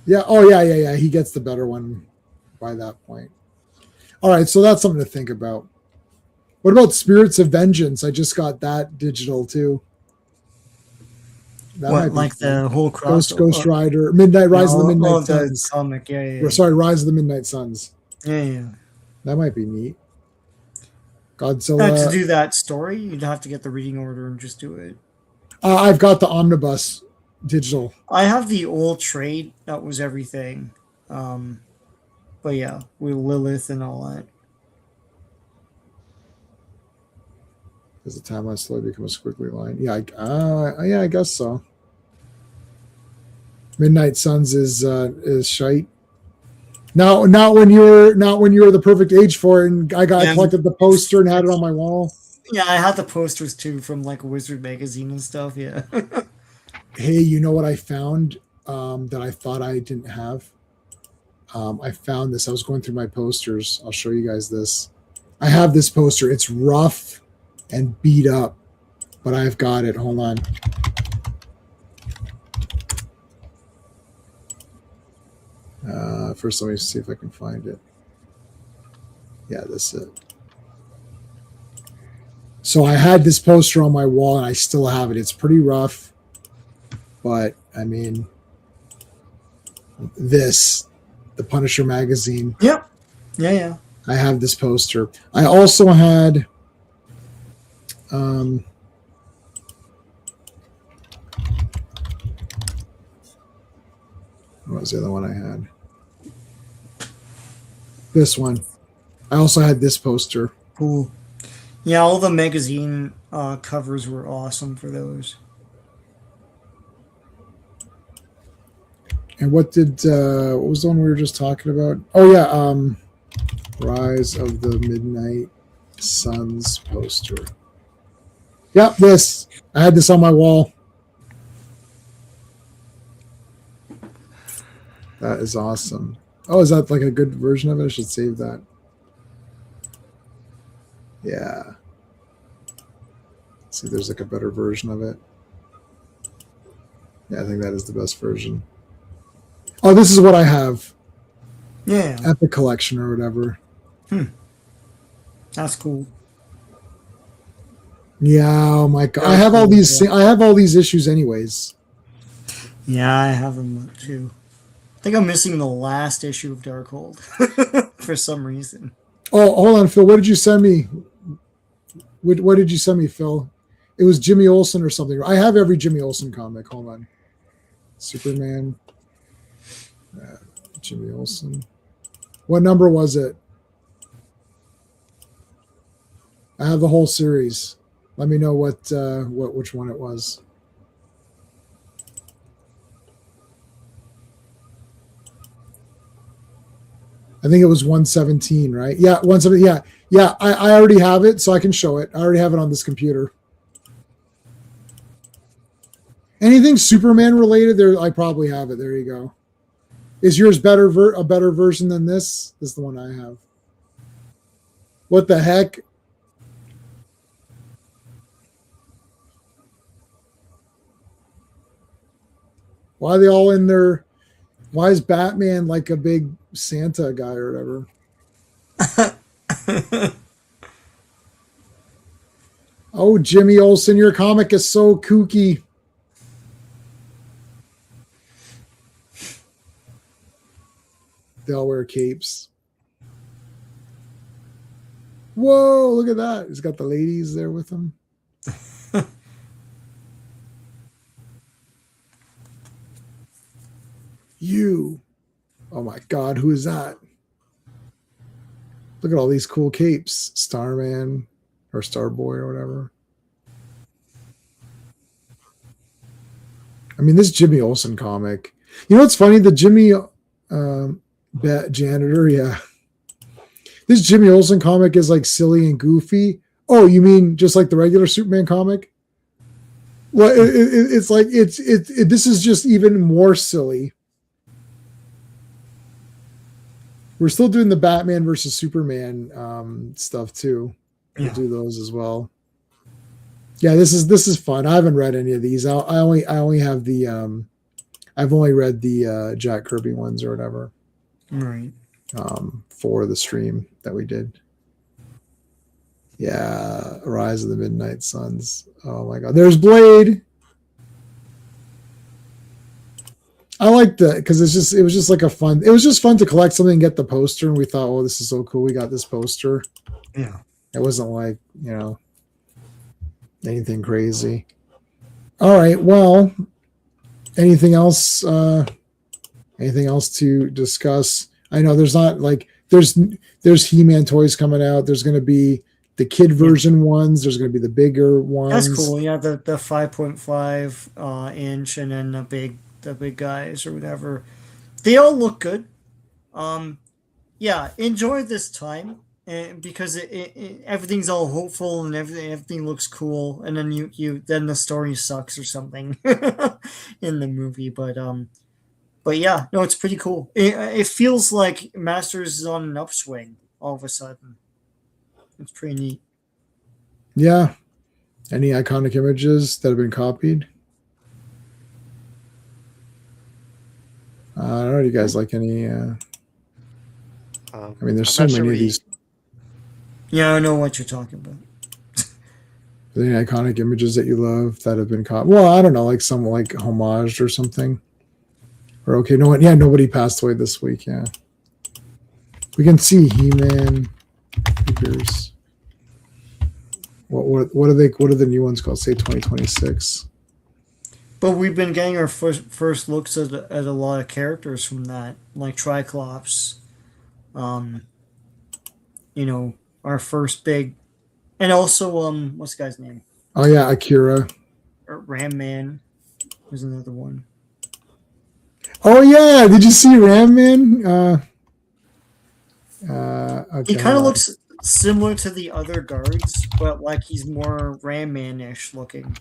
Yeah. Oh, yeah. He gets the better one by that point. All right. So that's something to think about. What about Spirits of Vengeance? I just got that digital too.
What, like the whole
Ghost Rider, Rise of the Midnight Suns.
Comic, yeah.
Sorry, Rise of the Midnight Suns.
Yeah.
That might be neat. Godzilla.
To do that story, you'd have to get the reading order and just do it.
I've got the omnibus digital.
I have the old trade. That was everything. But yeah, with Lilith and all that.
As the timeline slowly becomes quickly line. Yeah, I guess so. Midnight Suns is shite. Not when you're the perfect age for it. And I collected the poster and had it on my wall.
Yeah, I had the posters too from like Wizard magazine and stuff. Yeah.
Hey, you know what I found that I thought I didn't have? I found this. I was going through my posters. I'll show you guys this. I have this poster. It's rough and beat up, but I've got it. Hold on. First, let me see if I can find it. Yeah, that's it. So I had this poster on my wall, and I still have it. It's pretty rough, but I mean, the Punisher magazine.
Yep. Yeah.
I have this poster. I also had, what was the other one I had? This one. I also had this poster.
Cool. Yeah, all the magazine covers were awesome for those.
And what was the one we were just talking about? Oh yeah, Rise of the Midnight Suns poster. Yep, this. I had this on my wall. That is awesome. Oh, is that like a good version of it? I should save that. Yeah. Let's see if there's like a better version of it. Yeah, I think that is the best version. Oh, this is what I have.
Yeah.
Epic Collection or whatever.
That's cool.
Yeah, oh my god. I have all these issues anyways.
Yeah, I have them too. I think I'm missing the last issue of Darkhold for some reason.
Oh, hold on, Phil. What did you send me? What did you send me, Phil? It was Jimmy Olsen or something. I have every Jimmy Olsen comic. Hold on. Superman. Jimmy Olsen. What number was it? I have the whole series. Let me know which one it was. I think it was 117, right? Yeah, 117. Yeah. I already have it, so I can show it. I already have it on this computer. Anything Superman related, there I probably have it. There you go. Is yours a better version than this? This is the one I have. What the heck? Why are they all in there? Why is Batman like a big Santa guy or whatever? Oh, Jimmy Olsen, your comic is so kooky. They all wear capes. Whoa, look at that. He's got the ladies there with him. You. Oh my God, who is that? Look at all these cool capes. Starman or Starboy or whatever. I mean, this Jimmy Olsen comic. You know what's funny? The Jimmy janitor, yeah. This Jimmy Olsen comic is like silly and goofy. Oh, you mean just like the regular Superman comic? Well, it's like this is just even more silly. We're still doing the Batman versus Superman stuff too. We'll do those as well. Yeah, this is fun. I haven't read any of these. I only have the I've only read the Jack Kirby ones or whatever.
Right.
For the stream that we did. Yeah, Rise of the Midnight Suns. Oh my God, there's Blade. I liked that because it was just like it was just fun to collect something and get the poster, and we thought, oh, this is so cool. We got this poster.
Yeah.
It wasn't like, anything crazy. All right. Well, anything else? Anything else to discuss? I know there's not like there's He-Man toys coming out. There's going to be the kid version ones. There's going to be the bigger ones.
That's cool. Yeah, the 5.5 inch and then the big guys or whatever. They all look good. Yeah, enjoy this time. Because everything's all hopeful and everything looks cool, and then then the story sucks or something in the movie. But yeah, no, it's pretty cool. It feels like Masters is on an upswing all of a sudden. It's pretty neat.
Yeah. Any iconic images that have been copied? I don't know. Do you guys like any? I mean, there's so many of these.
Yeah, I know what you're talking about.
Are there any iconic images that you love that have been caught? Well, I don't know, like some like homaged or something. Or okay, no one. Yeah, nobody passed away this week. Yeah, we can see He-Man figures. What are they? What are the new ones called? Say 2026.
But we've been getting our first looks at a lot of characters from that, like Triclops. You know, our first big, and also what's the guy's name?
Oh yeah, Akira.
Or Ram Man. There's another one.
Oh yeah, did you see Ram Man? Okay.
He kind of looks similar to the other guards, but like he's more Ram Man-ish looking.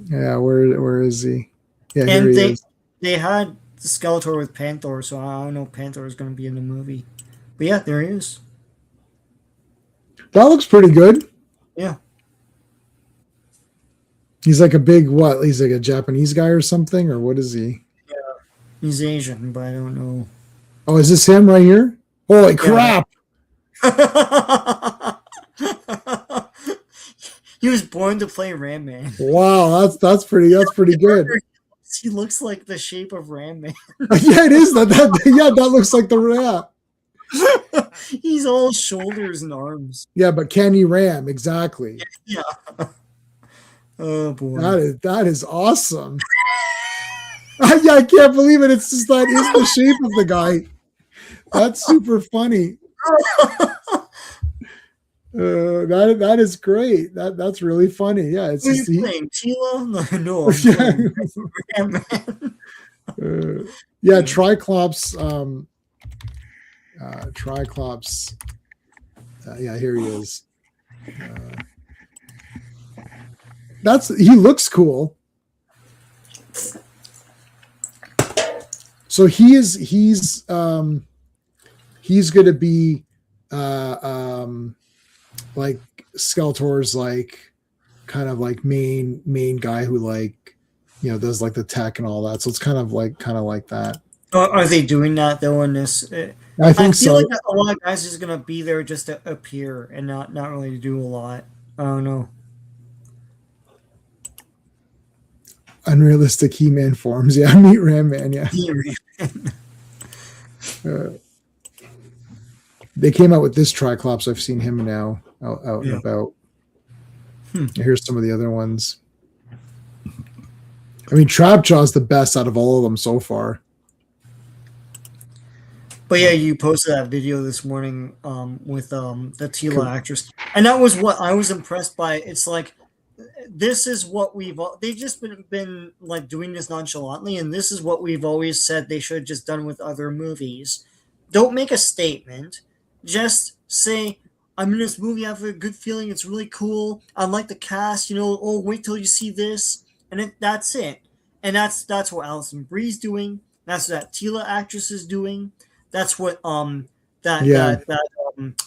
Yeah, where is he? Yeah,
and
here he is.
They had Skeletor with Panther, so I don't know if Panther is going to be in the movie. But yeah, there he is.
That looks pretty good.
Yeah.
He's like a big what? He's like a Japanese guy or something, or what is he?
Yeah, he's Asian, but I don't know.
Oh, is this him right here? Holy crap!
He was born to play Ram Man.
Wow, that's pretty good.
He looks like the shape of Ram Man.
Yeah, it is that looks like the rat.
He's all shoulders and arms.
Yeah, but can he ram? Exactly.
Yeah. Oh boy.
That is awesome. Yeah, I can't believe it. It's just that is the shape of the guy. That's super funny. That is great. That's really funny. Yeah, it's
Are
just
you playing Tila? No, I'm playing Ram Man.
Yeah, Triclops. Triclops. Yeah, here he is. He looks cool. So he's going to be like Skeletor's like kind of like main guy who like does like the tech and all that. So it's kind of like that.
Are they doing that though in this?
I think
feel
so.
like a lot of guys is gonna be there just to appear and not really do a lot. I don't know.
Unrealistic He-Man forms. Yeah, meet Ram Man. Yeah. They came out with this Triclops. I've seen him now out and about. Here's some of the other ones. I mean, Trapjaw's the best out of all of them so far.
But yeah, you posted that video this morning with the Tila actress, and that was what I was impressed by. It's like this is what they've just been like doing this nonchalantly, and this is what we've always said they should have just done with other movies. Don't make a statement, just say I'm in this movie, I have a good feeling, it's really cool, I like the cast, wait till you see this, and that's it. And that's what Alison Brie's doing, that's what that Tila actress is doing, that's what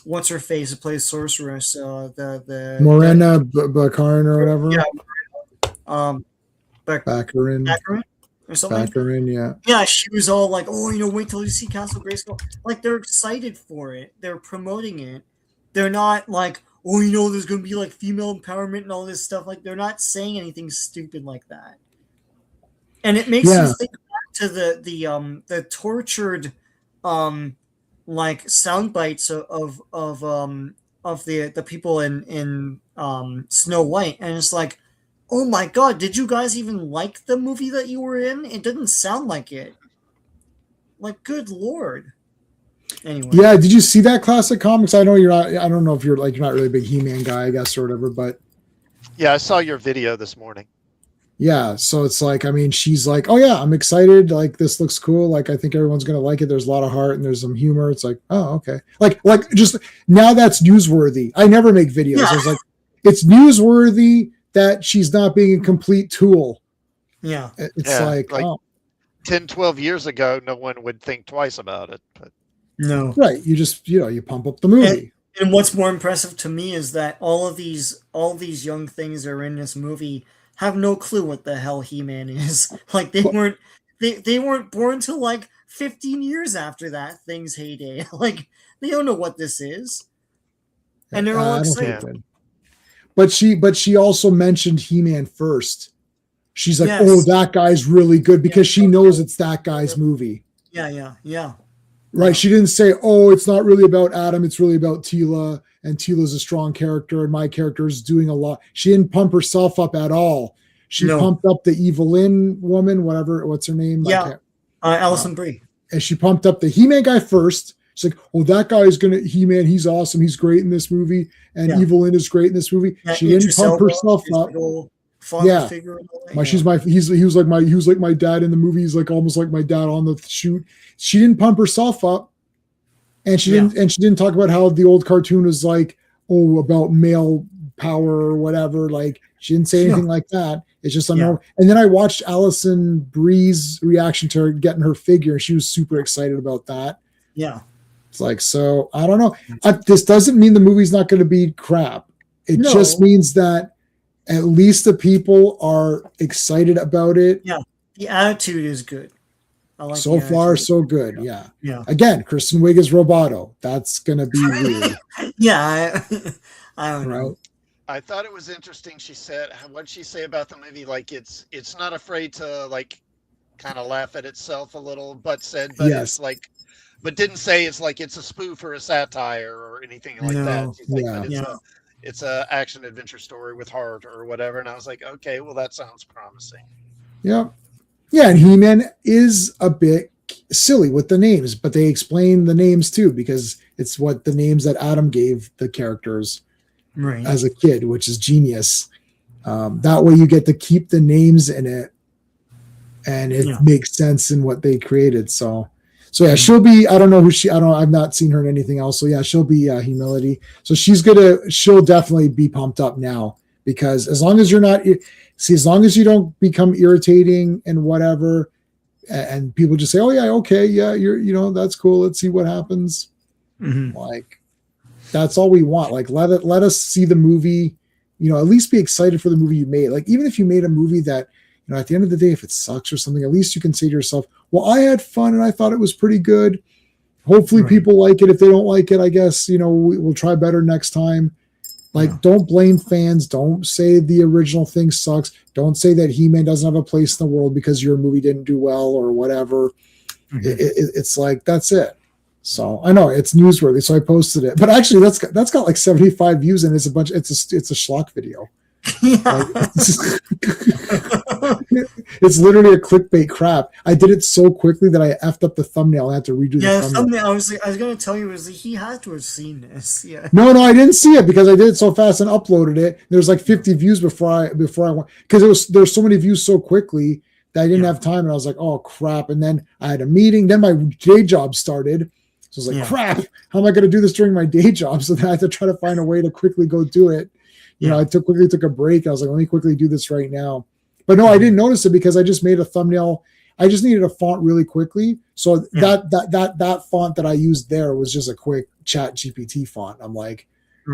what's her face that plays Sorceress, the
Morena Baccarin or whatever.
Yeah. Baccarin or something.
Baccarin, yeah.
Yeah, she was all like, wait till you see Castle Grayskull. Like, they're excited for it. They're promoting it. They're not like, there's going to be like female empowerment and all this stuff. Like, they're not saying anything stupid like that. And it makes you think back to the tortured like sound bites of the people in Snow White, and it's like, oh my god, did you guys even like the movie that you were in? It didn't sound like it. Like, good lord. Anyway.
Yeah, did you see that classic comics? I know you're not. I don't know if you're not really a big He-Man guy, I guess, or whatever. But
yeah, I saw your video this morning.
Yeah, so it's like, I mean, she's like, oh yeah, I'm excited. Like, this looks cool. Like, I think everyone's gonna like it. There's a lot of heart and there's some humor. It's like, oh, okay. Like just now that's newsworthy. I never make videos.
Yeah.
It's like, it's newsworthy that she's not being a complete tool.
Yeah.
It's like
10, 12 years ago, no one would think twice about it. But
no.
Right. You just, you pump up the movie.
And what's more impressive to me is that all of these young things that are in this movie have no clue what the hell He-Man is. Like, they weren't born till like 15 years after that thing's heyday. Like, they don't know what this is. And they're all
I don't think
excited.
it did. But she also mentioned He-Man first. She's like,
Yes.
oh, that guy's really good, because she knows it's that guy's movie.
Yeah.
Right. She didn't say, oh, it's not really about Adam. It's really about Tila. And Tila's a strong character. And my character is doing a lot. She didn't pump herself up at all. She pumped up the Evelyn woman, what's her name?
Yeah. Alison Brie.
And she pumped up the He-Man guy first. She's like, oh, that guy is going to, He-Man, he's awesome. He's great in this movie. And Evelyn is great in this movie.
Yeah,
she didn't pump herself up. Yeah. He was like my dad in the movie. He's like almost like my dad on the shoot. She didn't pump herself up. And she didn't talk about how the old cartoon was like, oh, about male power or whatever. Like, she didn't say anything like that. It's just unknown. And then I watched Alison Brie's reaction to her getting her figure, and she was super excited about that.
Yeah.
It's like, so I don't know. This doesn't mean the movie's not going to be crap. It just means that at least the people are excited about it.
Yeah. The attitude is good. I like
so far, so good.
Yeah.
Again, Kristen Wiig is Roboto. That's going to be weird.
Yeah. I don't know.
I thought it was interesting. She said, what'd she say about the movie? Like, it's not afraid to, like, kind of laugh at itself a little, but it's like, but didn't say it's like it's a spoof or a satire or anything like that. It's a action adventure story with heart or whatever. And I was like, okay, well, that sounds promising.
Yeah. Yeah. And He-Man is a bit silly with the names, but they explain the names too, because it's what the names that Adam gave the characters as a kid, which is genius. That way you get to keep the names in it, and it makes sense in what they created. So yeah, she'll be, I don't know who I've not seen her in anything else. So yeah, she'll be Humility. So she'll definitely be pumped up now, because as long as you're not, as long as you don't become irritating and whatever, and people just say, oh yeah, okay, yeah, that's cool. Let's see what happens. Like, that's all we want. Like, let us see the movie, at least be excited for the movie you made. Like, even if you made a movie that, at the end of the day, if it sucks or something, at least you can say to yourself, well, I had fun and I thought it was pretty good. Hopefully people like it. If they don't like it, I guess, we'll try better next time. Like, don't blame fans. Don't say the original thing sucks. Don't say that He-Man doesn't have a place in the world because your movie didn't do well or whatever. It's like, that's it. So I know it's newsworthy, so I posted it. But actually, that's got like 75 views, and it's a schlock video. It's literally a clickbait crap. I did it so quickly that I effed up the thumbnail. I had to redo the thumbnail.
I was going to tell you, he had to have seen this. Yeah.
No, I didn't see it because I did it so fast and uploaded it. There was like 50 views before I went, because there's so many views so quickly that I didn't have time, and I was like, oh crap. And then I had a meeting. Then my day job started. So I was like, crap, how am I going to do this during my day job? So then I had to try to find a way to quickly go do it. I quickly took a break. I was like, let me quickly do this right now. But no, I didn't notice it because I just made a thumbnail. I just needed a font really quickly. So that font that I used there was just a quick Chat GPT font. I'm like,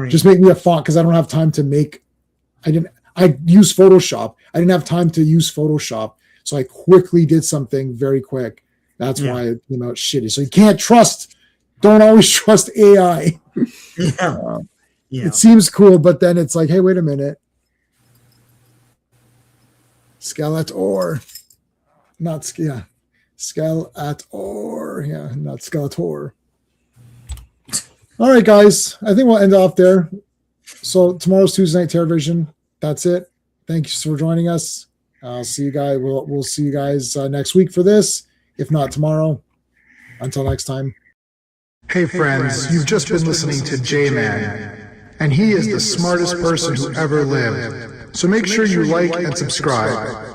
just make me a font, because I don't have time to make. I use Photoshop. I didn't have time to use Photoshop. So I quickly did something very quick. That's why it came out shitty. So you don't always trust AI. It seems cool, but then it's like, hey, wait a minute. Skeletor. Not Skeletor. Yeah, not Skeletor. All right, guys. I think we'll end off there. So tomorrow's Tuesday Night Terrorvision. That's it. Thanks for joining us. I'll see you guys. We'll see you guys next week for this, if not tomorrow. Until next time.
Hey friends, you've just been listening to J-Man, and he is the smartest person who ever lived. So make sure you like and subscribe.